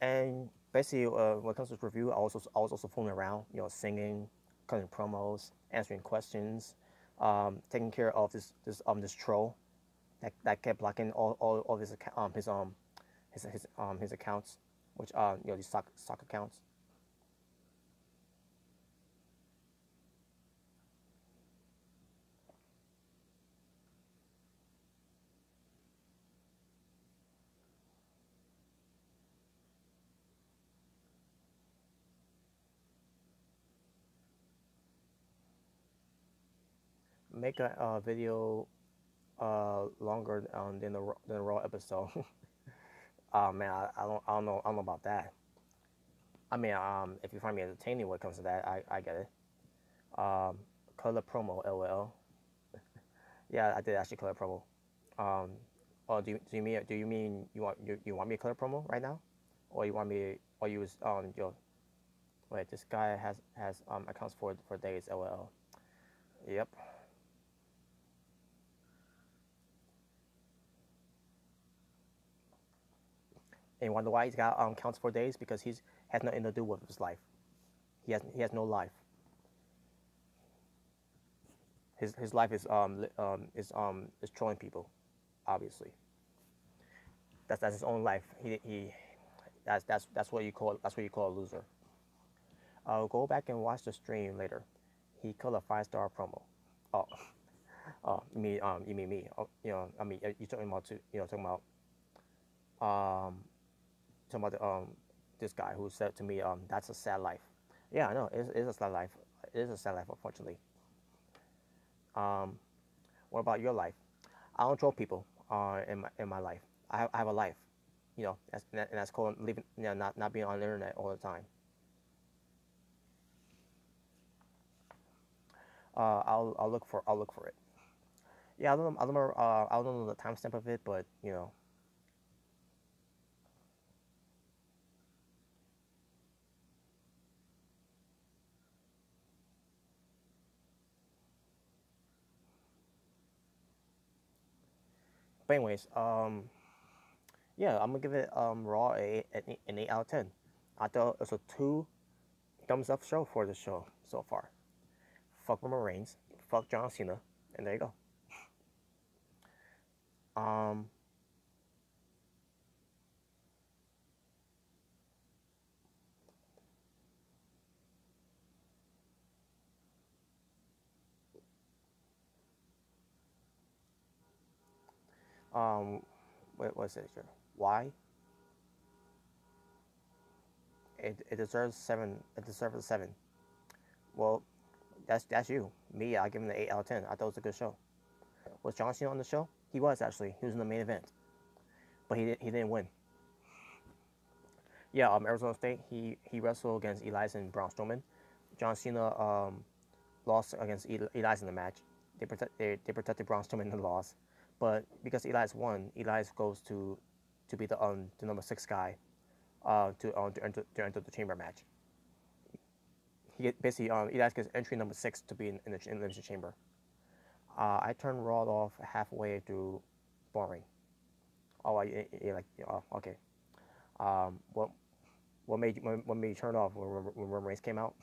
And basically, when it comes to this review, I was also fooling around, singing, cutting promos, answering questions, taking care of this troll that kept blocking all of his accounts, which these stock accounts. Make a video longer than the raw episode. Oh man, I don't know about that. I mean, if you find me entertaining when it comes to that, I get it. Um, color promo, LOL. Yeah, I did actually color promo. Um, oh, do you mean you want me to color promo right now, or you want me or you was yo wait, this guy has accounts for days, LOL. Yep. And you wonder why he's got counts for days? Because he's has nothing to do with his life. He has no life. His life is trolling people, obviously. That's his own life. He that's what you call a loser. Go back and watch the stream later. He called a 5-star promo. Oh, you mean me? Oh, I mean, you talking about um, talking about this guy who said to me, that's a sad life. Yeah, I know it's a sad life. It is a sad life, unfortunately. Um, what about your life? I don't troll people in my life. I have a life, and that's called living, not being on the internet all the time. I'll look for it. Yeah, I don't know the timestamp of it, but But anyways, yeah, I'm gonna give it Raw an 8 out of 10. I thought it was a 2 thumbs up show for the show so far. Fuck Roman Reigns, fuck John Cena, and there you go. Um, um, what's it here? Why? It deserves 7. It deserves a 7. Well, that's you. Me, I give him an 8 out of 10. I thought it was a good show. Was John Cena on the show? He was actually. He was in the main event, but he didn't win. Yeah, Arizona State. He wrestled against Elias and Braun Strowman. John Cena lost against Elias in the match. They protected Braun Strowman in the loss, but because Elias won, Elias goes to be the number 6 guy to enter the chamber match. Basically Elias gets entry number 6 to be in the elimination chamber. I turned Raw off halfway through, boring. Oh, you like okay. What made you turn off when Roman Reigns came out?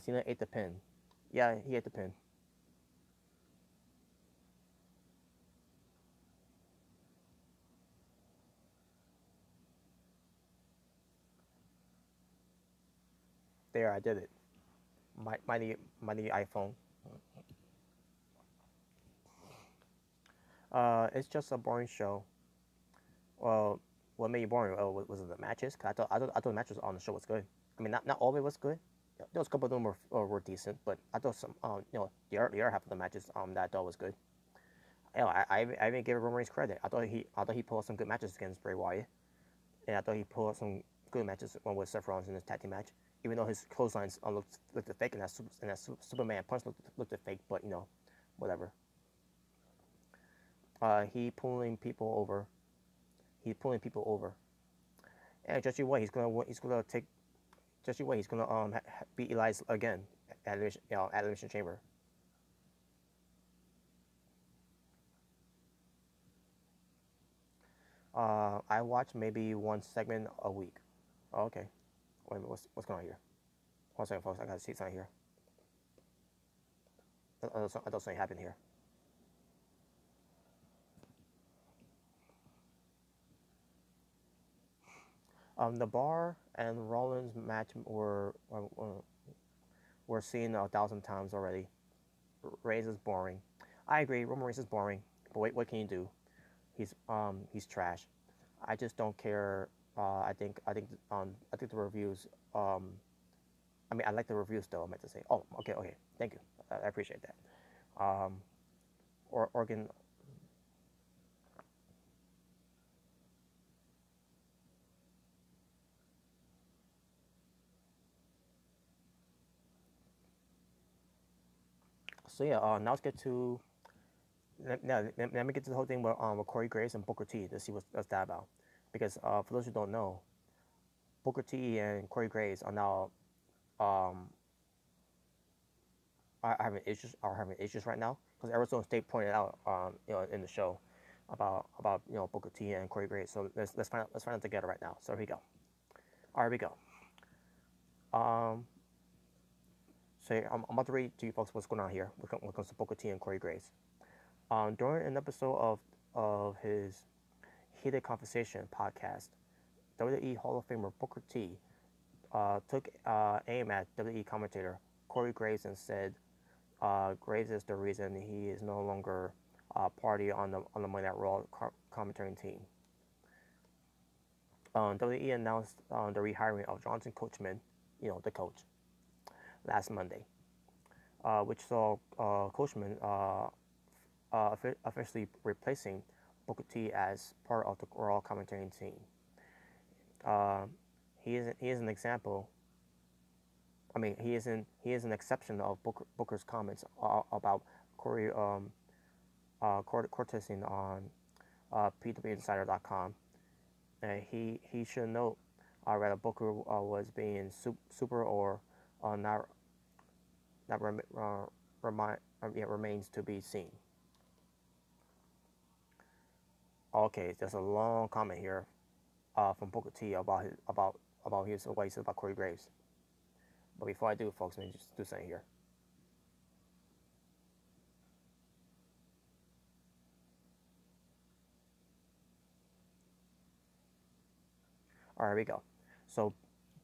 Cena ate the pin. Yeah, he ate the pin. There, I did it. Mighty iPhone. It's just a boring show. Well, what made it boring? Was it the matches? Cause I thought the matches on the show was good. I mean, not all of it was good. There was a couple of them were decent, but I thought some the other half of the matches that I thought was good. I even gave Roman Reigns credit. I thought he pulled some good matches against Bray Wyatt, and I thought he pulled some good matches with Seth Rollins in his tag team match. Even though his clotheslines looked fake and that Superman punch looked fake, but whatever. He pulling people over. He's pulling people over. And just you wait, he's gonna take. Just you wait, he's gonna beat Elias again at Elimination Chamber. I watch maybe one segment a week. Oh, okay. Wait a minute, what's going on here? 1 second, folks. I gotta see something here. I thought something happened here. The Bar and Rollins match were seen 1,000 times already. Reigns is boring. I agree, Roman Reigns is boring. But wait, what can you do? He's trash. I just don't care. I think the reviews. I mean, I like the reviews though. I meant to say. Oh, okay, okay. Thank you. I appreciate that. Um, or Organ. So yeah, now let's get to let me get to the whole thing with Corey Graves and Booker T to see what's that about. Because for those who don't know, Booker T and Corey Graves are now um, are having issues right now because Arizona State pointed out in the show about Booker T and Corey Graves. So let's find out together right now. So here we go. All right, here we go. Um, so I'm about to read to you folks what's going on here when it comes to Booker T and Corey Graves. During an episode of his Heated Conversation podcast, WWE Hall of Famer Booker T took aim at WWE commentator Corey Graves and said Graves is the reason he is no longer party on the Monday Night Raw commentating team. WWE announced the rehiring of Jonathan Coachman, the coach, last Monday, which saw Coachman officially replacing Booker T as part of the Raw commentating team. He is an example. I mean, he is an exception of Booker's comments about Corey courtesing on PWInsider.com. He should note that Booker was being super or not remains to be seen. Okay, there's a long comment here from Booker T about what he said about Corey Graves. But before I do, folks, let me just do something here. All right, here we go. So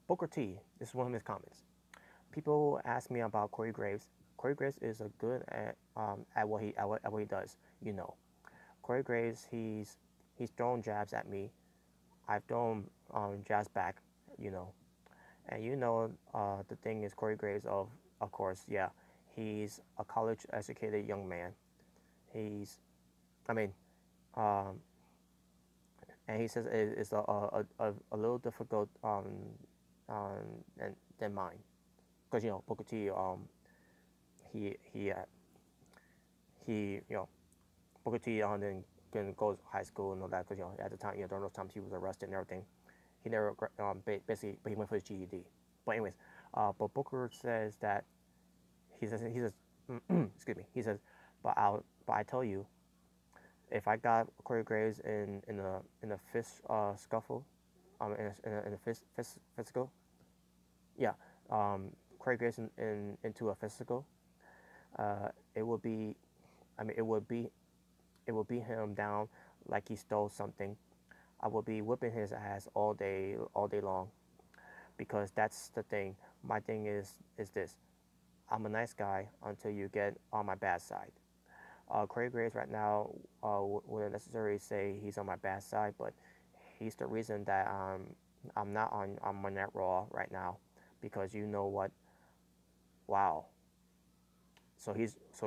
Booker T, this is one of his comments. People ask me about Corey Graves. Corey Graves is a good at what he does. Corey Graves, he's thrown jabs at me. I've thrown jabs back. And the thing is, Corey Graves, of course, yeah, he's a college-educated young man. And he says it's a little difficult than mine, because Booker T he Booker T didn't go to high school and all that, because at the time during those times he was arrested and everything. He never basically, but he went for his GED. But anyways, but Booker says that he says excuse me, he says, but I tell you, if I got Corey Graves in a fist scuffle, in a physical, yeah, Corey Graves into a physical, it would be, it would be him down like he stole something. I will be whipping his ass all day long, because that's the thing. My thing is this: I'm a nice guy until you get on my bad side. Corey Graves right now wouldn't necessarily say he's on my bad side, but he's the reason that I'm not on Monday Night Raw right now, because you know what? Wow. So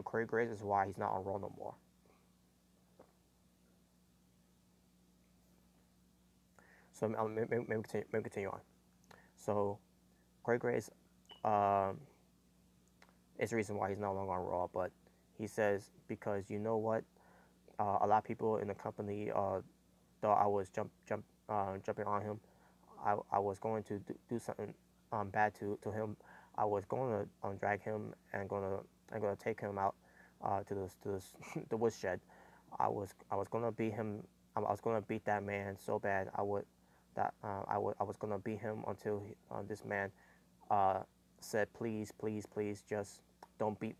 Corey Graves is why he's not on Raw no more. So maybe continue on. So Corey Graves is the reason why he's no longer on Raw, but he says, because you know what, a lot of people in the company thought I was jumping on him. I was going to do something bad to him. I was going to drag him and going to take him out to the woodshed. I was going to beat him. I was going to beat that man so bad. I was going to beat him until this man said, please, please, please, just don't beat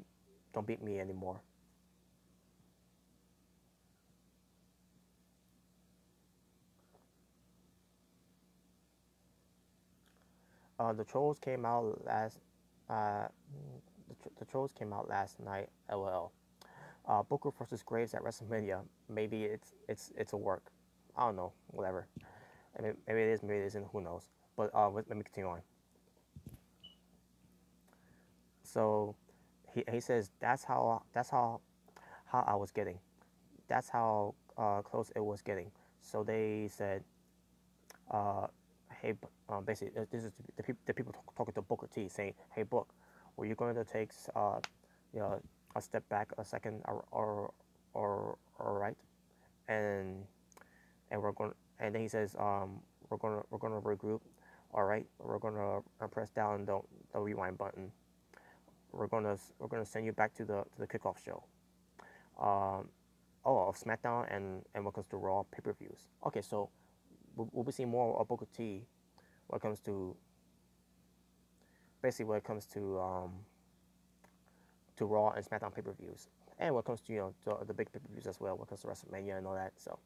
me anymore. The trolls came out last. The trolls came out last night. LOL. Booker versus Graves at WrestleMania. Maybe it's a work. I don't know. Whatever. I mean, maybe it is. Maybe it isn't. Who knows? But let me continue on. So he says that's how I was getting. That's how close it was getting. So they said, hey, basically, this is the people talking to Booker T, saying, hey, Book, were you going to take, a step back a second, or right, and we're going, and then he says, we're gonna regroup. All right, we're gonna press down the rewind button. We're gonna send you back to the kickoff show. Um, of SmackDown and what comes to Raw pay-per-views. Okay, so we'll be seeing more of Booker T when it comes to, basically when it comes to Raw and SmackDown pay-per-views, and when it comes to the big pay-per-views as well, when it comes to WrestleMania and all that. So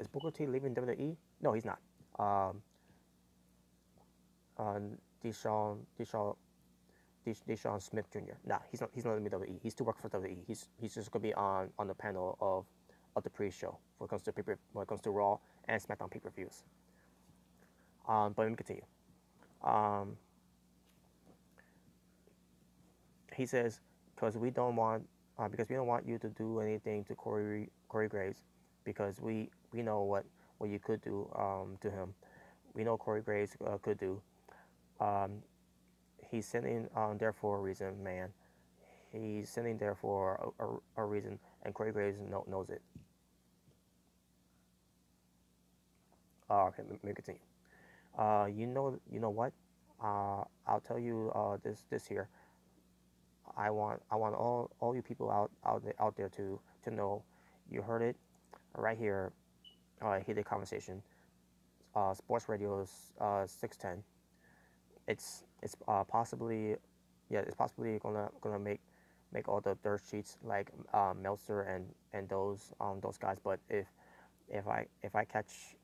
is Booker T leaving WWE? No, he's not. Um, uh, Deshaun Deshaun Deshaun Smith Jr. Nah, he's not. He's not in WWE. He's still working for WWE. He's just gonna be on the panel of the pre-show when it comes to when it comes to Raw and SmackDown pay-per-views. But let me continue. Um, he says because we don't want you to do anything to Corey Graves, because we know what you could do to him. We know Corey Graves could do. Um, he's sitting there for a reason, man. He's sitting there for a reason, and Corey Graves knows it. Okay, let me continue. You know what? I'll tell you this here. I want all you people out there to know. You heard it right here. Heated conversation. Sports Radio 610. It's possibly, yeah, it's possibly gonna make all the dirt sheets like Meltzer and those guys. But if I catch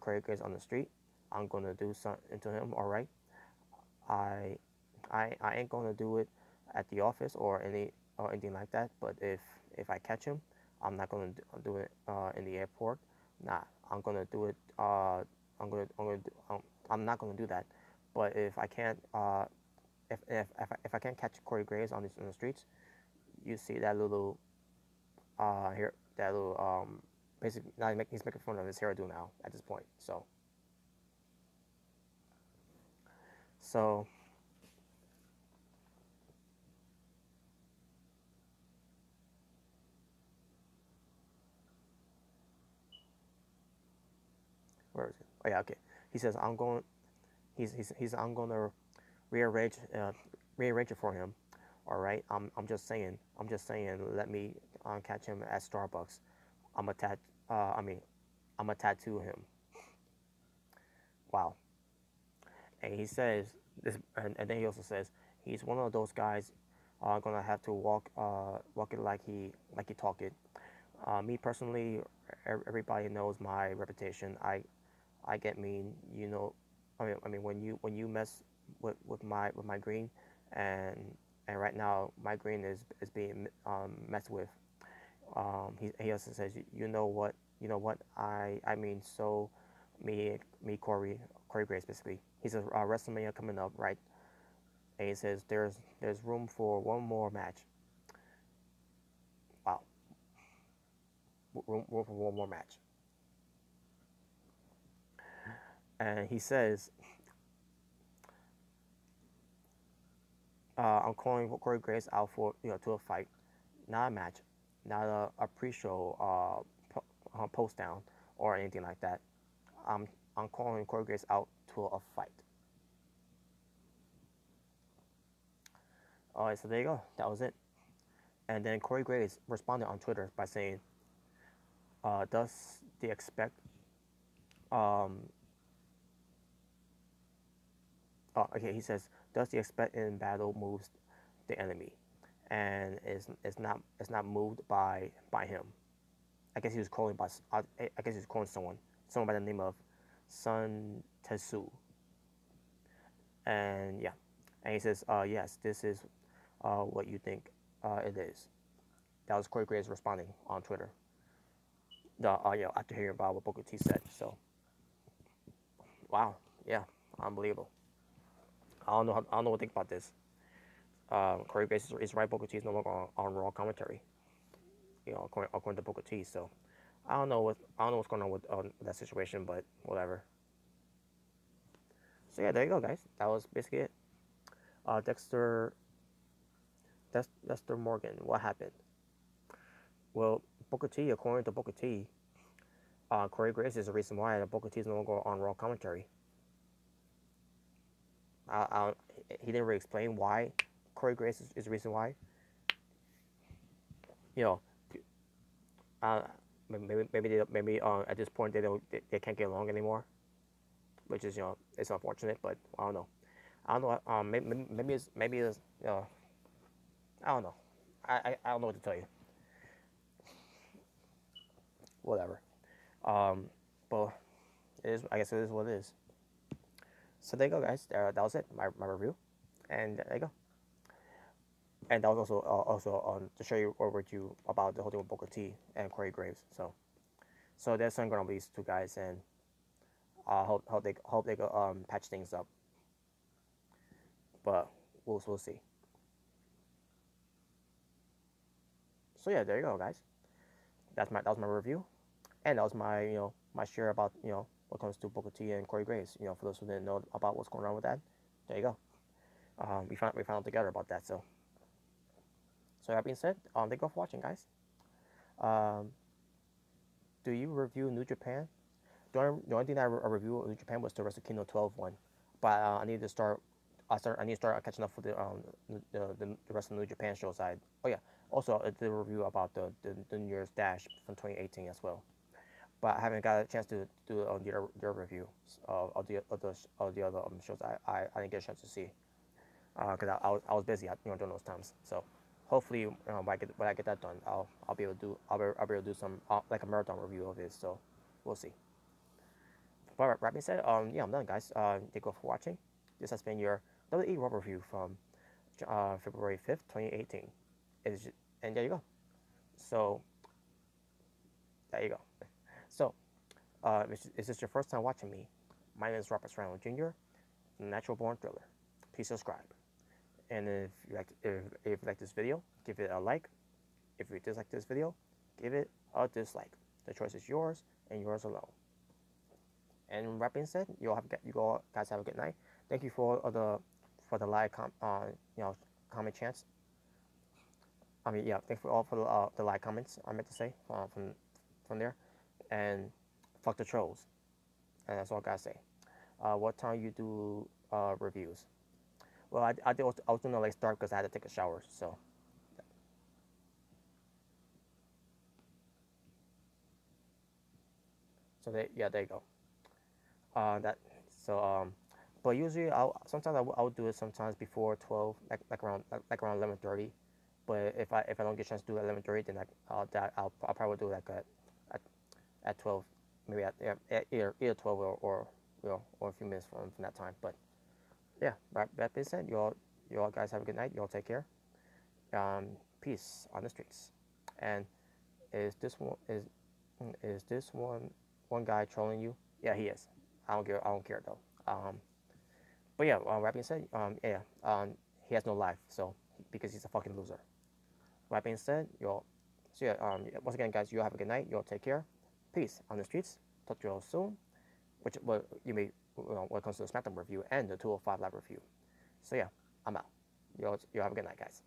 Craig Graves on the street, I'm gonna do something to him. All right. I I ain't gonna do it at the office or anything like that. But if I catch him, I'm not gonna do it in the airport. Nah, I'm gonna do it. I'm gonna do, I'm not gonna do that. But if I can't if I can't catch Corey Graves on the streets, you see that little here that little basically now he's making fun of his hairdo now at this point. So where is it? Oh yeah, okay. He says I'm going. I'm gonna rearrange uh, rearrange it for him. All right. I'm just saying. I'm just saying. Let me catch him at Starbucks. I'm a tat. I mean, I'm a tattoo him. Wow. And he says this, and then he also says he's one of those guys gonna have to walk it like he talk it. Me personally, everybody knows my reputation. I get mean. I mean when you mess with my green, and right now my green is being messed with. He also says, you know what, I mean, so me Corey Grace basically. He says WrestleMania coming up, right? And he says there's room for one more match. Wow, room for one more match. And he says, I'm calling Corey Grace out for to a fight, not a match, not a pre-show post down or anything like that. I'm I'm calling Corey Grace out to a fight. All right, so there you go. That was it. And then Corey Graves responded on Twitter by saying, "Does they expect?" Um, okay, he says, "Does the expect in battle moves the enemy, and is not moved by him." I guess he was calling by. I guess he was calling someone by the name of Sun Tetsu, and yeah, and he says, "Yes, this is what you think it is." That was Corey Graves responding on Twitter. After hearing about what Booker T said. So, wow, yeah, unbelievable. I don't know what to think about this. Corey Graves is right. Booker T is no longer on Raw commentary. According to Booker T. So, I don't know what's going on with that situation, but whatever. So yeah, there you go, guys. That was basically it. Dexter Morgan. What happened? Well, Booker T, according to Booker T, Corey Graves is the reason why Booker T is no longer on Raw commentary. He didn't really explain why Corey Graves is the reason why. You know, uh, maybe at this point they can't get along anymore, which is it's unfortunate, but I don't know. I don't know. Maybe it's I don't know. I don't know what to tell you. Whatever. But I guess it is what it is. So there you go, guys. That was it. My review, and there you go. And that was also to show you over to you about the whole thing with Booker T and Corey Graves. So there's something going on with these two guys, and hope they go patch things up. But we'll see. So yeah, there you go, guys. That was my review, and that was my my share about what comes to Booker T and Corey Graves. For those who didn't know about what's going on with that, there you go. We found out together about that. So that being said, thank you for watching, guys. Do you review New Japan? The only thing that I reviewed of New Japan was the Wrestle Kingdom 12 one, but I need to start. I need to start catching up for the rest of the New Japan shows. Also I did a review about the New Year's Dash from 2018 as well, but I haven't got a chance to do the review of the other shows. I didn't get a chance to see because I was busy during those times. So hopefully when I get that done, I'll be able to do some like a marathon review of this. So we'll see. But that being said, yeah, I'm done, guys. Thank you for watching. This has been your WWE RAW review from February 5th, 2018. And there you go. So there you go. So is this your first time watching me? My name is Robert Serrano Jr., Natural Born Thriller. Please subscribe. And if you like this video, give it a like. If you dislike this video, give it a dislike. The choice is yours and yours alone. And that being said, you guys have a good night. Thank you for the like comment chance. Thanks for the like comments. I meant to say from there, and fuck the trolls. And that's all I gotta say. What time you do reviews? Well, I was doing a late start because I had to take a shower. So there you go. But usually sometimes I'll do it sometimes before 12, like around 11:30. But if I don't get a chance to do it at 11:30, then I'll probably do it like at 12, maybe at either 12 or a few minutes from that time. But yeah, that being said, you all guys have a good night. You all take care. Peace on the streets. And is this one guy trolling you? Yeah, he is. I don't care though. But yeah, that being said, he has no life, so because he's a fucking loser. That being said, once again, guys, you all have a good night. You all take care. Peace on the streets. Talk to you all soon. When it comes to the SmackDown review and the 205 Live review. So yeah, I'm out. You all have a good night, guys.